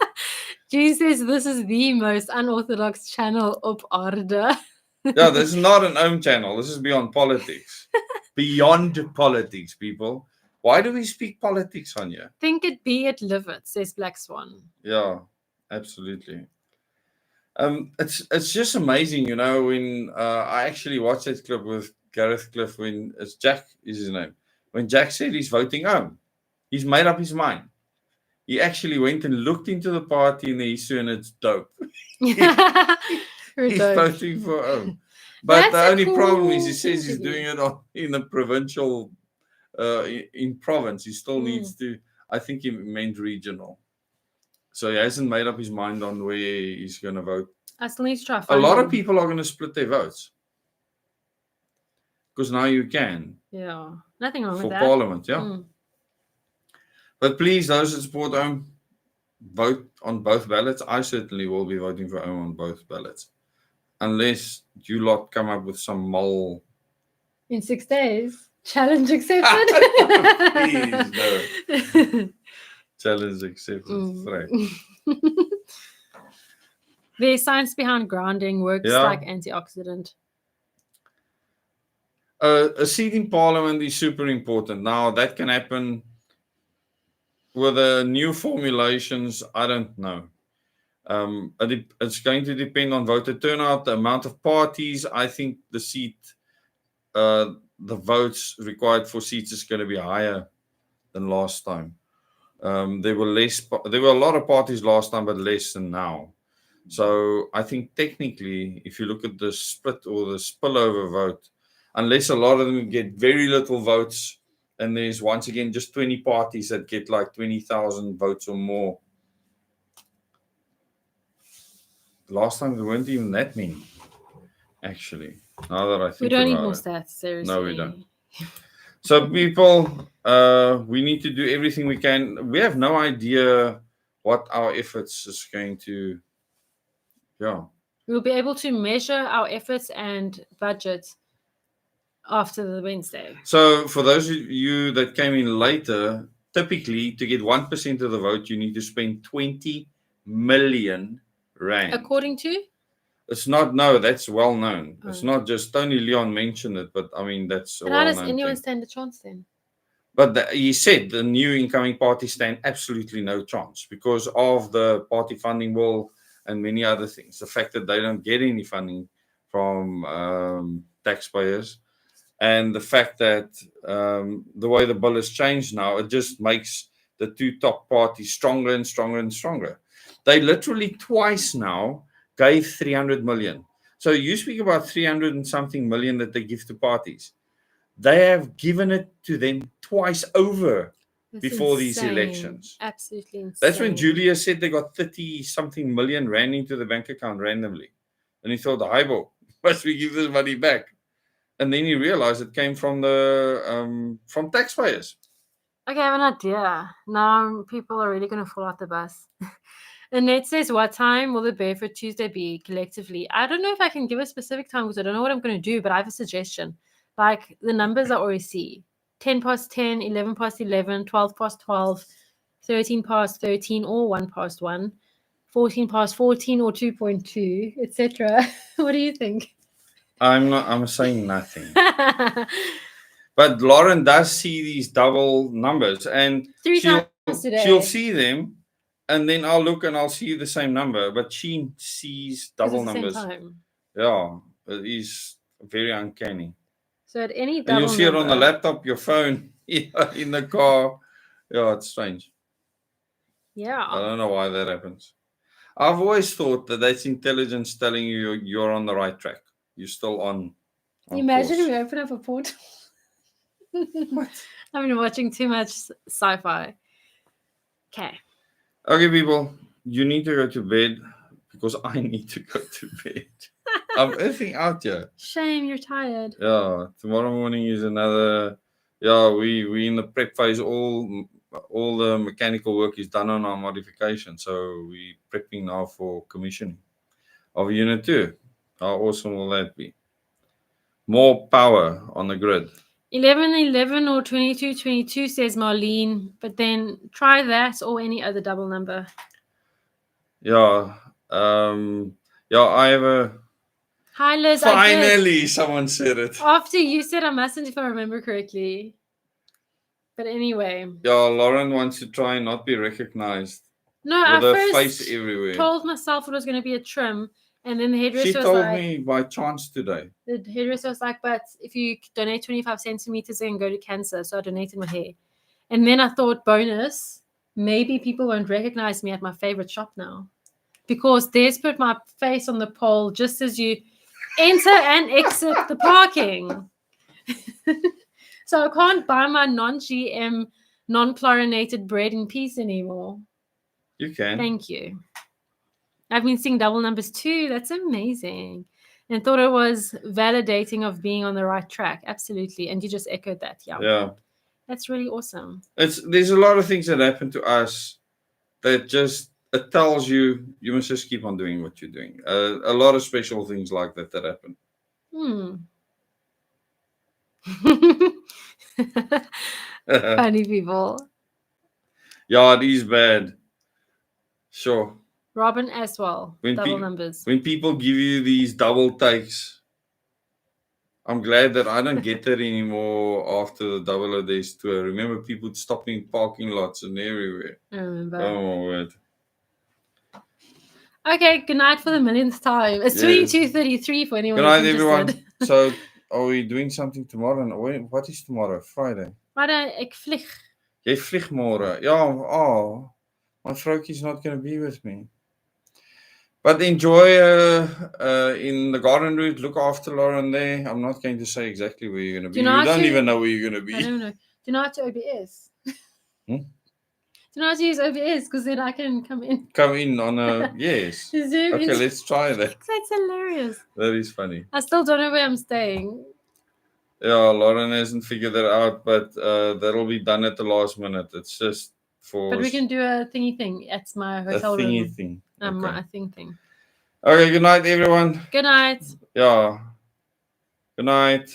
G says this is the most unorthodox channel op aarde. Yeah, this is not an Om channel. This is beyond politics. Beyond politics, people. Why do we speak politics on here? Think it be it, live it, says Black Swan. Yeah, absolutely. It's just amazing, you know, when I actually watched that clip with Gareth Cliff when it's Jack is his name. When Jack said he's voting Om, he's made up his mind. He actually went and looked into the party in the history and it's dope. He's voting for Om. But the only problem is he says he's doing it in a provincial, in province. He still needs to, I think he meant regional. So he hasn't made up his mind on where he's going to vote. I still need to try. A lot of people are going to split their votes. Because now you can. Yeah, nothing wrong with that. For Parliament, yeah. But please, those that support Om, vote on both ballots. I certainly will be voting for Om on both ballots. Unless you lot come up with some mull. In 6 days. Challenge accepted. Please, no. Challenge accepted. Right. There's science behind grounding, works like antioxidant. A seat in Parliament is super important. Now, that can happen with the new formulations. I don't know. It's going to depend on voter turnout, the amount of parties. I think the seat, the votes required for seats is going to be higher than last time. There were a lot of parties last time, but less than now. So I think technically, if you look at the split or the spillover vote, unless a lot of them get very little votes, and there's once again just 20 parties that get like 20,000 votes or more. Last time there weren't even that many. Actually, now that I think We don't need about more it. stats, seriously. No, we don't. So people, we need to do everything we can. We have no idea what our efforts is going to, We'll be able to measure our efforts and budget after the Wednesday. So for those of you that came in later, typically to get 1% of the vote, you need to spend 20 million rand. According to? It's not, no, that's well known. It's not just Tony Leon mentioned it, but I mean, that's a And how well does known anyone thing. stand a chance then? But he said the new incoming party stand absolutely no chance because of the party funding bill and many other things. The fact that they don't get any funding from taxpayers, and the fact that the way the bill has changed now, it just makes the two top parties stronger and stronger and stronger. They literally twice now gave 300 million. So you speak about 300 and something million that they give to parties. They have given it to them twice over before these elections. Absolutely insane. That's when Julia said they got 30 something million rand into the bank account randomly. And he thought, Heibo, must we give this money back? And then he realized it came from the from taxpayers. Okay, I have an idea. Now people are really going to fall out the bus. Annette says, what time will the Barefoot Tuesday be collectively? I don't know if I can give a specific time because I don't know what I'm going to do, but I have a suggestion. Like the numbers are already 10 past 10, 11 past 11, 12 past 12, 13 past 13 or 1 past 1, 14 past 14 or 2.2, etc. What do you think? I'm saying nothing. But Lauren does see these double numbers and she'll see them and then I'll look and I'll see the same number, but she sees double numbers. Same time. Yeah, it is very uncanny. So at any double and you'll see number, it on the laptop, your phone, in the car. Yeah, it's strange. Yeah. I don't know why that happens. I've always thought that that's intelligence telling you you're on the right track. You're still on Imagine course. we open up a portal. What? I've been watching too much sci-fi. Okay. Okay, people, you need to go to bed because I need to go to bed. I'm earthing out here. Shame, you're tired. Yeah, tomorrow morning is another. Yeah, we in the prep phase. All the mechanical work is done on our modification, so we prepping now for commissioning of Unit 2. How awesome will that be? More power on the grid. 1111 or 2222 says Marlene, but then try that or any other double number. Yeah. Yeah, I have a. Hi, Liz. Finally, someone said it. After you said I mustn't, if I remember correctly. But anyway. Yeah, Lauren wants to try and not be recognized. No, with I her first face everywhere. Told myself it was going to be a trim, and then the hairdresser She told me by chance today. The hairdresser was like, but if you donate 25 centimeters, then go to cancer. So I donated my hair. And then I thought, bonus, maybe people won't recognize me at my favorite shop now. Because there's put my face on the pole just as you enter and exit the parking. So I can't buy my non-GM, non-chlorinated bread in peace anymore. You can. Thank you. I've been seeing double numbers too. That's amazing. And thought it was validating of being on the right track. Absolutely. And you just echoed that. Yeah. That's really awesome. There's a lot of things that happen to us that just, it tells you must just keep on doing what you're doing. A lot of special things like that happen. Funny people. Yeah, it is bad. Sure. Robin as well. Double numbers. When people give you these double takes, I'm glad that I don't get that anymore after the double O days tour. I remember people stopping parking lots and everywhere. I remember. Oh my word. Okay, good night for the millionth time. It's 22:33 for anyone. Good night, everyone. So, are we doing something tomorrow? What is tomorrow? Friday. Friday, ek vlieg. Jy vlieg môre. Ja, my vrouwtjie's not going to be with me. But enjoy in the garden route. Look after Lauren there. I'm not going to say exactly where you're going to be. You don't even know where you're going to be. I don't know. Do you know how to OBS? Do you know how to use OBS? Because then I can come in. Come in on a yes. Zoom Okay, in. let's try that. That's hilarious. That is funny. I still don't know where I'm staying. Yeah, Lauren hasn't figured that out, but that'll be done at the last minute. It's just for But we can do a thingy thing at my a hotel thingy room. thing. A thing. Okay, good night, everyone. Good night. Yeah. Good night.